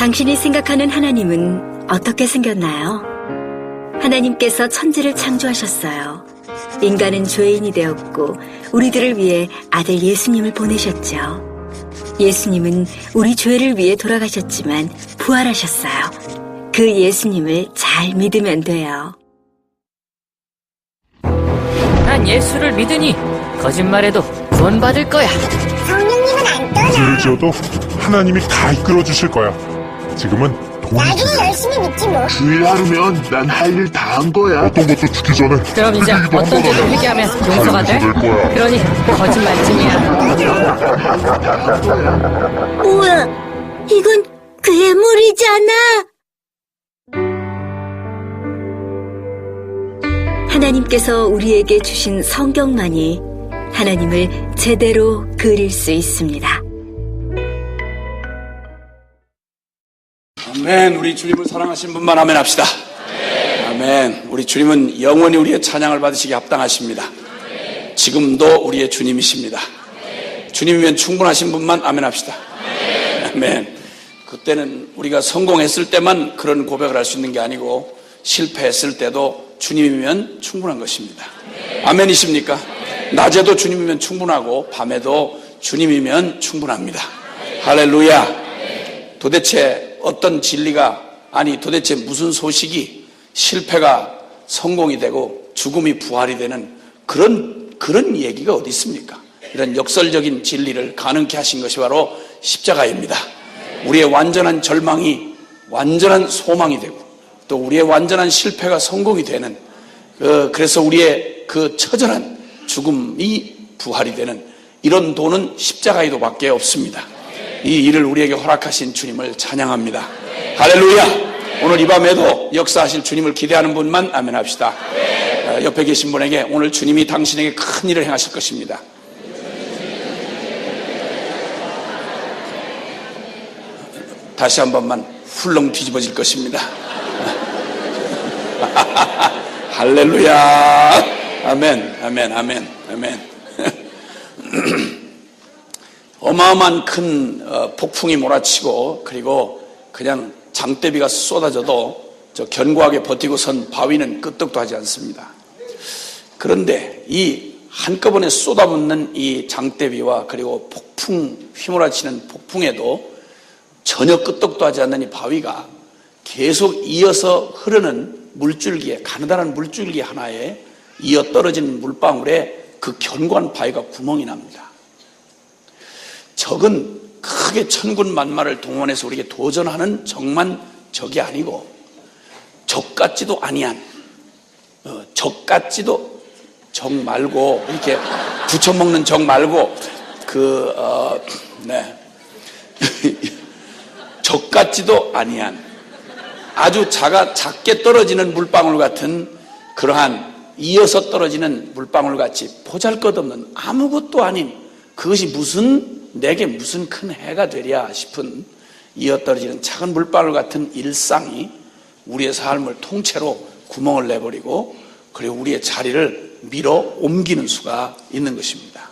당신이 생각하는 하나님은 어떻게 생겼나요? 하나님께서 천지를 창조하셨어요. 인간은 죄인이 되었고 우리들을 위해 아들 예수님을 보내셨죠. 예수님은 우리 죄를 위해 돌아가셨지만 부활하셨어요. 그 예수님을 잘 믿으면 돼요. 난 예수를 믿으니 거짓말해도 구원받을 거야. 성령님은 안 떠나. 죄를 지어도 하나님이 다 이끌어 주실 거야. 지금은 돈이 나중에 열심히 믿지 뭐. 주일 하루면 난 할 일 다 한 거야. 어떤 것도 죽기 전에 그럼 이제 어떤 죄도 회개하면 용서가 돼? 될 거야. 그러니 거짓말쟁이야. 우와, 이건 괴물이잖아. 하나님께서 우리에게 주신 성경만이 하나님을 제대로 그릴 수 있습니다. 아멘. 우리 주님을 사랑하신 분만 아멘 합시다. 아멘. 우리 주님은 영원히 우리의 찬양을 받으시기 합당하십니다. 지금도 우리의 주님이십니다. 주님이면 충분하신 분만 아멘 합시다. 아멘. 그때는 우리가 성공했을 때만 그런 고백을 할 수 있는 게 아니고 실패했을 때도 주님이면 충분한 것입니다. 아멘이십니까? 낮에도 주님이면 충분하고 밤에도 주님이면 충분합니다. 할렐루야. 도대체 어떤 진리가, 아니 도대체 무슨 소식이 실패가 성공이 되고 죽음이 부활이 되는 그런 얘기가 어디 있습니까? 이런 역설적인 진리를 가능케 하신 것이 바로 십자가입니다. 우리의 완전한 절망이 완전한 소망이 되고 또 우리의 완전한 실패가 성공이 되는 그래서 우리의 그 처절한 죽음이 부활이 되는 이런 도는 십자가의 도밖에 없습니다. 이 일을 우리에게 허락하신 주님을 찬양합니다. 할렐루야. 오늘 이 밤에도 역사하실 주님을 기대하는 분만 아멘 합시다. 옆에 계신 분에게 오늘 주님이 당신에게 큰 일을 행하실 것입니다. 다시 한 번만 훌렁 뒤집어질 것입니다. 할렐루야. 아멘, 아멘, 아멘, 아멘. 어마어마한 큰 폭풍이 몰아치고 그리고 그냥 장대비가 쏟아져도 저 견고하게 버티고 선 바위는 끄떡도 하지 않습니다. 그런데 이 한꺼번에 쏟아붓는 이 장대비와 그리고 폭풍, 휘몰아치는 폭풍에도 전혀 끄떡도 하지 않는 이 바위가 계속 이어서 흐르는 물줄기에, 가느다란 물줄기 하나에 이어 떨어지는 물방울에 그 견고한 바위가 구멍이 납니다. 적은 크게 천군만마를 동원해서 우리에게 도전하는 적만 적이 아니고 적 같지도 아니한 적 같지도 적 말고 이렇게 부쳐먹는 적 말고 적 같지도 아니한 아주 작게 떨어지는 물방울 같은 그러한 이어서 떨어지는 물방울 같이 보잘것없는 아무것도 아닌 그것이 내게 무슨 큰 해가 되랴 싶은 이어 떨어지는 작은 물방울 같은 일상이 우리의 삶을 통째로 구멍을 내버리고 그리고 우리의 자리를 밀어 옮기는 수가 있는 것입니다.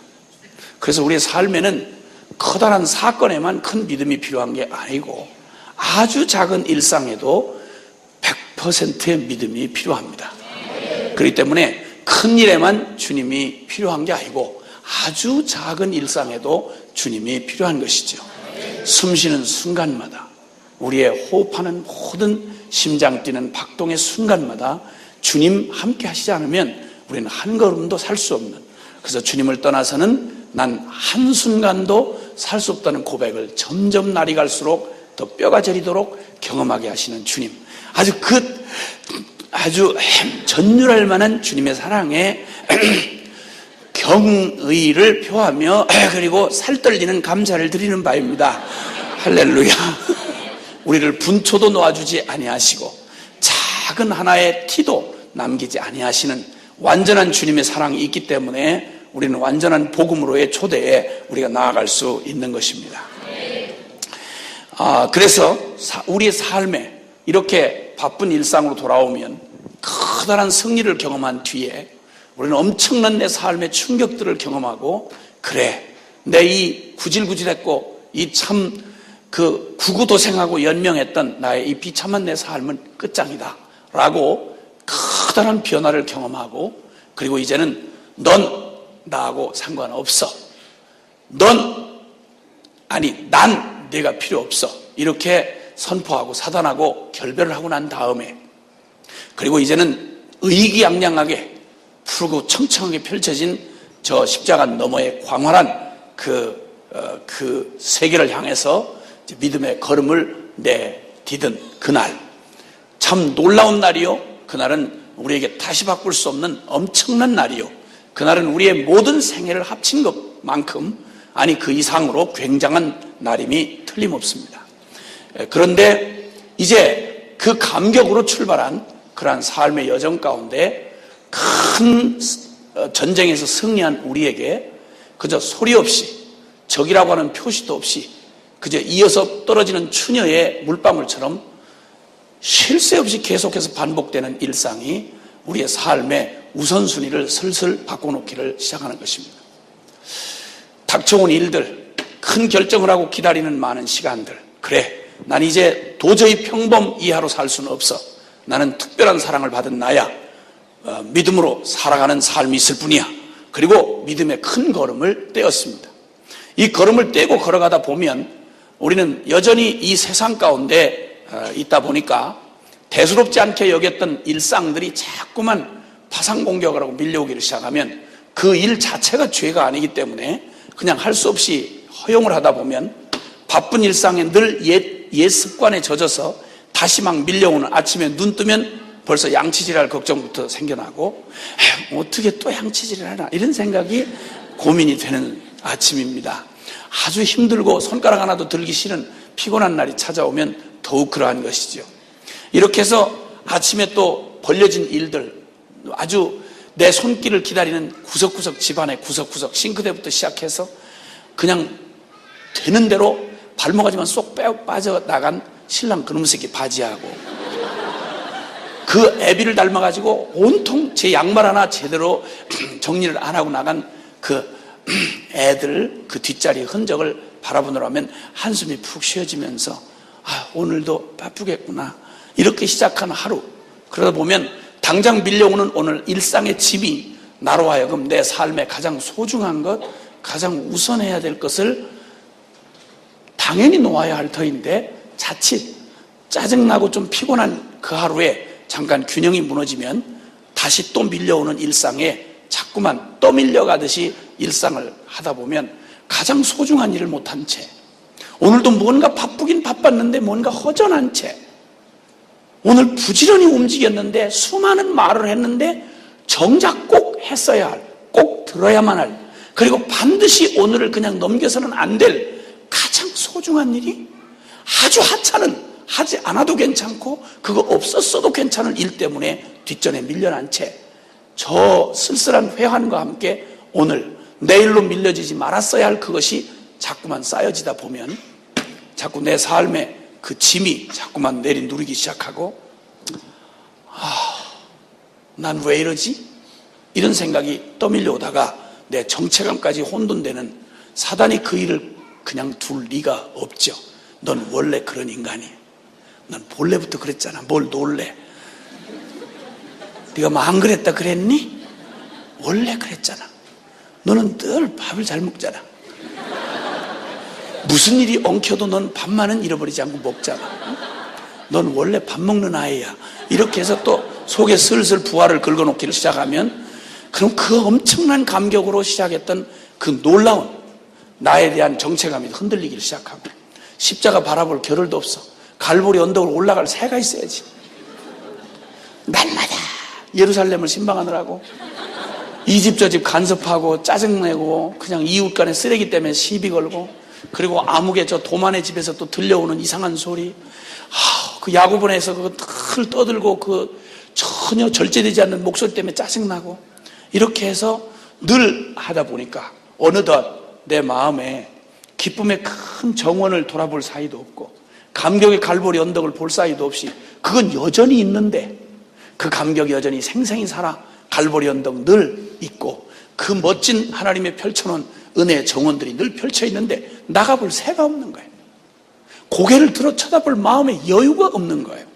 그래서 우리의 삶에는 커다란 사건에만 큰 믿음이 필요한 게 아니고 아주 작은 일상에도 100%의 믿음이 필요합니다. 그렇기 때문에 큰 일에만 주님이 필요한 게 아니고 아주 작은 일상에도 주님이 필요한 것이죠. 숨쉬는 순간마다 우리의 호흡하는 모든 심장 뛰는 박동의 순간마다 주님 함께 하시지 않으면 우리는 한 걸음도 살 수 없는, 그래서 주님을 떠나서는 난 한순간도 살 수 없다는 고백을 점점 날이 갈수록 더 뼈가 저리도록 경험하게 하시는 주님, 아주 전율할 만한 주님의 사랑에 경의를 표하며 그리고 살떨리는 감사를 드리는 바입니다. 할렐루야. 우리를 분초도 놓아주지 아니하시고 작은 하나의 티도 남기지 아니하시는 완전한 주님의 사랑이 있기 때문에 우리는 완전한 복음으로의 초대에 우리가 나아갈 수 있는 것입니다. 그래서 우리의 삶에 이렇게 바쁜 일상으로 돌아오면 커다란 승리를 경험한 뒤에 우리는 엄청난 내 삶의 충격들을 경험하고, 그래, 내 이 구질구질했고 이 참 그 구구도생하고 연명했던 나의 이 비참한 내 삶은 끝장이다 라고 커다란 변화를 경험하고, 그리고 이제는 넌 나하고 상관없어, 난 내가 필요 없어, 이렇게 선포하고 사단하고 결별을 하고 난 다음에, 그리고 이제는 의기양양하게 푸르고 청청하게 펼쳐진 저 십자가 너머의 광활한 그 세계를 향해서 믿음의 걸음을 내디딘 그날, 참 놀라운 날이요, 그날은 우리에게 다시 바꿀 수 없는 엄청난 날이요, 그날은 우리의 모든 생애를 합친 것만큼, 아니 그 이상으로 굉장한 날임이 틀림없습니다. 그런데 이제 그 감격으로 출발한 그러한 삶의 여정 가운데 큰 전쟁에서 승리한 우리에게 그저 소리 없이, 적이라고 하는 표시도 없이 그저 이어서 떨어지는 추녀의 물방울처럼 쉴 새 없이 계속해서 반복되는 일상이 우리의 삶의 우선순위를 슬슬 바꿔놓기를 시작하는 것입니다. 닥쳐온 일들, 큰 결정을 하고 기다리는 많은 시간들, 그래, 난 이제 도저히 평범 이하로 살 수는 없어, 나는 특별한 사랑을 받은 나야, 믿음으로 살아가는 삶이 있을 뿐이야. 그리고 믿음의 큰 걸음을 떼었습니다. 이 걸음을 떼고 걸어가다 보면 우리는 여전히 이 세상 가운데 있다 보니까 대수롭지 않게 여겼던 일상들이 자꾸만 파상공격을 하고 밀려오기를 시작하면 그 일 자체가 죄가 아니기 때문에 그냥 할 수 없이 허용을 하다 보면 바쁜 일상에 늘 옛 습관에 젖어서 다시 막 밀려오는, 아침에 눈 뜨면 벌써 양치질할 걱정부터 생겨나고 어떻게 또 양치질을 하나, 이런 생각이 고민이 되는 아침입니다. 아주 힘들고 손가락 하나도 들기 싫은 피곤한 날이 찾아오면 더욱 그러한 것이죠. 이렇게 해서 아침에 또 벌려진 일들, 아주 내 손길을 기다리는 구석구석, 집안의 구석구석, 싱크대부터 시작해서 그냥 되는 대로 발목까지만 쏙 빠져나간 신랑 그놈 새끼 바지하고 그 애비를 닮아가지고 온통 제 양말 하나 제대로 정리를 안 하고 나간 그 애들 그 뒷자리 흔적을 바라보느라 하면 한숨이 푹 쉬어지면서 오늘도 바쁘겠구나, 이렇게 시작한 하루. 그러다 보면 당장 밀려오는 오늘 일상의 짐이 나로 하여금 내 삶의 가장 소중한 것, 가장 우선해야 될 것을 당연히 놓아야 할 터인데 자칫 짜증나고 좀 피곤한 그 하루에 잠깐 균형이 무너지면 다시 또 밀려오는 일상에 자꾸만 떠밀려가듯이 일상을 하다 보면 가장 소중한 일을 못한 채, 오늘도 뭔가 바쁘긴 바빴는데 뭔가 허전한 채, 오늘 부지런히 움직였는데 수많은 말을 했는데 정작 꼭 했어야 할, 꼭 들어야만 할, 그리고 반드시 오늘을 그냥 넘겨서는 안 될 가장 소중한 일이 아주 하찮은, 하지 않아도 괜찮고 그거 없었어도 괜찮은 일 때문에 뒷전에 밀려난 채 저 쓸쓸한 회한과 함께 오늘 내일로 밀려지지 말았어야 할 그것이 자꾸만 쌓여지다 보면 자꾸 내 삶의 그 짐이 자꾸만 내리누르기 시작하고 난 왜 이러지? 이런 생각이 떠밀려오다가 내 정체감까지 혼돈되는, 사단이 그 일을 그냥 둘 리가 없죠. 넌 원래 그런 인간이야. 넌 본래부터 그랬잖아. 뭘 놀래? 네가 뭐 안 그랬다 그랬니? 원래 그랬잖아. 너는 늘 밥을 잘 먹잖아. 무슨 일이 엉켜도 넌 밥만은 잃어버리지 않고 먹잖아. 넌 원래 밥 먹는 아이야. 이렇게 해서 또 속에 슬슬 부활을 긁어놓기를 시작하면, 그럼 그 엄청난 감격으로 시작했던 그 놀라운 나에 대한 정체감이 흔들리기를 시작하고, 십자가 바라볼 겨를도 없어. 갈보리 언덕을 올라갈 새가 있어야지. 날마다 예루살렘을 신방하느라고 이 집 저 집 간섭하고 짜증내고 그냥 이웃 간에 쓰레기 때문에 시비 걸고, 그리고 아무개 저 도만의 집에서 또 들려오는 이상한 소리, 그 야구본에서 그거 늘 떠들고 그 전혀 절제되지 않는 목소리 때문에 짜증나고, 이렇게 해서 늘 하다 보니까 어느덧 내 마음에 기쁨의 큰 정원을 돌아볼 사이도 없고 감격의 갈보리 언덕을 볼 사이도 없이, 그건 여전히 있는데 그 감격이 여전히 생생히 살아 갈보리 언덕 늘 있고 그 멋진 하나님의 펼쳐놓은 은혜의 정원들이 늘 펼쳐 있는데 나가볼 새가 없는 거예요. 고개를 들어 쳐다볼 마음의 여유가 없는 거예요.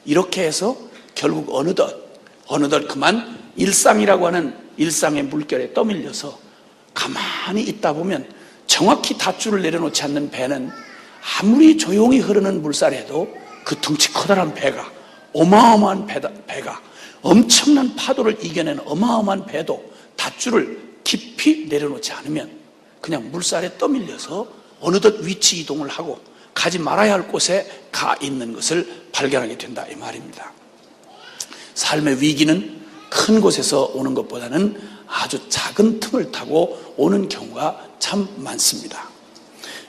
이렇게 해서 결국 어느덧 그만 일상이라고 하는 일상의 물결에 떠밀려서 가만히 있다 보면 정확히 닷줄을 내려놓지 않는 배는 아무리 조용히 흐르는 물살에도 그 덩치 커다란 배가, 어마어마한 배가 엄청난 파도를 이겨내는 어마어마한 배도 닷줄을 깊이 내려놓지 않으면 그냥 물살에 떠밀려서 어느덧 위치 이동을 하고 가지 말아야 할 곳에 가 있는 것을 발견하게 된다 이 말입니다. 삶의 위기는 큰 곳에서 오는 것보다는 아주 작은 틈을 타고 오는 경우가 참 많습니다.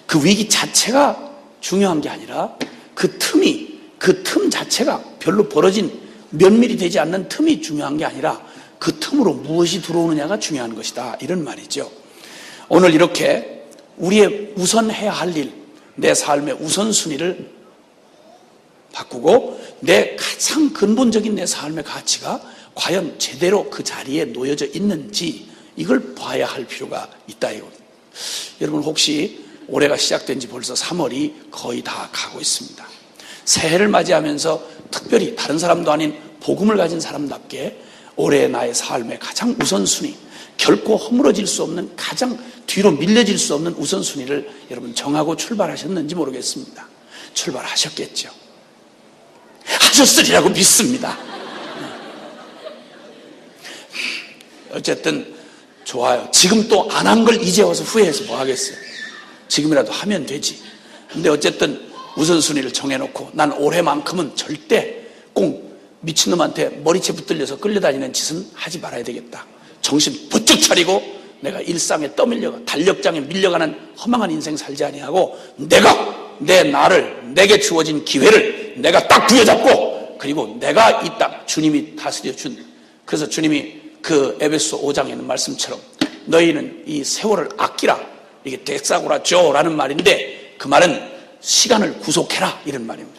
그 위기 자체가 중요한 게 아니라 그 틈 자체가 별로 벌어진 면밀히 되지 않는 틈이 중요한 게 아니라 그 틈으로 무엇이 들어오느냐가 중요한 것이다 이런 말이죠. 오늘 이렇게 우리의 우선해야 할 일, 내 삶의 우선순위를 바꾸고 내 가장 근본적인 내 삶의 가치가 과연 제대로 그 자리에 놓여져 있는지 이걸 봐야 할 필요가 있다 이겁니다. 여러분 혹시 올해가 시작된 지 벌써 3월이 거의 다 가고 있습니다. 새해를 맞이하면서 특별히 다른 사람도 아닌 복음을 가진 사람답게 올해의 나의 삶의 가장 우선순위, 결코 허물어질 수 없는 가장 뒤로 밀려질 수 없는 우선순위를 여러분 정하고 출발하셨는지 모르겠습니다. 출발하셨겠죠. 하셨으리라고 믿습니다. 어쨌든 좋아요. 지금 또 안 한 걸 이제 와서 후회해서 뭐 하겠어요. 지금이라도 하면 되지. 근데 어쨌든 우선순위를 정해놓고 난 올해만큼은 절대 꼭 미친놈한테 머리채 붙들려서 끌려다니는 짓은 하지 말아야 되겠다. 정신 부쩍 차리고 내가 일상에 떠밀려가 달력장에 밀려가는 허망한 인생 살지 아니하고 내가 내 나를 내게 주어진 기회를 내가 딱 부여잡고 그리고 내가 이 딱 주님이 다스려 준 그래서 주님이 그 에베소 5장에 있는 말씀처럼 너희는 이 세월을 아끼라 이게 덱사고라죠라는 말인데 그 말은 시간을 구속해라 이런 말입니다.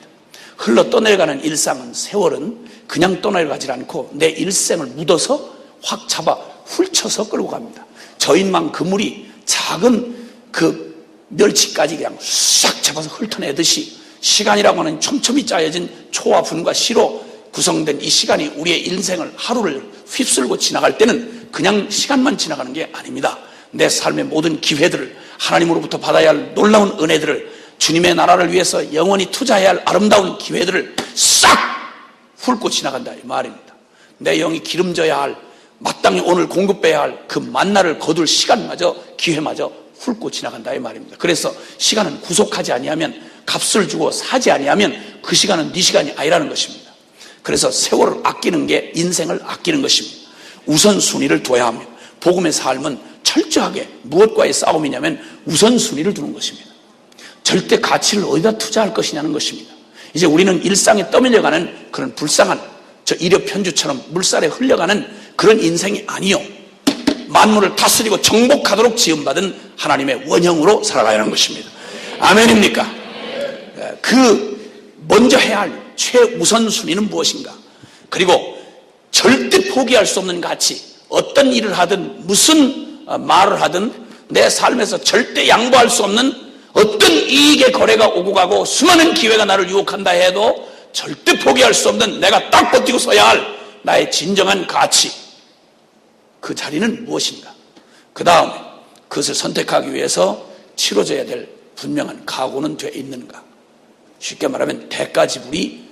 흘러 떠내려가는 일상은 세월은 그냥 떠내려가지 않고 내 일생을 묻어서 확 잡아 훑쳐서 끌고 갑니다. 저인망 그물이 작은 그 멸치까지 그냥 싹 잡아서 훑어내듯이 시간이라고 하는 촘촘히 짜여진 초와 분과 시로 구성된 이 시간이 우리의 인생을 하루를 휩쓸고 지나갈 때는 그냥 시간만 지나가는 게 아닙니다. 내 삶의 모든 기회들을 하나님으로부터 받아야 할 놀라운 은혜들을 주님의 나라를 위해서 영원히 투자해야 할 아름다운 기회들을 싹 훑고 지나간다 이 말입니다. 내 영이 기름져야 할 마땅히 오늘 공급해야 할 그 만나를 거둘 시간마저 기회마저 훑고 지나간다 이 말입니다. 그래서 시간은 구속하지 아니하면 값을 주고 사지 아니하면 그 시간은 네 시간이 아니라는 것입니다. 그래서 세월을 아끼는 게 인생을 아끼는 것입니다. 우선순위를 둬야 합니다. 복음의 삶은 철저하게 무엇과의 싸움이냐면 우선순위를 두는 것입니다. 절대 가치를 어디다 투자할 것이냐는 것입니다. 이제 우리는 일상에 떠밀려가는 그런 불쌍한 저 이력 편주처럼 물살에 흘려가는 그런 인생이 아니요. 만물을 다스리고 정복하도록 지음받은 하나님의 원형으로 살아가야 하는 것입니다. 아멘입니까? 그 먼저 해야 할 최우선 순위는 무엇인가? 그리고 절대 포기할 수 없는 가치, 어떤 일을 하든 무슨 말을 하든 내 삶에서 절대 양보할 수 없는 어떤 이익의 거래가 오고 가고 수많은 기회가 나를 유혹한다 해도 절대 포기할 수 없는 내가 딱 버티고 서야 할 나의 진정한 가치, 그 자리는 무엇인가? 그 다음에 그것을 선택하기 위해서 치러져야 될 분명한 각오는 돼 있는가? 쉽게 말하면 대가지불이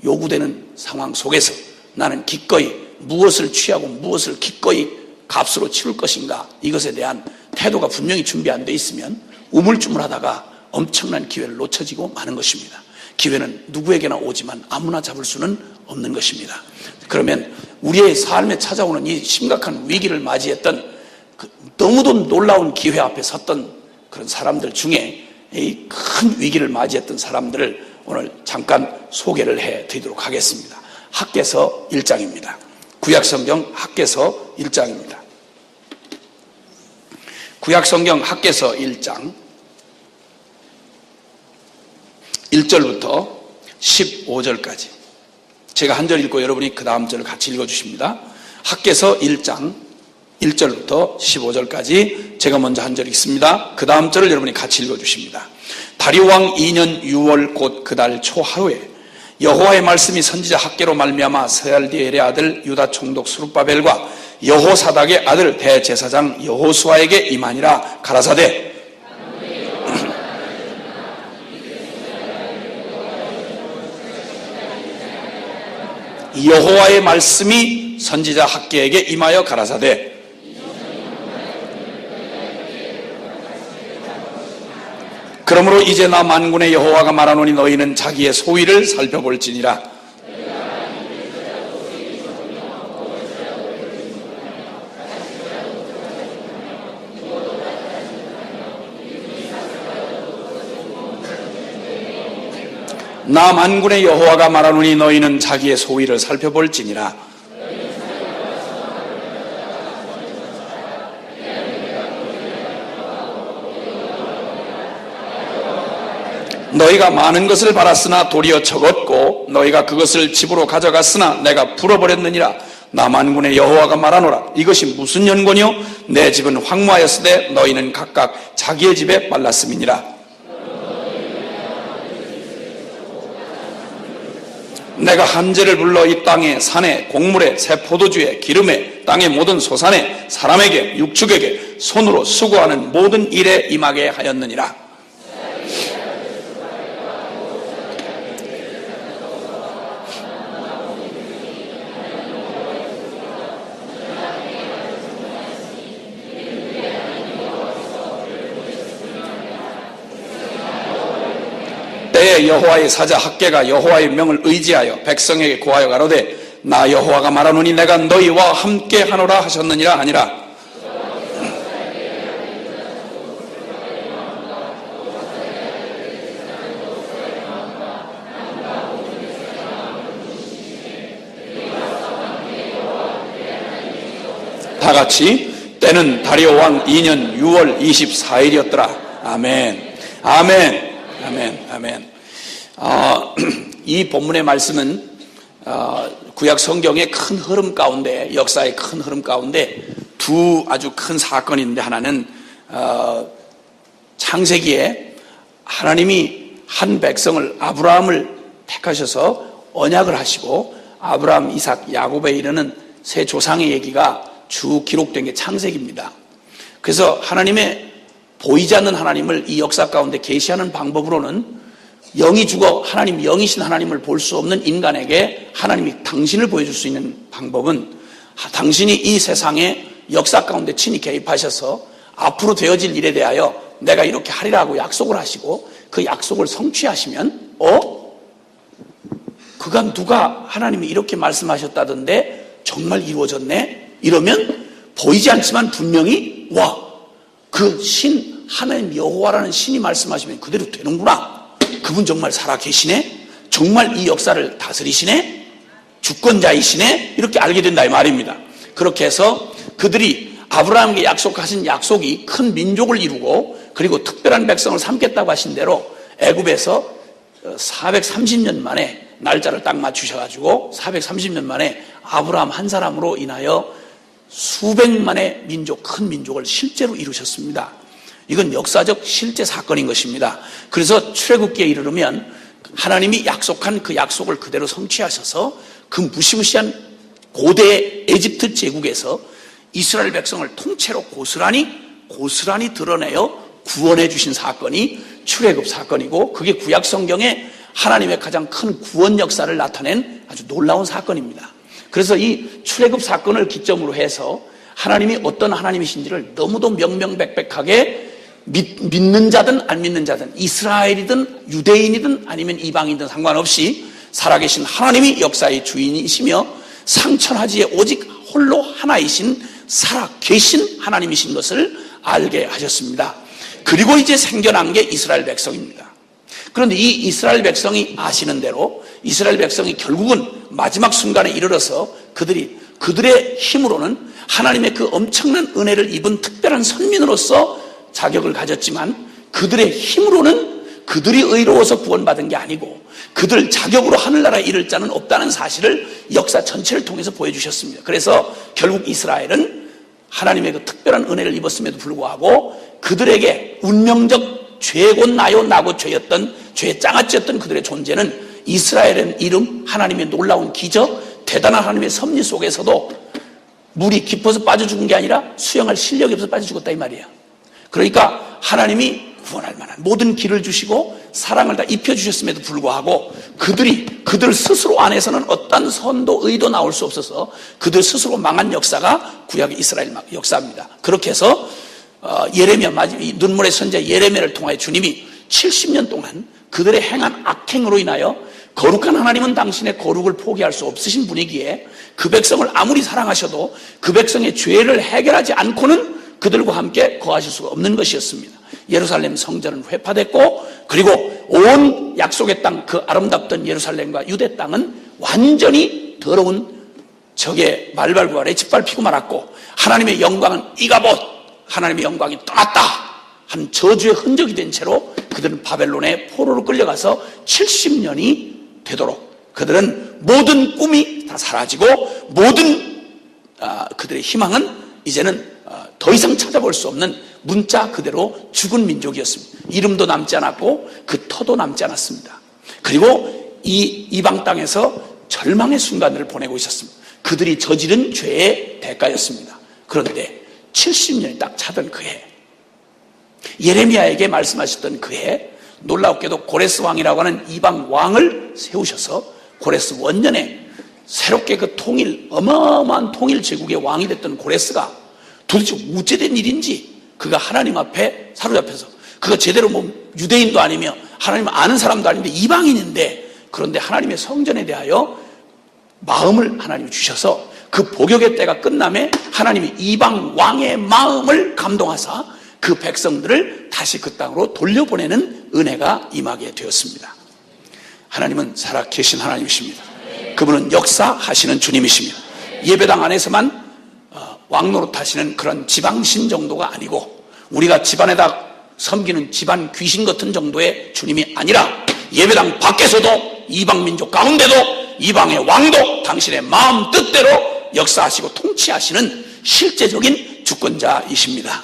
요구되는 상황 속에서 나는 기꺼이 무엇을 취하고 무엇을 기꺼이 값으로 치를 것인가, 이것에 대한 태도가 분명히 준비 안 돼 있으면 우물쭈물하다가 엄청난 기회를 놓쳐지고 마는 것입니다. 기회는 누구에게나 오지만 아무나 잡을 수는 없는 것입니다. 그러면 우리의 삶에 찾아오는 이 심각한 위기를 맞이했던 그 너무도 놀라운 기회 앞에 섰던 그런 사람들 중에 이 큰 위기를 맞이했던 사람들을 오늘 잠깐 소개를 해드리도록 하겠습니다. 학개서 1장입니다. 구약성경 학개서 1장입니다. 구약성경 학개서 1장 1절부터 15절까지 제가 한 절 읽고 여러분이 그 다음 절을 같이 읽어주십니다. 학개서 1장 1절부터 15절까지 제가 먼저 한 절 읽습니다. 그 다음 절을 여러분이 같이 읽어주십니다. 다리오 왕 2년 6월 곧 그 달 초하루에 여호와의 말씀이 선지자 학개로 말미암아 스알디엘의 아들 유다 총독 스룹바벨과 여호사닥의 아들 대제사장 여호수아에게 임하니라. 가라사대 여호와의 말씀이 선지자 학개에게 임하여 가라사대 그러므로 이제 나 만군의 여호와가 말하노니 너희는 자기의 소위를 살펴볼지니라. 나 만군의 여호와가 말하노니 너희는 자기의 소위를 살펴볼지니라. 너희가 많은 것을 받았으나 도리어 적었고 너희가 그것을 집으로 가져갔으나 내가 풀어버렸느니라. 나 만군의 여호와가 말하노라. 이것이 무슨 연고뇨? 내 집은 황무하였으되 너희는 각각 자기의 집에 말랐음이니라. 내가 한재를 불러 이 땅에 산에 곡물에 새 포도주에 기름에 땅의 모든 소산에 사람에게 육축에게 손으로 수고하는 모든 일에 임하게 하였느니라. 때에 여호와의 사자 학개가 여호와의 명을 의지하여 백성에게 고하여 가로되 나 여호와가 말하노니 내가 너희와 함께 하노라 하셨느니라 하니라. 다같이 때는 다리오 왕 2년 6월 24일이었더라. 아멘. 아멘. 아멘, 아멘. 이 본문의 말씀은 구약 성경의 큰 흐름 가운데, 역사의 큰 흐름 가운데 두 아주 큰 사건이 있는데, 하나는 창세기에 하나님이 한 백성을, 아브라함을 택하셔서 언약을 하시고 아브라함, 이삭, 야곱에 이르는 세 조상의 얘기가 쭉 기록된 게 창세기입니다. 그래서 하나님의 보이지 않는 하나님을 이 역사 가운데 계시하는 방법으로는 영이 죽어 하나님, 영이신 하나님을 볼 수 없는 인간에게 하나님이 당신을 보여줄 수 있는 방법은 당신이 이 세상의 역사 가운데 친히 개입하셔서 앞으로 되어질 일에 대하여 내가 이렇게 하리라고 약속을 하시고 그 약속을 성취하시면 그간 누가 하나님이 이렇게 말씀하셨다던데 정말 이루어졌네? 이러면 보이지 않지만 분명히 그 신, 하나님 여호와라는 신이 말씀하시면 그대로 되는구나. 그분 정말 살아계시네? 정말 이 역사를 다스리시네? 주권자이시네? 이렇게 알게 된다 이 말입니다. 그렇게 해서 그들이 아브라함에게 약속하신 약속이 큰 민족을 이루고 그리고 특별한 백성을 삼겠다고 하신 대로 애굽에서 430년 만에 날짜를 딱 맞추셔가지고 430년 만에 아브라함 한 사람으로 인하여 수백만의 민족, 큰 민족을 실제로 이루셨습니다. 이건 역사적 실제 사건인 것입니다. 그래서 출애굽기에 이르르면 하나님이 약속한 그 약속을 그대로 성취하셔서 그 무시무시한 고대 에집트 제국에서 이스라엘 백성을 통째로 고스란히 드러내어 구원해 주신 사건이 출애굽 사건이고, 그게 구약 성경에 하나님의 가장 큰 구원 역사를 나타낸 아주 놀라운 사건입니다. 그래서 이 출애굽 사건을 기점으로 해서 하나님이 어떤 하나님이신지를 너무도 명명백백하게 믿는 자든 안 믿는 자든, 이스라엘이든 유대인이든 아니면 이방인이든 상관없이 살아계신 하나님이 역사의 주인이시며 상천하지에 오직 홀로 하나이신 살아계신 하나님이신 것을 알게 하셨습니다. 그리고 이제 생겨난 게 이스라엘 백성입니다. 그런데 이 이스라엘 백성이 아시는 대로 이스라엘 백성이 결국은 마지막 순간에 이르러서 그들의 힘으로는 하나님의 그 엄청난 은혜를 입은 특별한 선민으로서 자격을 가졌지만, 그들의 힘으로는 그들이 의로워서 구원받은 게 아니고 그들 자격으로 하늘나라에 이를 자는 없다는 사실을 역사 전체를 통해서 보여주셨습니다. 그래서 결국 이스라엘은 하나님의 그 특별한 은혜를 입었음에도 불구하고 그들에게 운명적 죄곧 나요 나고 죄였던 죄의 장아찌였던 그들의 존재는 이스라엘은 이름, 하나님의 놀라운 기적, 대단한 하나님의 섭리 속에서도 물이 깊어서 빠져 죽은 게 아니라 수영할 실력이 없어서 빠져 죽었다 이 말이에요. 그러니까 하나님이 구원할 만한 모든 길을 주시고 사랑을 다 입혀주셨음에도 불구하고 그들 스스로 안에서는 어떤 선도 의도 나올 수 없어서 그들 스스로 망한 역사가 구약의 이스라엘 역사입니다. 그렇게 해서 예레미야 눈물의 선지자 예레미야를 통하여 주님이 70년 동안 그들의 행한 악행으로 인하여 거룩한 하나님은 당신의 거룩을 포기할 수 없으신 분이기에 그 백성을 아무리 사랑하셔도 그 백성의 죄를 해결하지 않고는 그들과 함께 거하실 수가 없는 것이었습니다. 예루살렘 성전은 회파됐고 그리고 온 약속의 땅 그 아름답던 예루살렘과 유대 땅은 완전히 더러운 적의 말발구와 레치발 피고 말았고 하나님의 영광은 이가봇 하나님의 영광이 떠났다 한 저주의 흔적이 된 채로 그들은 바벨론의 포로로 끌려가서 70년이 되도록 그들은 모든 꿈이 다 사라지고 모든 그들의 희망은 이제는 더 이상 찾아볼 수 없는 문자 그대로 죽은 민족이었습니다. 이름도 남지 않았고 그 터도 남지 않았습니다. 그리고 이 이방 땅에서 절망의 순간들을 보내고 있었습니다. 그들이 저지른 죄의 대가였습니다. 그런데 70년이 딱 차던 그해 예레미야에게 말씀하셨던 그해 놀랍게도 고레스 왕이라고 하는 이방 왕을 세우셔서 고레스 원년에 새롭게 그 어마어마한 통일 제국의 왕이 됐던 고레스가 도대체 어찌된 일인지 그가 하나님 앞에 사로잡혀서 그가 제대로 유대인도 아니며 하나님을 아는 사람도 아닌데 이방인인데 그런데 하나님의 성전에 대하여 마음을 하나님이 주셔서 그 복역의 때가 끝남에 하나님이 이방 왕의 마음을 감동하사 그 백성들을 다시 그 땅으로 돌려보내는 은혜가 임하게 되었습니다. 하나님은 살아계신 하나님이십니다. 그분은 역사하시는 주님이십니다. 예배당 안에서만 왕노릇 하시는 그런 지방신 정도가 아니고 우리가 집안에다 섬기는 집안 귀신 같은 정도의 주님이 아니라 예배당 밖에서도 이방 민족 가운데도 이방의 왕도 당신의 마음 뜻대로 역사하시고 통치하시는 실제적인 주권자이십니다.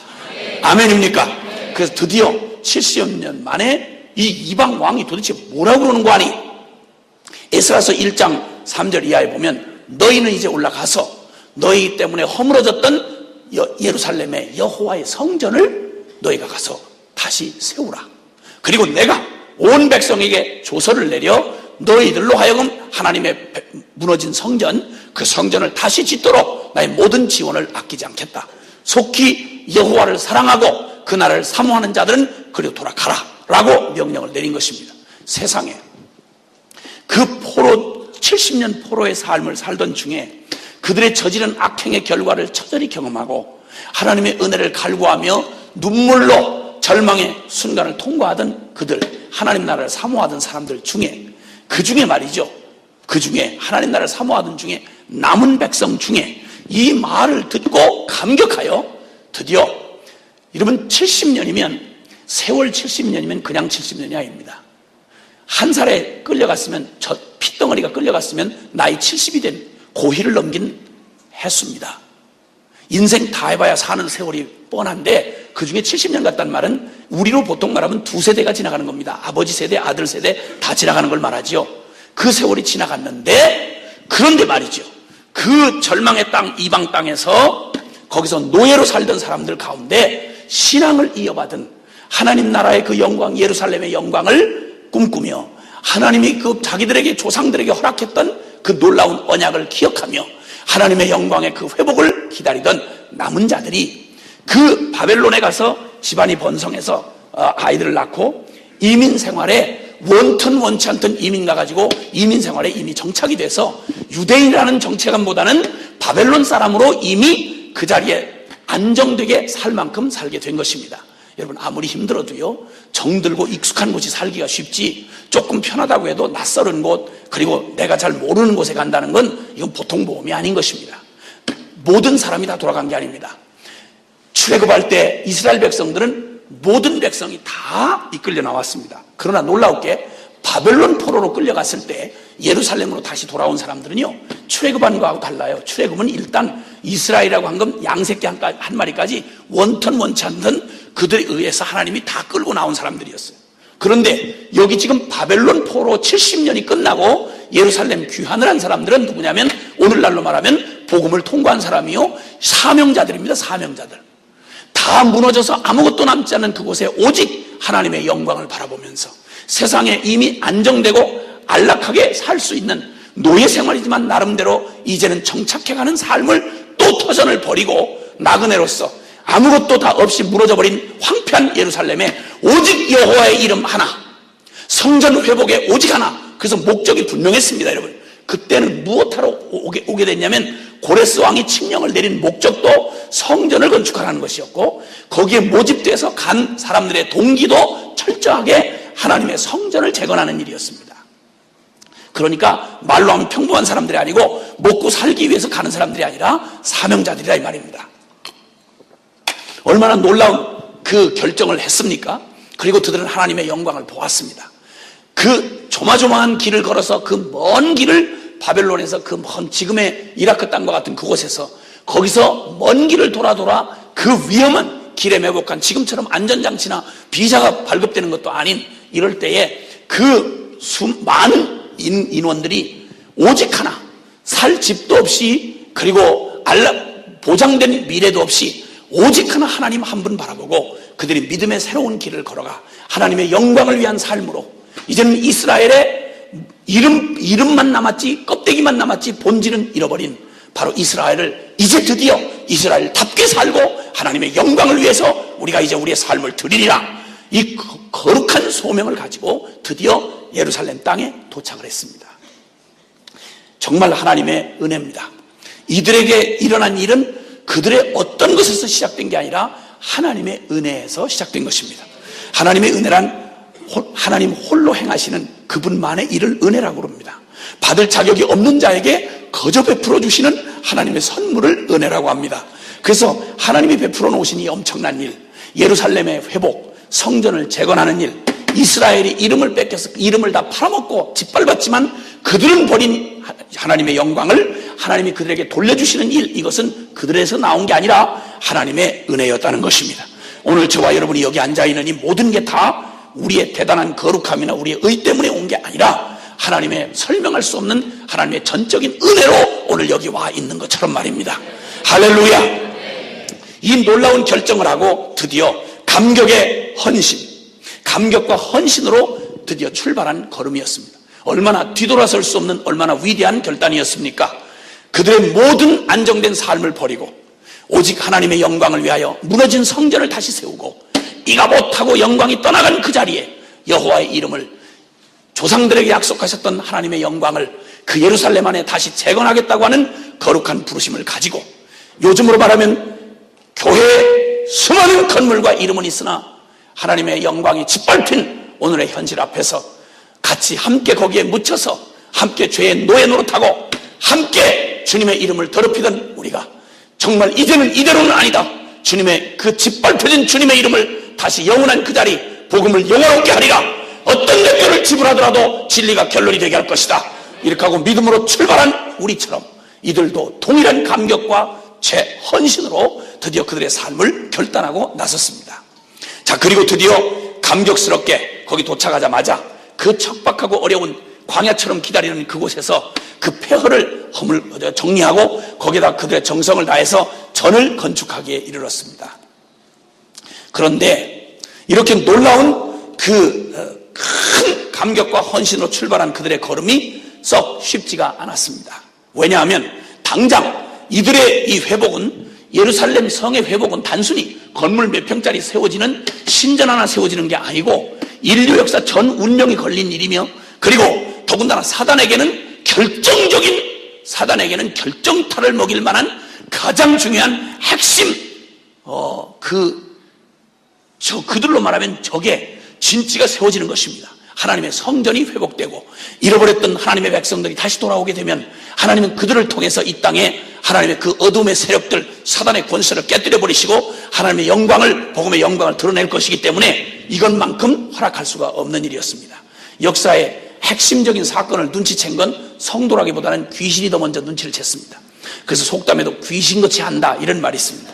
아멘입니까? 그래서 드디어 70년 만에 이 이방 왕이 도대체 뭐라고 그러는 거 아니? 에스라서 1장 3절 이하에 보면 너희는 이제 올라가서 너희 때문에 허물어졌던 예루살렘의 여호와의 성전을 너희가 가서 다시 세우라. 그리고 내가 온 백성에게 조서를 내려 너희들로 하여금 하나님의 무너진 성전 그 성전을 다시 짓도록 나의 모든 지원을 아끼지 않겠다. 속히 여호와를 사랑하고 그 나라를 사모하는 자들은 그리로 돌아가라 라고 명령을 내린 것입니다. 세상에 그 70년 포로의 삶을 살던 중에 그들의 저지른 악행의 결과를 처절히 경험하고 하나님의 은혜를 갈구하며 눈물로 절망의 순간을 통과하던 그들 하나님 나라를 사모하던 사람들 중에 그 중에 말이죠. 그 중에 하나님 나라를 사모하던 중에 남은 백성 중에 이 말을 듣고 감격하여 드디어 여러분 70년이면 세월 70년이면 그냥 70년이 아닙니다. 한 살에 끌려갔으면 저 핏덩어리가 끌려갔으면 나이 70이 된 고희를 넘긴 횟수입니다. 인생 다 해봐야 사는 세월이 뻔한데 그 중에 70년 같다는 말은 우리로 보통 말하면 2세대가 지나가는 겁니다. 아버지 세대, 아들 세대 다 지나가는 걸 말하지요. 그 세월이 지나갔는데 그런데 말이죠. 그 절망의 땅 이방 땅에서 거기서 노예로 살던 사람들 가운데 신앙을 이어받은 하나님 나라의 그 영광 예루살렘의 영광을 꿈꾸며 하나님이 그 자기들에게 조상들에게 허락했던 그 놀라운 언약을 기억하며 하나님의 영광의 그 회복을 기다리던 남은 자들이 그 바벨론에 가서 집안이 번성해서 아이들을 낳고 이민 생활에 원치 않던 이민 가가지고 이민 생활에 이미 정착이 돼서 유대인이라는 정체감보다는 바벨론 사람으로 이미 그 자리에 안정되게 살 만큼 살게 된 것입니다. 여러분 아무리 힘들어도요 정들고 익숙한 곳이 살기가 쉽지 조금 편하다고 해도 낯설은 곳 그리고 내가 잘 모르는 곳에 간다는 건 이건 보통 모험이 아닌 것입니다. 모든 사람이 다 돌아간 게 아닙니다. 출애굽할 때 이스라엘 백성들은 모든 백성이 다 이끌려 나왔습니다. 그러나 놀라웠게 바벨론 포로로 끌려갔을 때 예루살렘으로 다시 돌아온 사람들은요, 출애굽한 거하고 달라요. 출애굽은 일단 이스라엘이라고 한 건 양새끼 한 마리까지 원턴 원치 않던 그들에 의해서 하나님이 다 끌고 나온 사람들이었어요. 그런데 여기 지금 바벨론 포로 70년이 끝나고 예루살렘 귀환을 한 사람들은 누구냐면 오늘날로 말하면 복음을 통과한 사람이요, 사명자들입니다. 사명자들. 다 무너져서 아무것도 남지 않은 그곳에 오직 하나님의 영광을 바라보면서 세상에 이미 안정되고 안락하게 살 수 있는 노예 생활이지만 나름대로 이제는 정착해가는 삶을 또 터전을 버리고 나그네로서 아무것도 다 없이 무너져버린 황폐한 예루살렘에 오직 여호와의 이름 하나, 성전 회복에 오직 하나. 그래서 목적이 분명했습니다, 여러분. 그때는 무엇하러 오게 됐냐면 고레스 왕이 칙령을 내린 목적도 성전을 건축하라는 것이었고, 거기에 모집돼서 간 사람들의 동기도 철저하게 하나님의 성전을 재건하는 일이었습니다. 그러니까 말로 하면 평범한 사람들이 아니고 먹고 살기 위해서 가는 사람들이 아니라 사명자들이라 이 말입니다. 얼마나 놀라운 그 결정을 했습니까? 그리고 그들은 하나님의 영광을 보았습니다. 그 조마조마한 길을 걸어서 그 먼 길을 바벨론에서 그 먼 지금의 이라크 땅과 같은 그곳에서 거기서 먼 길을 돌아 그 위험한 길에 매복한, 지금처럼 안전장치나 비자가 발급되는 것도 아닌 이럴 때에 그 많은 인원들이 오직 하나, 살 집도 없이 그리고 보장된 미래도 없이 오직 하나 하나님 한 분 바라보고 그들이 믿음의 새로운 길을 걸어가 하나님의 영광을 위한 삶으로, 이제는 이스라엘의 이름만 남았지 껍데기만 남았지 본질은 잃어버린 바로 이스라엘을 이제 드디어 이스라엘답게 살고 하나님의 영광을 위해서 우리가 이제 우리의 삶을 드리리라, 이 거룩한 소명을 가지고 드디어 예루살렘 땅에 도착을 했습니다. 정말 하나님의 은혜입니다. 이들에게 일어난 일은 그들의 어떤 것에서 시작된 게 아니라 하나님의 은혜에서 시작된 것입니다. 하나님의 은혜란 하나님 홀로 행하시는 그분만의 일을 은혜라고 합니다. 받을 자격이 없는 자에게 거저 베풀어 주시는 하나님의 선물을 은혜라고 합니다. 그래서 하나님이 베풀어 놓으신 이 엄청난 일, 예루살렘의 회복, 성전을 재건하는 일, 이스라엘이 이름을 뺏겨서 이름을 다 팔아먹고 짓밟았지만 그들은 버린 하나님의 영광을 하나님이 그들에게 돌려주시는 일, 이것은 그들에서 나온 게 아니라 하나님의 은혜였다는 것입니다. 오늘 저와 여러분이 여기 앉아있는 이 모든 게 다 우리의 대단한 거룩함이나 우리의 의 때문에 온 게 아니라 하나님의 설명할 수 없는 하나님의 전적인 은혜로 오늘 여기 와 있는 것처럼 말입니다. 할렐루야. 이 놀라운 결정을 하고 드디어 감격의 헌신, 감격과 헌신으로 드디어 출발한 걸음이었습니다. 얼마나 뒤돌아설 수 없는 얼마나 위대한 결단이었습니까? 그들의 모든 안정된 삶을 버리고 오직 하나님의 영광을 위하여 무너진 성전을 다시 세우고 이가 못하고 영광이 떠나간 그 자리에 여호와의 이름을, 조상들에게 약속하셨던 하나님의 영광을 그 예루살렘 안에 다시 재건하겠다고 하는 거룩한 부르심을 가지고, 요즘으로 말하면 교회에 수많은 건물과 이름은 있으나 하나님의 영광이 짓밟힌 오늘의 현실 앞에서 같이 함께 거기에 묻혀서 함께 죄의 노예 노릇하고 함께 주님의 이름을 더럽히던 우리가 정말 이제는 이대로는 아니다, 주님의 그 짓밟혀진 주님의 이름을 다시 영원한 그 자리 복음을 영원롭게 하리라, 어떤 대가를 지불하더라도 진리가 결론이 되게 할 것이다, 이렇게 하고 믿음으로 출발한 우리처럼 이들도 동일한 감격과 헌신으로 드디어 그들의 삶을 결단하고 나섰습니다. 자, 그리고 드디어 감격스럽게 거기 도착하자마자 그 척박하고 어려운 광야처럼 기다리는 그곳에서 그 폐허를 정리하고 거기에다 그들의 정성을 다해서 전을 건축하기에 이르렀습니다. 그런데 이렇게 놀라운 그 큰 감격과 헌신으로 출발한 그들의 걸음이 썩 쉽지가 않았습니다. 왜냐하면 당장 이들의 이 회복은, 예루살렘 성의 회복은 단순히 건물 몇 평짜리 세워지는, 신전 하나 세워지는 게 아니고 인류 역사 전 운명이 걸린 일이며, 그리고 더군다나 사단에게는 결정타를 먹일 만한 가장 중요한 핵심, 그들로 말하면 적의 진지가 세워지는 것입니다. 하나님의 성전이 회복되고 잃어버렸던 하나님의 백성들이 다시 돌아오게 되면 하나님은 그들을 통해서 이 땅에 하나님의 그 어둠의 세력들, 사단의 권세를 깨뜨려 버리시고 하나님의 영광을, 복음의 영광을 드러낼 것이기 때문에 이것만큼 허락할 수가 없는 일이었습니다. 역사의 핵심적인 사건을 눈치챈 건 성도라기보다는 귀신이 더 먼저 눈치를 챘습니다. 그래서 속담에도 귀신같이 한다 이런 말이 있습니다.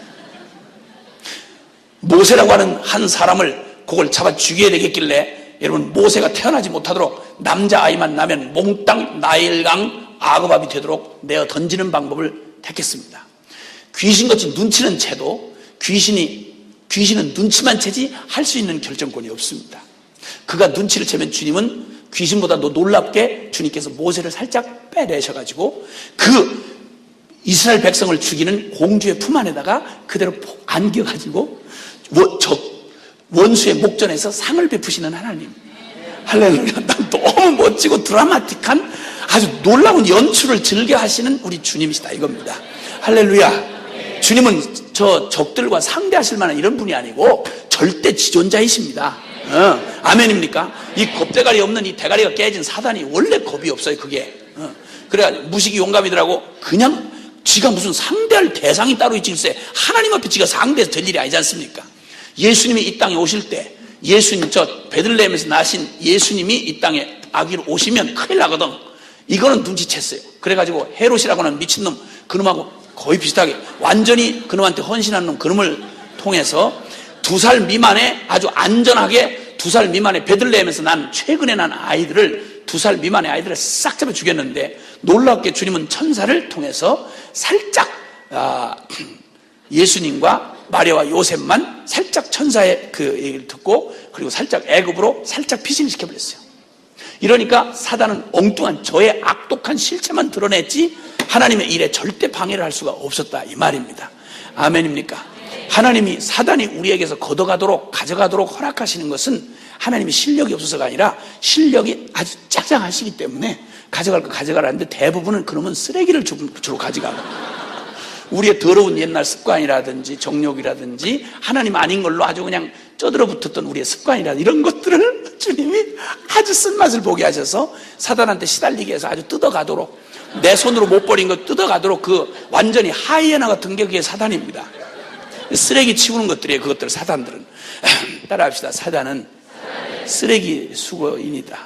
모세라고 하는 한 사람을 그걸 잡아 죽여야 되겠길래 여러분 모세가 태어나지 못하도록 남자아이만 낳으면 몽땅 나일강 아그밥이 되도록 내어 던지는 방법을 택했습니다. 귀신같이 눈치는 채도 귀신은 눈치만 채지 할 수 있는 결정권이 없습니다. 그가 눈치를 채면 주님은 귀신보다 더 놀랍게 주님께서 모세를 살짝 빼내셔가지고 그 이스라엘 백성을 죽이는 공주의 품 안에다가 그대로 안겨가지고 원수의 목전에서 상을 베푸시는 하나님. 할렐루야. 난 너무 멋지고 드라마틱한 아주 놀라운 연출을 즐겨 하시는 우리 주님이시다 이겁니다. 할렐루야. 주님은 저 적들과 상대하실 만한 이런 분이 아니고 절대 지존자이십니다. 아멘입니까? 이 겁대가리 없는 이 대가리가 깨진 사단이 원래 겁이 없어요. 그게 그래야 무식이 용감이더라고. 그냥 지가 무슨 상대할 대상이 따로 있지 글쎄 하나님 앞에 지가 상대해서 될 일이 아니지 않습니까? 예수님이 이 땅에 오실 때 예수님 저 베들레헴에서 나신 예수님이 이 땅에 아기로 오시면 큰일 나거든. 이거는 눈치챘어요. 그래가지고 헤롯이라고 하는 미친놈 그놈하고 거의 비슷하게 완전히 그놈한테 헌신한 놈 그놈을 통해서 2살 미만의 아주 안전하게 2살 미만의 베들레헴에서 최근에 난 아이들을 2살 미만의 아이들을 싹 잡아 죽였는데 놀랍게 주님은 천사를 통해서 살짝 예수님과 마리아와 요셉만 살짝 천사의 그 얘기를 듣고 그리고 살짝 애굽으로 살짝 피신을 시켜버렸어요. 이러니까 사단은 엉뚱한 저의 악독한 실체만 드러냈지 하나님의 일에 절대 방해를 할 수가 없었다 이 말입니다. 아멘입니까? 하나님이 사단이 우리에게서 가져가도록 허락하시는 것은 하나님이 실력이 없어서가 아니라 실력이 아주 짱짱하시기 때문에 가져갈 거 가져가라는데 대부분은 그놈은 쓰레기를 주로 가져가고 우리의 더러운 옛날 습관이라든지 정욕이라든지 하나님 아닌 걸로 아주 그냥 쩌들어 붙었던 우리의 습관이라든지 이런 것들을 주님이 아주 쓴맛을 보게 하셔서 사단한테 시달리게 해서 아주 뜯어가도록 내 손으로 못 버린 거 뜯어가도록 그 완전히 하이에나 같은 게 그게 사단입니다. 쓰레기 치우는 것들이에요. 그것들 사단들은. 따라합시다. 사단은 쓰레기 수거인이다.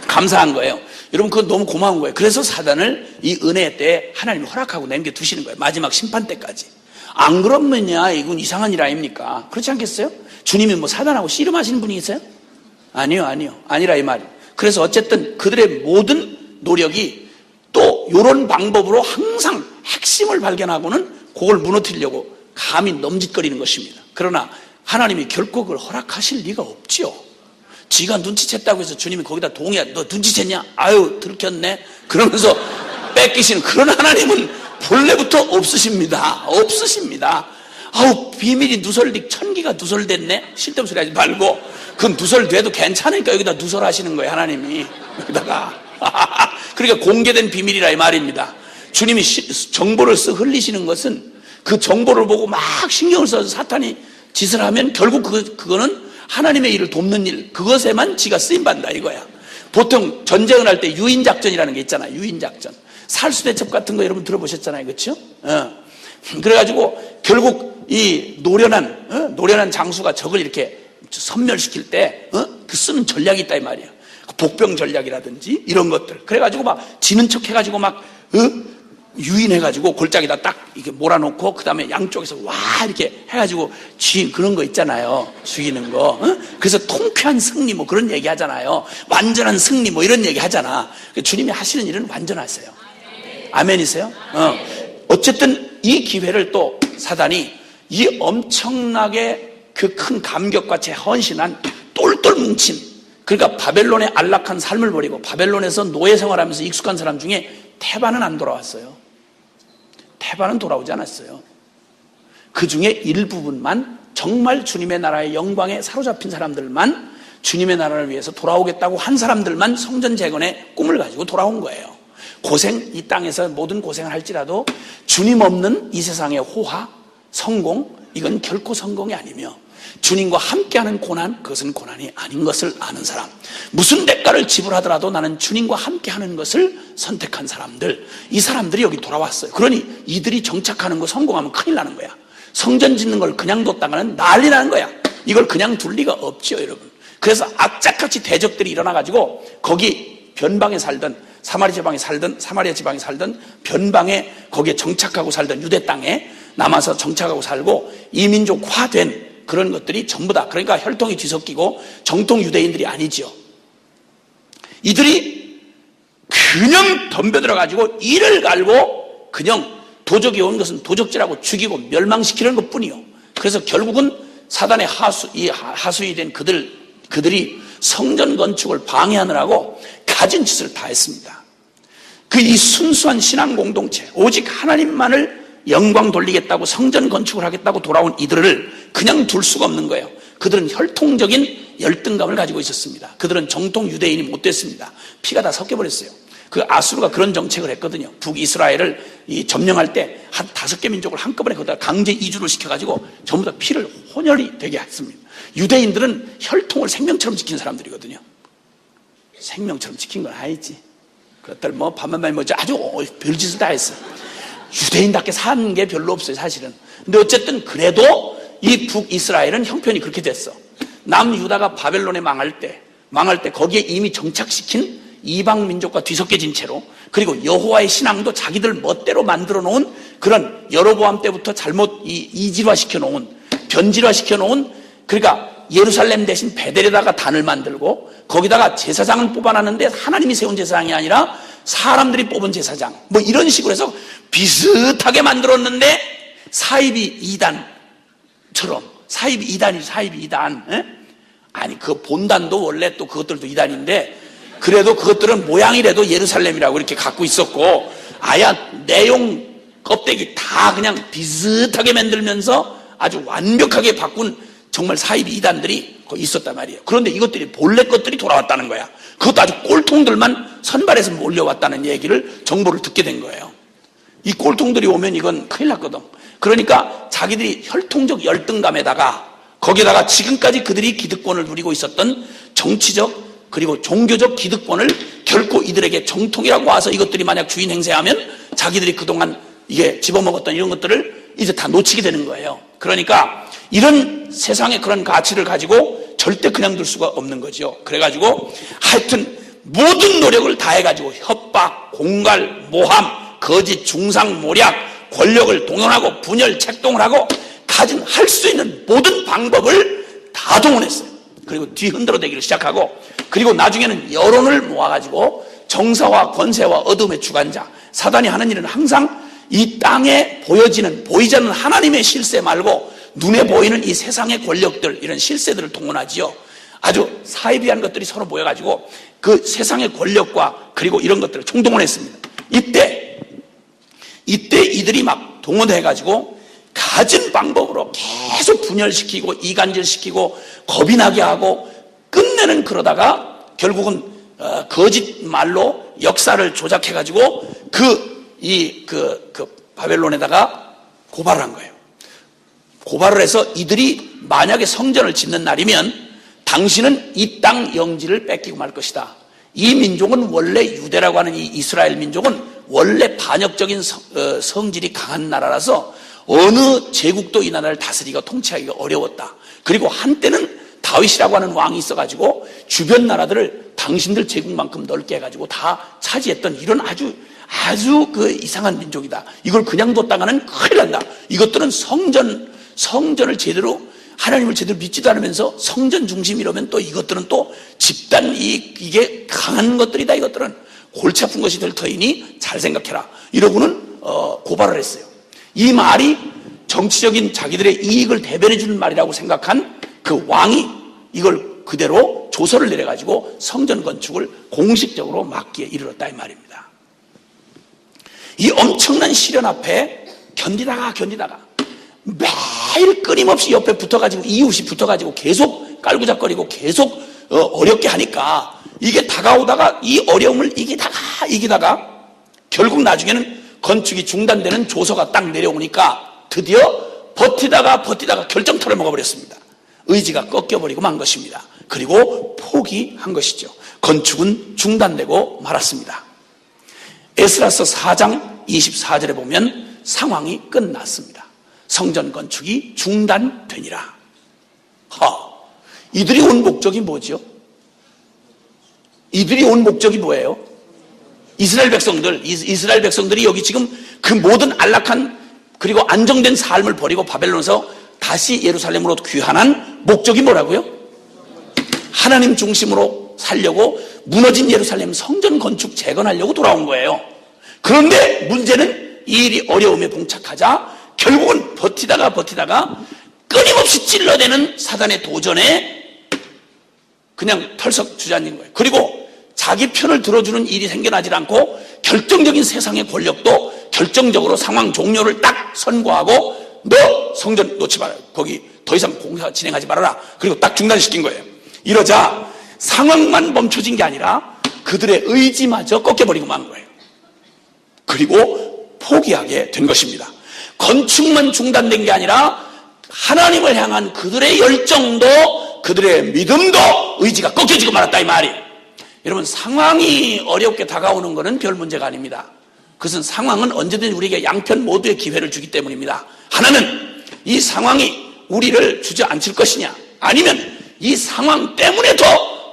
감사한 거예요. 여러분 그건 너무 고마운 거예요. 그래서 사단을 이 은혜 때 하나님이 허락하고 남겨두시는 거예요. 마지막 심판 때까지. 안 그러면야 이건 이상한 일 아닙니까? 그렇지 않겠어요? 주님이 뭐 사단하고 씨름하시는 분이 있어요? 아니요. 아니라 이 말이에요. 그래서 어쨌든 그들의 모든 노력이 또 이런 방법으로 항상 핵심을 발견하고는 그걸 무너뜨리려고 감히 넘짓거리는 것입니다. 그러나 하나님이 결코 그걸 허락하실 리가 없지요. 지가 눈치챘다고 해서 주님이 거기다 동의해. 너 눈치챘냐? 아유 들켰네. 그러면서 뺏기시는 그런 하나님은 본래부터 없으십니다. 아우 비밀이 누설릭 천기가 누설됐네. 쓸데없는 소리 하지 말고 그건 누설돼도 괜찮으니까 여기다 누설하시는 거예요. 하나님이 여기다가 그러니까 공개된 비밀이라 이 말입니다. 주님이 정보를 흘리시는 것은 그 정보를 보고 막 신경을 써서 사탄이 짓을 하면 결국 그거는 하나님의 일을 돕는 일, 그것에만 지가 쓰임받는다 이거야. 보통 전쟁을 할 때 유인작전이라는 게 있잖아요. 유인작전. 살수대첩 같은 거 여러분 들어보셨잖아요. 그렇죠? 그래가지고 결국 이 노련한 장수가 적을 이렇게 섬멸시킬 때 그 쓰는 전략이 있다 이 말이야. 복병 전략이라든지 이런 것들. 그래가지고 막 지는 척 해가지고 막 유인해가지고 골짜기다 딱 이렇게 몰아놓고 그 다음에 양쪽에서 와 이렇게 해가지고 그런 거 있잖아요. 죽이는 거. 그래서 통쾌한 승리 뭐 그런 얘기 하잖아요. 완전한 승리 뭐 이런 얘기 하잖아. 주님이 하시는 일은 완전하세요. 아멘이세요? 어쨌든 이 기회를 또 사단이 이 엄청나게 그 큰 감격과 제 헌신한 똘똘 뭉친 그러니까 바벨론의 안락한 삶을 버리고 바벨론에서 노예 생활하면서 익숙한 사람 중에 태반은 안 돌아왔어요. 태반은 돌아오지 않았어요. 그 중에 일부분만 정말 주님의 나라의 영광에 사로잡힌 사람들만 주님의 나라를 위해서 돌아오겠다고 한 사람들만 성전 재건의 꿈을 가지고 돌아온 거예요. 이 땅에서 모든 고생을 할지라도 주님 없는 이 세상의 호화, 성공, 이건 결코 성공이 아니며 주님과 함께하는 고난, 그것은 고난이 아닌 것을 아는 사람. 무슨 대가를 지불하더라도 나는 주님과 함께하는 것을 선택한 사람들, 이 사람들이 여기 돌아왔어요. 그러니 이들이 정착하는 거 성공하면 큰일 나는 거야. 성전 짓는 걸 그냥 뒀다가는 난리 나는 거야. 이걸 그냥 둘 리가 없죠, 여러분. 그래서 악착같이 대적들이 일어나가지고 거기 변방에 살던 사마리아 지방에 살던 변방에 거기에 정착하고 살던 유대 땅에 남아서 정착하고 살고 이민족화된 그런 것들이 전부 다, 그러니까 혈통이 뒤섞이고 정통 유대인들이 아니지요. 이들이 그냥 덤벼들어가지고 이를 갈고 그냥 도적이 온 것은 도적질하고 죽이고 멸망시키는 것 뿐이요. 그래서 결국은 사단의 하수이 된 그들이 성전 건축을 방해하느라고 가진 짓을 다 했습니다. 이 순수한 신앙 공동체, 오직 하나님만을 영광 돌리겠다고 성전 건축을 하겠다고 돌아온 이들을 그냥 둘 수가 없는 거예요. 그들은 혈통적인 열등감을 가지고 있었습니다. 그들은 정통 유대인이 못 됐습니다. 피가 다 섞여버렸어요. 아수르가 그런 정책을 했거든요. 북이스라엘을 점령할 때 한 5개 민족을 한꺼번에 거기다 강제 이주를 시켜가지고 전부 다 피를 혼혈이 되게 했습니다. 유대인들은 혈통을 생명처럼 지킨 사람들이거든요. 생명처럼 지킨 건 아니지. 그것들 밥만 먹지 아주 별짓을 다 했어요. 유대인답게 사는 게 별로 없어요, 사실은. 근데 어쨌든 그래도 이 북이스라엘은 형편이 그렇게 됐어. 남유다가 바벨론에 망할 때 거기에 이미 정착시킨 이방 민족과 뒤섞여진 채로, 그리고 여호와의 신앙도 자기들 멋대로 만들어 놓은 그런 여로보암 때부터 잘못 이질화시켜 놓은, 변질화시켜 놓은, 그러니까 예루살렘 대신 베델에다가 단을 만들고 거기다가 제사장을 뽑아놨는데 하나님이 세운 제사장이 아니라 사람들이 뽑은 제사장, 이런 식으로 해서 비슷하게 만들었는데 사이비 이단처럼, 사이비 이단, 에? 아니 그 본단도 원래 또 그것들도 이단인데 그래도 그것들은 모양이라도 예루살렘이라고 이렇게 갖고 있었고, 아야 내용 껍데기 다 그냥 비슷하게 만들면서 아주 완벽하게 바꾼 정말 사이비 이단들이 있었단 말이에요. 그런데 이것들이 본래 것들이 돌아왔다는 거야. 그것도 아주 꼴통들만 선발해서 몰려왔다는 얘기를, 정보를 듣게 된 거예요. 이 꼴통들이 오면 이건 큰일 났거든. 그러니까 자기들이 혈통적 열등감에다가 거기다가 지금까지 그들이 기득권을 누리고 있었던 정치적 그리고 종교적 기득권을 결코 이들에게 정통이라고 와서 이것들이 만약 주인 행세하면 자기들이 그동안 이게 집어먹었던 이런 것들을 이제 다 놓치게 되는 거예요. 그러니까 이런 세상의 그런 가치를 가지고 절대 그냥 둘 수가 없는 거죠. 그래가지고 하여튼 모든 노력을 다해가지고 협박, 공갈, 모함, 거짓, 중상, 모략, 권력을 동원하고 분열, 책동을 하고 할 수 있는 모든 방법을 다 동원했어요. 그리고 뒤흔들어 대기를 시작하고, 그리고 나중에는 여론을 모아가지고 정사와 권세와 어둠의 주관자, 사단이 하는 일은 항상 이 땅에 보이지 않는 하나님의 실세 말고 눈에 보이는 이 세상의 권력들, 이런 실세들을 동원하지요. 아주 사이비한 것들이 서로 모여가지고 그 세상의 권력과 그리고 이런 것들을 총동원했습니다. 이때 이들이 막 동원해가지고 가진 방법으로 계속 분열시키고 이간질시키고 겁이 나게 하고 끝내는, 그러다가 결국은 거짓말로 역사를 조작해가지고 바벨론에다가 고발을 한 거예요. 고발을 해서 이들이 만약에 성전을 짓는 날이면 당신은 이 땅 영지를 뺏기고 말 것이다. 이 민족은 원래 유대라고 하는 이 이스라엘 민족은 원래 반역적인 성질이 강한 나라라서 어느 제국도 이 나라를 다스리고 통치하기가 어려웠다. 그리고 한때는 다윗이라고 하는 왕이 있어가지고 주변 나라들을 당신들 제국만큼 넓게 해가지고 다 차지했던 이런 아주 이상한 민족이다. 이걸 그냥 뒀다가는 큰일 난다. 이것들은 성전을 제대로, 하나님을 제대로 믿지도 않으면서 성전 중심 이러면 또 이것들은 또 집단 이게 강한 것들이다. 이것들은 골치 아픈 것이 될 터이니 잘 생각해라. 이러고는 고발을 했어요. 이 말이 정치적인 자기들의 이익을 대변해 주는 말이라고 생각한 그 왕이 이걸 그대로 조서를 내려가지고 성전 건축을 공식적으로 막기에 이르렀다 이 말입니다. 이 엄청난 시련 앞에 견디다가 매일 끊임없이 옆에 붙어가지고 이웃이 붙어가지고 계속 깔구작거리고 계속 어렵게 하니까 이게 다가오다가 이 어려움을 이기다가 결국 나중에는 건축이 중단되는 조서가 딱 내려오니까 드디어 버티다가 결정타를 먹어버렸습니다. 의지가 꺾여버리고 만 것입니다. 그리고 포기한 것이죠. 건축은 중단되고 말았습니다. 에스라서 4장 24절에 보면 상황이 끝났습니다. 성전 건축이 중단되니라. 이들이 온 목적이 뭐죠? 이들이 온 목적이 뭐예요? 이스라엘 백성들이 여기 지금 그 모든 안락한 그리고 안정된 삶을 버리고 바벨론에서 다시 예루살렘으로 귀환한 목적이 뭐라고요? 하나님 중심으로 살려고 무너진 예루살렘 성전 건축 재건하려고 돌아온 거예요. 그런데 문제는 이 일이 어려움에 봉착하자 결국은 버티다가 끊임없이 찔러대는 사단의 도전에 그냥 털썩 주저앉은 거예요. 그리고 자기 편을 들어주는 일이 생겨나질 않고 결정적인 세상의 권력도 결정적으로 상황 종료를 딱 선고하고 너 성전 놓지 말아요. 거기 더 이상 공사 진행하지 말아라. 그리고 딱 중단시킨 거예요. 이러자 상황만 멈춰진 게 아니라 그들의 의지마저 꺾여버리고 만 거예요. 그리고 포기하게 된 것입니다. 건축만 중단된 게 아니라 하나님을 향한 그들의 열정도 그들의 믿음도 의지가 꺾여지고 말았다 이 말이에요. 여러분, 상황이 어렵게 다가오는 것은 별 문제가 아닙니다. 그것은 상황은 언제든지 우리에게 양편 모두의 기회를 주기 때문입니다. 하나는 이 상황이 우리를 주저앉힐 것이냐, 아니면 이 상황 때문에 더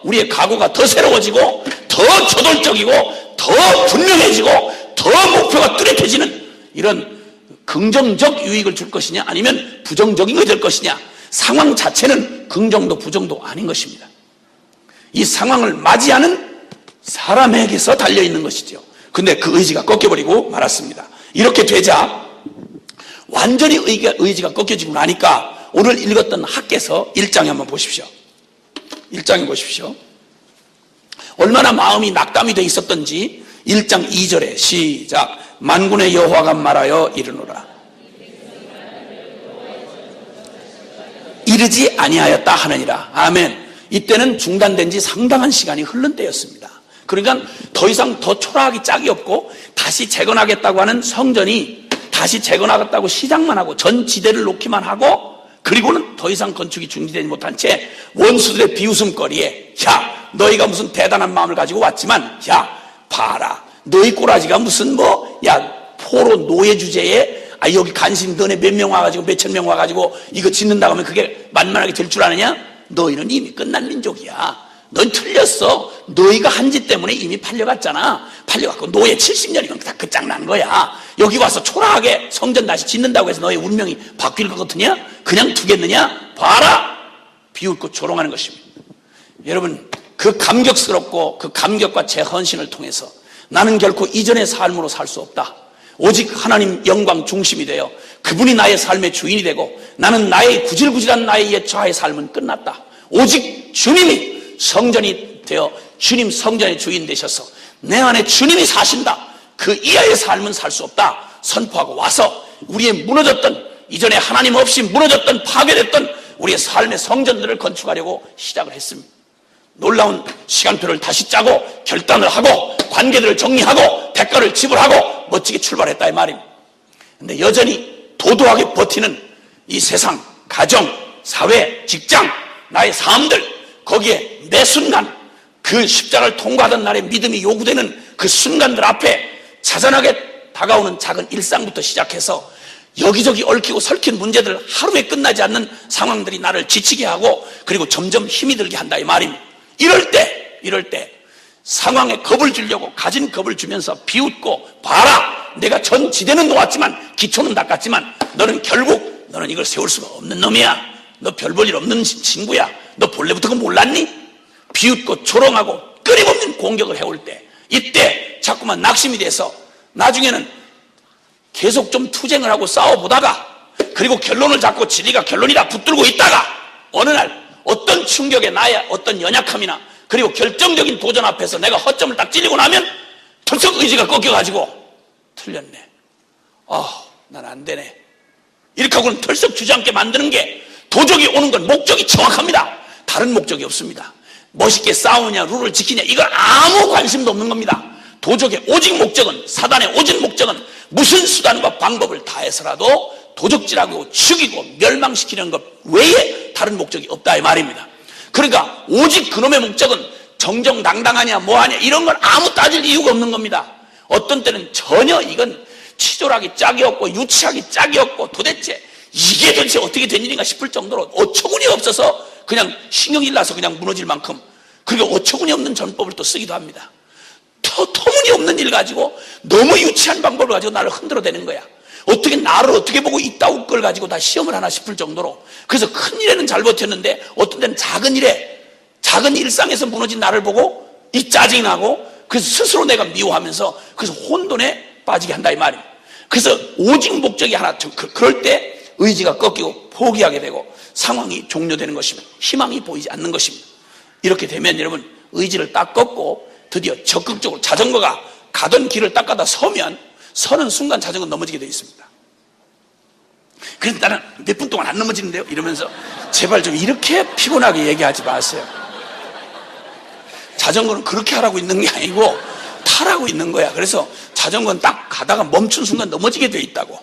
우리의 각오가 더 새로워지고 더 저돌적이고 더 분명해지고 더 목표가 뚜렷해지는 이런 긍정적 유익을 줄 것이냐, 아니면 부정적인 것이 될 것이냐. 상황 자체는 긍정도 부정도 아닌 것입니다. 이 상황을 맞이하는 사람에게서 달려있는 것이죠. 근데 그 의지가 꺾여버리고 말았습니다. 이렇게 되자 완전히 의지가 꺾여지고 나니까 오늘 읽었던 학개서 1장에 한번 보십시오. 1장에 보십시오. 얼마나 마음이 낙담이 돼 있었던지 1장 2절에 시작. 만군의 여호와가 말하여 이르노라. 이르지 아니하였다 하느니라. 아멘. 이때는 중단된 지 상당한 시간이 흐른 때였습니다. 그러니까 더 이상 더 초라하기 짝이 없고 다시 재건하겠다고 하는 성전이 다시 재건하겠다고 시작만 하고 전 지대를 놓기만 하고 그리고는 더 이상 건축이 중지되지 못한 채 원수들의 비웃음거리에 야 너희가 무슨 대단한 마음을 가지고 왔지만 야 봐라 너희 꼬라지가 무슨 포로 노예 주제에 여기 간신 너네 몇 명 와가지고 몇천 명 와가지고 이거 짓는다고 하면 그게 만만하게 될 줄 아느냐? 너희는 이미 끝난 민족이야. 넌 틀렸어. 너희가 한 짓 때문에 이미 팔려갔잖아. 팔려갖고 노예 70년이면 다 끝장난 거야. 여기 와서 초라하게 성전 다시 짓는다고 해서 너의 운명이 바뀔 것 같으냐? 그냥 두겠느냐? 봐라! 비웃고 조롱하는 것입니다. 여러분, 그 감격스럽고 그 감격과 제 헌신을 통해서 나는 결코 이전의 삶으로 살 수 없다. 오직 하나님 영광 중심이 되어 그분이 나의 삶의 주인이 되고 나는 나의 구질구질한 나의 옛 자아의 삶은 끝났다. 오직 주님이 성전이 되어 주님 성전의 주인 되셔서 내 안에 주님이 사신다. 그 이하의 삶은 살 수 없다. 선포하고 와서 우리의 무너졌던 이전에 하나님 없이 무너졌던 파괴됐던 우리의 삶의 성전들을 건축하려고 시작을 했습니다. 놀라운 시간표를 다시 짜고 결단을 하고 관계들을 정리하고 대가를 지불하고 멋지게 출발했다 이 말입니다. 근데 여전히 도도하게 버티는 이 세상, 가정, 사회, 직장, 나의 삶들 거기에 매 순간 그 십자가를 통과하던 날의 믿음이 요구되는 그 순간들 앞에 자잘하게 다가오는 작은 일상부터 시작해서 여기저기 얽히고 설킨 문제들 하루에 끝나지 않는 상황들이 나를 지치게 하고 그리고 점점 힘이 들게 한다 이 말입니다. 이럴 때 상황에 겁을 주려고 가진 겁을 주면서 비웃고 봐라 내가 전 지대는 놓았지만 기초는 닦았지만 너는 결국 너는 이걸 세울 수가 없는 놈이야. 너 별 볼 일 없는 친구야. 너 본래부터 그거 몰랐니? 비웃고 조롱하고 끊임없는 공격을 해올 때 이때 자꾸만 낙심이 돼서 나중에는 계속 좀 투쟁을 하고 싸워보다가 그리고 결론을 잡고 진리가 결론이다 붙들고 있다가 어느 날 어떤 충격에 나의 어떤 연약함이나 그리고 결정적인 도전 앞에서 내가 허점을 딱 찔리고 나면 털썩 의지가 꺾여가지고 틀렸네. 난 안 되네. 이렇게 하고는 털썩 주저앉게 만드는 게 도적이 오는 건 목적이 정확합니다. 다른 목적이 없습니다. 멋있게 싸우냐 룰을 지키냐 이건 아무 관심도 없는 겁니다. 도적의 오직 목적은 사단의 오직 목적은 무슨 수단과 방법을 다해서라도 도적질하고 죽이고 멸망시키는 것 외에 다른 목적이 없다 이 말입니다. 그러니까 오직 그놈의 목적은 정정당당하냐 뭐하냐 이런 건 아무 따질 이유가 없는 겁니다. 어떤 때는 전혀 이건 치졸하기 짝이 없고 유치하기 짝이 없고 도대체 이게 도대체 어떻게 된 일인가 싶을 정도로 어처구니 없어서 그냥 신경이 나서 그냥 무너질 만큼, 그리고 어처구니 없는 전법을 또 쓰기도 합니다. 터무니없는 일 가지고 너무 유치한 방법을 가지고 나를 흔들어대는 거야. 어떻게 나를 어떻게 보고 이따위 걸 가지고 다 시험을 하나 싶을 정도로. 그래서 큰 일에는 잘 버텼는데 어떤 때는 작은 일에, 작은 일상에서 무너진 나를 보고 이 짜증이 나고, 그래서 스스로 내가 미워하면서 그래서 혼돈에 빠지게 한다 이 말이에요. 그래서 오직 목적이 하나, 그럴 때 의지가 꺾이고 포기하게 되고 상황이 종료되는 것입니다. 희망이 보이지 않는 것입니다. 이렇게 되면 여러분, 의지를 딱 꺾고 드디어 적극적으로 자전거가 가던 길을 딱 가다 서는 순간 자전거 넘어지게 되어 있습니다. 그래서 나는 몇 분 동안 안 넘어지는데요 이러면서, 제발 좀 이렇게 피곤하게 얘기하지 마세요. 자전거는 그렇게 하라고 있는 게 아니고 타라고 있는 거야. 그래서 자전거는 딱 가다가 멈춘 순간 넘어지게 되어 있다고.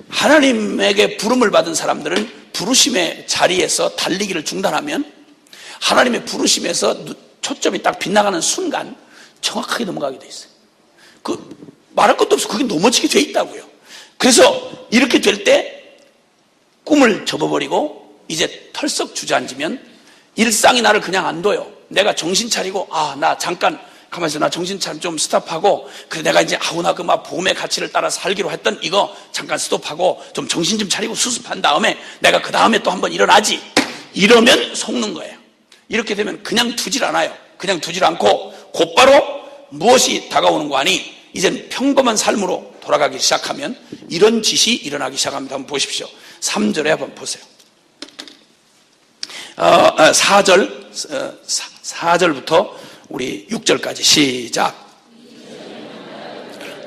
하나님에게 부름을 받은 사람들은 부르심의 자리에서 달리기를 중단하면 하나님의 부르심에서 초점이 딱 빗나가는 순간 정확하게 넘어가게 돼 있어요. 말할 것도 없어. 그게 넘어지게 돼 있다고요. 그래서 이렇게 될 때 꿈을 접어버리고 이제 털썩 주저앉으면 일상이 나를 그냥 안 둬요. 내가 정신 차리고, 나 잠깐 가만히 있어. 나 정신 차리고 좀 스톱하고, 그래 내가 이제 나 그 막 보험의 가치를 따라 살기로 했던 이거 잠깐 스톱하고 좀 정신 좀 차리고 수습한 다음에 내가 그 다음에 또 한번 일어나지. 이러면 속는 거예요. 이렇게 되면 그냥 두질 않아요. 그냥 두질 않고 곧바로 무엇이 다가오는 거 아니, 이젠 평범한 삶으로 돌아가기 시작하면 이런 짓이 일어나기 시작합니다. 한번 보십시오. 3절에 한번 보세요. 4절부터 우리 6절까지 시작.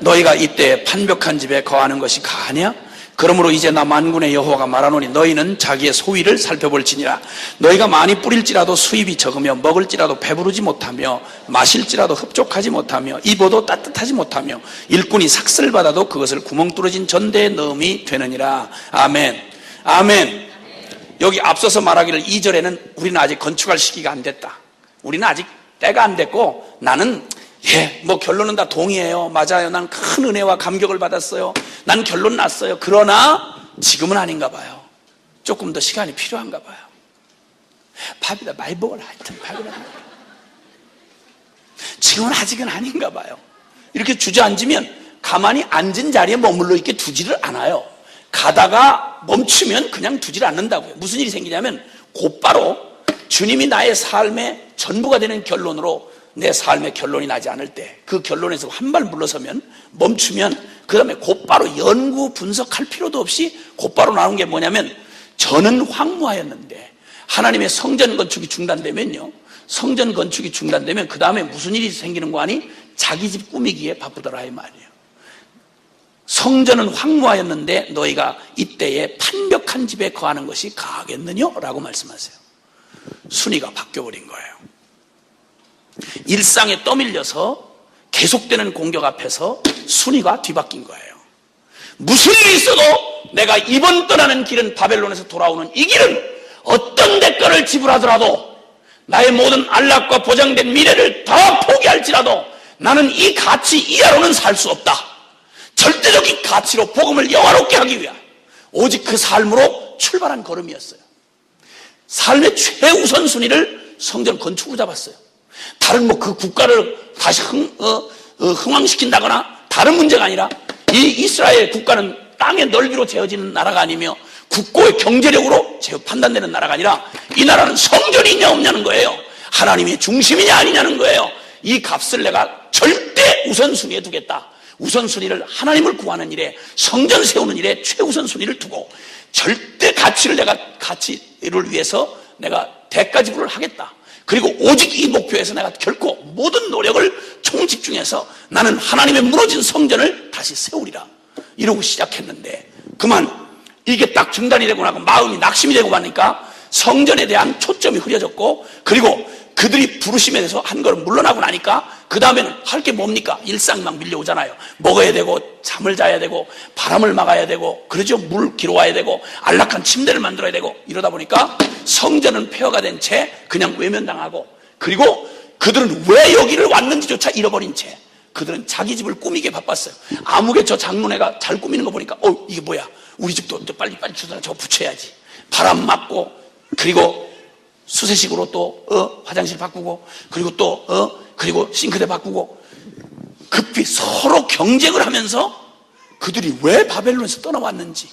너희가 이때 판벽한 집에 거하는 것이 가하냐? 그러므로 이제 나 만군의 여호와가 말하노니 너희는 자기의 소위를 살펴볼지니라. 너희가 많이 뿌릴지라도 수입이 적으며 먹을지라도 배부르지 못하며 마실지라도 흡족하지 못하며 입어도 따뜻하지 못하며 일꾼이 삭슬 받아도 그것을 구멍 뚫어진 전대에 넣음이 되느니라. 아멘. 아멘. 여기 앞서서 말하기를 2절에는 우리는 아직 건축할 시기가 안 됐다. 우리는 아직 때가 안 됐고, 나는 결론은 다 동의해요. 맞아요. 난 큰 은혜와 감격을 받았어요. 난 결론 났어요. 그러나 지금은 아닌가 봐요. 조금 더 시간이 필요한가 봐요. 밥이다 많이 먹어라. 하여튼 밥이다. 지금은 아직은 아닌가 봐요. 이렇게 주저앉으면 가만히 앉은 자리에 머물러 있게 두지를 않아요. 가다가 멈추면 그냥 두지를 않는다고요. 무슨 일이 생기냐면 곧바로 주님이 나의 삶의 전부가 되는 결론으로 내 삶의 결론이 나지 않을 때, 그 결론에서 한 발 물러서면, 멈추면 그 다음에 곧바로 연구 분석할 필요도 없이 곧바로 나오는 게 뭐냐면, 저는 황무하였는데 하나님의 성전 건축이 중단되면요, 성전 건축이 중단되면 그 다음에 무슨 일이 생기는 거 아니? 자기 집 꾸미기에 바쁘더라 이 말이에요. 성전은 황무하였는데 너희가 이때에 판벽한 집에 거하는 것이 가하겠느냐? 라고 말씀하세요. 순위가 바뀌어버린 거예요. 일상에 떠밀려서 계속되는 공격 앞에서 순위가 뒤바뀐 거예요. 무슨 일이 있어도 내가 이번 떠나는 길은, 바벨론에서 돌아오는 이 길은 어떤 대가를 지불하더라도, 나의 모든 안락과 보장된 미래를 다 포기할지라도 나는 이 가치 이하로는 살 수 없다. 절대적인 가치로 복음을 영화롭게 하기 위한 오직 그 삶으로 출발한 걸음이었어요. 삶의 최우선 순위를 성전 건축으로 잡았어요. 다른 그 국가를 다시 흥왕시킨다거나 다른 문제가 아니라, 이 이스라엘 국가는 땅의 넓이로 재어지는 나라가 아니며 국고의 경제력으로 판단되는 나라가 아니라, 이 나라는 성전이 있냐 없냐는 거예요. 하나님의 중심이냐 아니냐는 거예요. 이 값을 내가 절대 우선순위에 두겠다. 우선순위를 하나님을 구하는 일에, 성전 세우는 일에 최우선순위를 두고 절대 가치를 위해서 내가 대가 지불을 하겠다. 그리고 오직 이 목표에서 내가 결코 모든 노력을 총집중해서 나는 하나님의 무너진 성전을 다시 세우리라. 이러고 시작했는데, 그만 이게 딱 중단이 되고 나고 마음이 낙심이 되고 하니까 성전에 대한 초점이 흐려졌고, 그리고 그들이 부르심에 대해서 한 걸 물러나고 나니까 그 다음에는 할 게 뭡니까? 일상이 막 밀려오잖아요. 먹어야 되고 잠을 자야 되고 바람을 막아야 되고, 그러죠. 물 기르와야 되고 안락한 침대를 만들어야 되고, 이러다 보니까 성전은 폐허가 된 채 그냥 외면당하고, 그리고 그들은 왜 여기를 왔는지조차 잃어버린 채 그들은 자기 집을 꾸미게 바빴어요. 아무개 저 장로네가 잘 꾸미는 거 보니까 이게 뭐야, 우리 집도 빨리 주더라 저거 붙여야지. 바람 맞고, 그리고 수세식으로 또 화장실 바꾸고 그리고 또 그리고 싱크대 바꾸고 급히 서로 경쟁을 하면서 그들이 왜 바벨론에서 떠나왔는지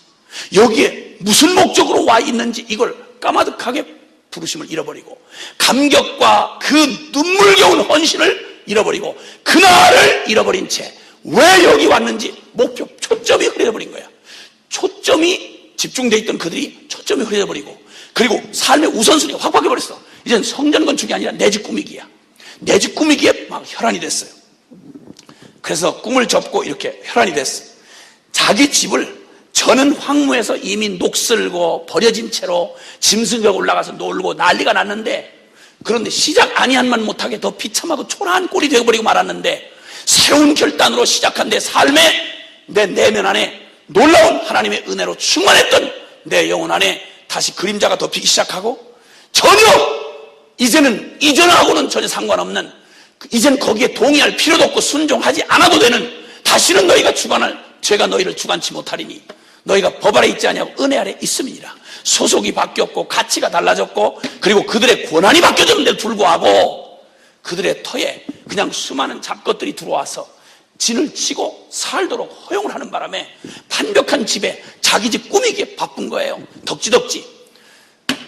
여기에 무슨 목적으로 와 있는지 이걸 까마득하게 부르심을 잃어버리고 감격과 그 눈물겨운 헌신을 잃어버리고 그날을 잃어버린 채 왜 여기 왔는지 목표 초점이 흐려버린 거야. 초점이 집중돼 있던 그들이 초점이 흐려버리고 그리고 삶의 우선순위가 확 바뀌어버렸어. 이젠 성전 건축이 아니라 내 집 꾸미기야. 내 집 꾸미기에 막 혈안이 됐어요. 그래서 꿈을 접고 이렇게 혈안이 됐어. 자기 집을 저는 황무에서 이미 녹슬고 버려진 채로 짐승벽 올라가서 놀고 난리가 났는데 그런데 시작 아니한만 못하게 더 비참하고 초라한 꼴이 되어버리고 말았는데 새로운 결단으로 시작한 내 삶의 내 내면 안에 놀라운 하나님의 은혜로 충만했던 내 영혼 안에 다시 그림자가 덮이기 시작하고 전혀 이제는 이전하고는 전혀 상관없는 이젠 거기에 동의할 필요도 없고 순종하지 않아도 되는 다시는 너희가 주관할 죄가 너희를 주관치 못하리니 너희가 법 아래 있지 아니하고 은혜 아래 있음이니라. 소속이 바뀌었고 가치가 달라졌고 그리고 그들의 권한이 바뀌어졌는데도 불구하고 그들의 터에 그냥 수많은 잡것들이 들어와서 진을 치고 살도록 허용을 하는 바람에 완벽한 집에 자기 집 꾸미기에 바쁜 거예요. 덕지덕지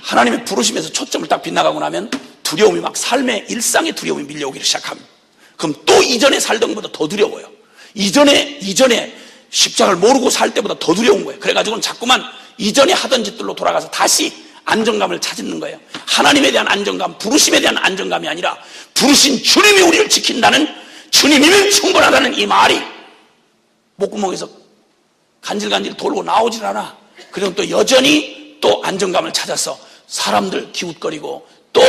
하나님의 부르심에서 초점을 딱 빗나가고 나면 두려움이 막 삶의 일상의 두려움이 밀려오기 시작합니다. 그럼 또 이전에 살던 것보다 더 두려워요. 이전에 십자가를 모르고 살 때보다 더 두려운 거예요. 그래가지고는 자꾸만 이전에 하던 짓들로 돌아가서 다시 안정감을 찾는 거예요. 하나님에 대한 안정감, 부르심에 대한 안정감이 아니라 부르신 주님이 우리를 지킨다는 주님이면 충분하다는 이 말이 목구멍에서 간질간질 돌고 나오질 않아. 그리고 또 여전히 또 안정감을 찾아서 사람들 기웃거리고 또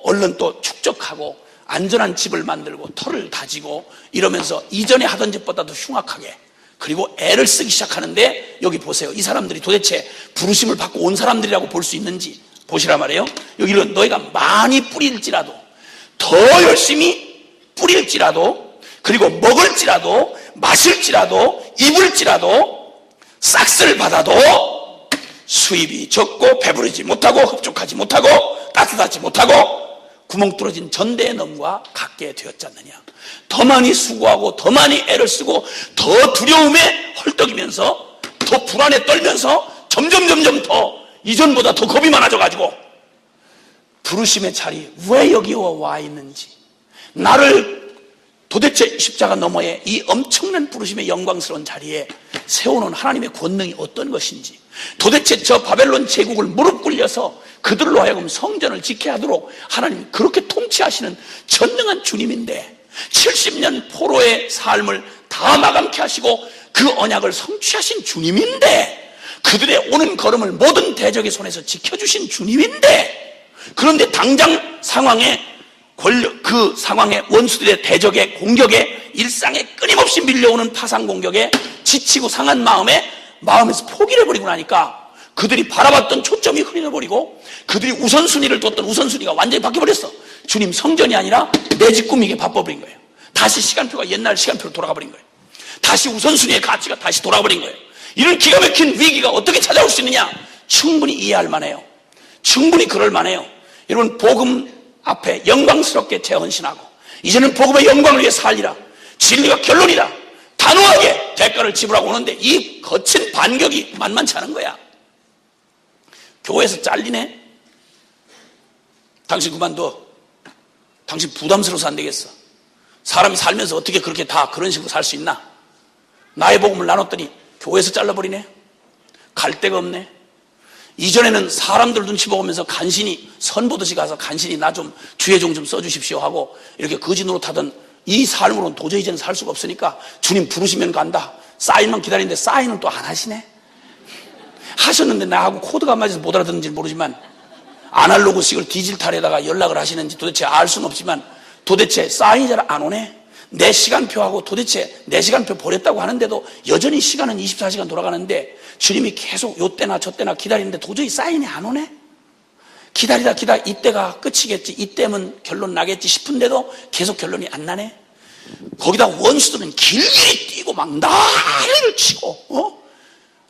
얼른 또 축적하고 안전한 집을 만들고 터를 다지고 이러면서 이전에 하던 짓보다도 흉악하게 그리고 애를 쓰기 시작하는데 여기 보세요. 이 사람들이 도대체 부르심을 받고 온 사람들이라고 볼 수 있는지 보시라 말이에요. 여기는 너희가 많이 뿌릴지라도 더 열심히 뿌릴지라도 그리고 먹을지라도 마실지라도 입을지라도 싹쓸 받아도 수입이 적고 배부르지 못하고 흡족하지 못하고 따뜻하지 못하고 구멍 뚫어진 전대의 넘과 같게 되었지 않느냐. 더 많이 수고하고 더 많이 애를 쓰고 더 두려움에 헐떡이면서 더 불안에 떨면서 점점 더 이전보다 더 겁이 많아져가지고 부르심의 자리 왜 여기 와 있는지 나를 도대체 십자가 너머에 이 엄청난 부르심의 영광스러운 자리에 세워놓은 하나님의 권능이 어떤 것인지 도대체 저 바벨론 제국을 무릎 꿇려서 그들로 하여금 성전을 지켜야 하도록 하나님이 그렇게 통치하시는 전능한 주님인데 70년 포로의 삶을 다 마감케 하시고 그 언약을 성취하신 주님인데 그들의 오는 걸음을 모든 대적의 손에서 지켜주신 주님인데 그런데 당장 상황에 그 상황에 원수들의 대적의 공격에 일상에 끊임없이 밀려오는 파상 공격에 지치고 상한 마음에서 포기를 해버리고 나니까 그들이 바라봤던 초점이 흐려버리고 그들이 우선순위를 뒀던 우선순위가 완전히 바뀌어버렸어. 주님 성전이 아니라 내 집 꾸미기에 바빠버린 거예요. 다시 시간표가 옛날 시간표로 돌아가버린 거예요. 다시 우선순위의 가치가 다시 돌아버린 거예요. 이런 기가 막힌 위기가 어떻게 찾아올 수 있느냐? 충분히 이해할 만해요. 충분히 그럴 만해요. 여러분 복음 앞에 영광스럽게 재헌신하고 이제는 복음의 영광을 위해 살리라. 진리가 결론이다. 단호하게 대가를 지불하고 오는데 이 거친 반격이 만만치 않은 거야. 교회에서 잘리네? 당신 그만둬. 당신 부담스러워서 안 되겠어. 사람이 살면서 어떻게 그렇게 다 그런 식으로 살 수 있나? 나의 복음을 나눴더니 교회에서 잘라버리네? 갈 데가 없네? 이전에는 사람들 눈치 보면서 간신히 선보듯이 가서 간신히 나 좀 주의 종 좀 써주십시오 하고 이렇게 거지 노릇하던 이 삶으로는 도저히 이제는 살 수가 없으니까 주님 부르시면 간다. 사인만 기다리는데 사인은 또 안 하시네? 하셨는데 나하고 코드가 안 맞아서 못 알아듣는지 모르지만 아날로그식을 디지털에다가 연락을 하시는지 도대체 알 수는 없지만 도대체 사인이 잘 안 오네? 내 시간표하고 도대체 내 시간표 버렸다고 하는데도 여전히 시간은 24시간 돌아가는데 주님이 계속 요때나 저때나 기다리는데 도저히 사인이 안 오네? 기다리다 이때가 끝이겠지, 이때면 결론 나겠지 싶은데도 계속 결론이 안 나네? 거기다 원수들은 길길이 뛰고 막 난리를 치고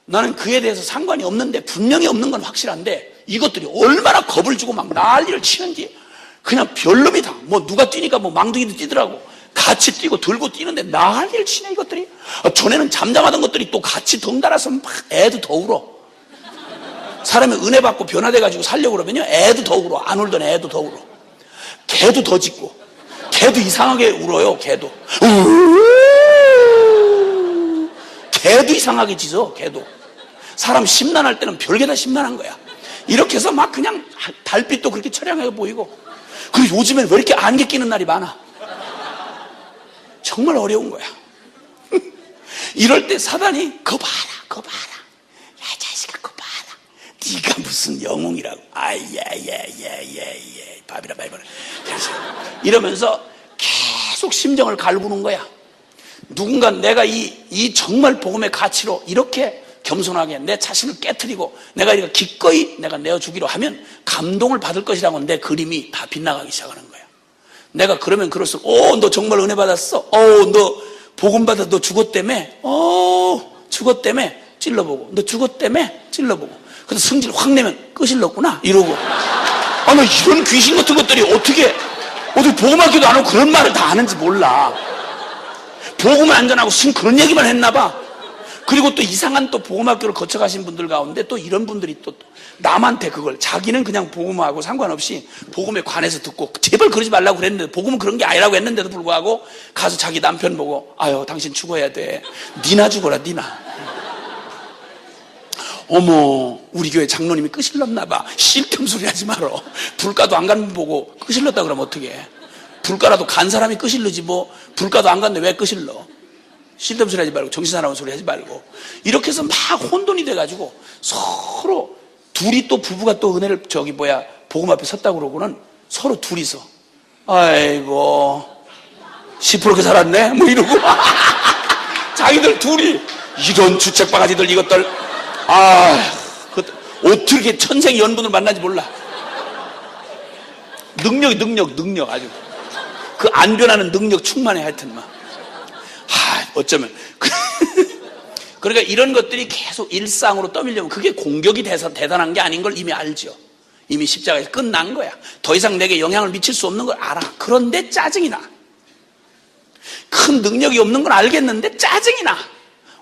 나는 그에 대해서 상관이 없는데 분명히 없는 건 확실한데 이것들이 얼마나 겁을 주고 막 난리를 치는지 그냥 별놈이다. 뭐 누가 뛰니까 뭐 망둥이도 뛰더라고. 같이 뛰고 들고 뛰는데 난리를 치네 이것들이. 전에는 잠잠하던 것들이 또 같이 덩달아서 막 애도 더 울어. 사람이 은혜 받고 변화돼가지고 살려고 그러면요 애도 더 울어. 안 울던 애도 더 울어. 개도 더 짖고 개도 이상하게 울어요. 개도 이상하게 짖어. 개도 사람 심란할 때는 별게 다 심란한 거야. 이렇게 해서 막 그냥 달빛도 그렇게 처량하게 보이고. 그리고 요즘엔 왜 이렇게 안개 끼는 날이 많아. 정말 어려운 거야. 이럴 때 사단이 거 봐라 야 자식아 거 봐라 네가 무슨 영웅이라고. 아예예예예예 밥이라 이러면서 계속 심정을 갈구는 거야. 누군가 내가 이 정말 복음의 가치로 이렇게 겸손하게 내 자신을 깨트리고 내가 이거 기꺼이 내가 내어주기로 하면 감동을 받을 것이라고 내 그림이 다 빗나가기 시작하는 거야. 내가 그러면 그럴수록 너 정말 은혜 받았어. 너 복음 받아. 너 죽었다며. 죽었다며 찔러보고. 너 죽었다며 찔러보고. 근데 성질 확 내면 끄실렀구나 이러고. 나 이런 귀신 같은 것들이 어떻게 복음학교도 안 하고 그런 말을 다 하는지 몰라. 복음을 안 전하고 지금 그런 얘기만 했나 봐. 그리고 또 이상한 또 복음학교를 거쳐가신 분들 가운데 또 이런 분들이 또 남한테 그걸 자기는 그냥 복음하고 상관없이 복음에 관해서 듣고 제발 그러지 말라고 그랬는데 복음은 그런 게 아니라고 했는데도 불구하고 가서 자기 남편 보고 아유 당신 죽어야 돼. 니나 죽어라 니나. 어머 우리 교회 장로님이 끄실렀나 봐. 쓸데없는 소리 하지 말어. 불가도 안 간 분 보고 끄실렀다 그러면 어떡해. 불가라도 간 사람이 끄실르지 뭐. 불가도 안 갔는데 왜 끄실러. 쓸데없는 소리 하지 말고 정신사나운 소리 하지 말고. 이렇게 해서 막 혼돈이 돼가지고 서로 둘이 또 부부가 또 은혜를 복음 앞에 섰다고 그러고는 서로 둘이서 아이고 시퍼렇게 살았네 뭐 이러고 자기들 둘이 이런 주책바가지들 이것들 어떻게 천생연분을 만나지 몰라. 능력 아주 그 안 변하는 능력 충만해. 하여튼 막 어쩌면 그러니까 이런 것들이 계속 일상으로 떠밀려면 그게 공격이 돼서 대단한 게 아닌 걸 이미 알죠. 이미 십자가에서 끝난 거야. 더 이상 내게 영향을 미칠 수 없는 걸 알아. 그런데 짜증이 나. 큰 능력이 없는 건 알겠는데 짜증이 나.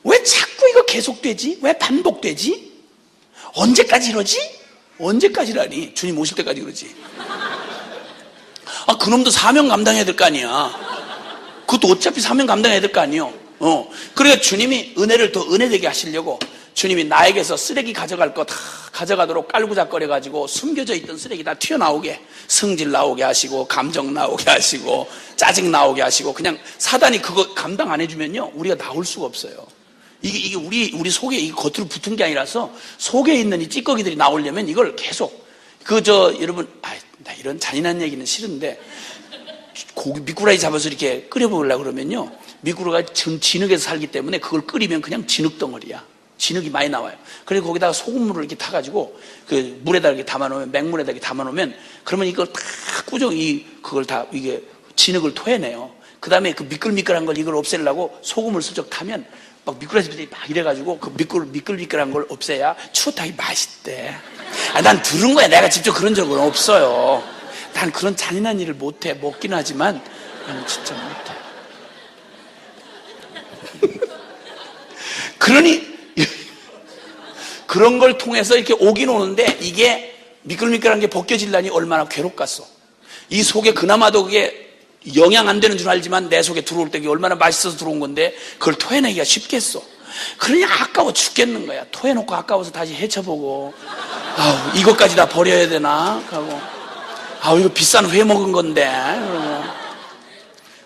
왜 자꾸 이거 계속되지? 왜 반복되지? 언제까지 이러지? 언제까지라니? 주님 오실 때까지 그러지. 그놈도 사명 감당해야 될 거 아니야. 그것도 어차피 사명 감당해야 될 거 아니에요. 그러니까 주님이 은혜를 더 은혜되게 하시려고 주님이 나에게서 쓰레기 가져갈 거 다 가져가도록 깔구작거려가지고 숨겨져 있던 쓰레기 다 튀어나오게, 성질 나오게 하시고 감정 나오게 하시고 짜증 나오게 하시고. 그냥 사단이 그거 감당 안 해주면요 우리가 나올 수가 없어요. 이게 우리 속에 이게 겉으로 붙은 게 아니라서 속에 있는 이 찌꺼기들이 나오려면 이걸 계속 여러분 나 이런 잔인한 얘기는 싫은데 고기 미꾸라지 잡아서 이렇게 끓여먹으려고 그러면요 미꾸라지가 진흙에서 살기 때문에 그걸 끓이면 그냥 진흙 덩어리야. 진흙이 많이 나와요. 그래서 거기다가 소금물을 이렇게 타가지고 그 물에다 이렇게 담아놓으면, 맹물에다 이렇게 담아놓으면 그러면 이걸 다 꾸정이 그걸 다 이게 진흙을 토해내요. 그 다음에 그 미끌미끌한 걸 이걸 없애려고 소금을 슬쩍 타면 막 미꾸라지들이 막 이래가지고 그 미끌미끌한 걸 없애야 추어탕이 맛있대. 난 들은 거야. 내가 직접 그런 적은 없어요. 난 그런 잔인한 일을 못해. 먹긴 하지만 나는 진짜 못해. 그러니 그런 걸 통해서 이렇게 오긴 오는데 이게 미끌미끌한 게 벗겨질라니 얼마나 괴롭겠어. 이 속에 그나마도 그게 영향 안 되는 줄 알지만 내 속에 들어올 때 그게 얼마나 맛있어서 들어온 건데 그걸 토해내기가 쉽겠어. 그러니 아까워 죽겠는 거야. 토해놓고 아까워서 다시 헤쳐보고 이것까지 다 버려야 되나 하고 이거 비싼 회 먹은 건데.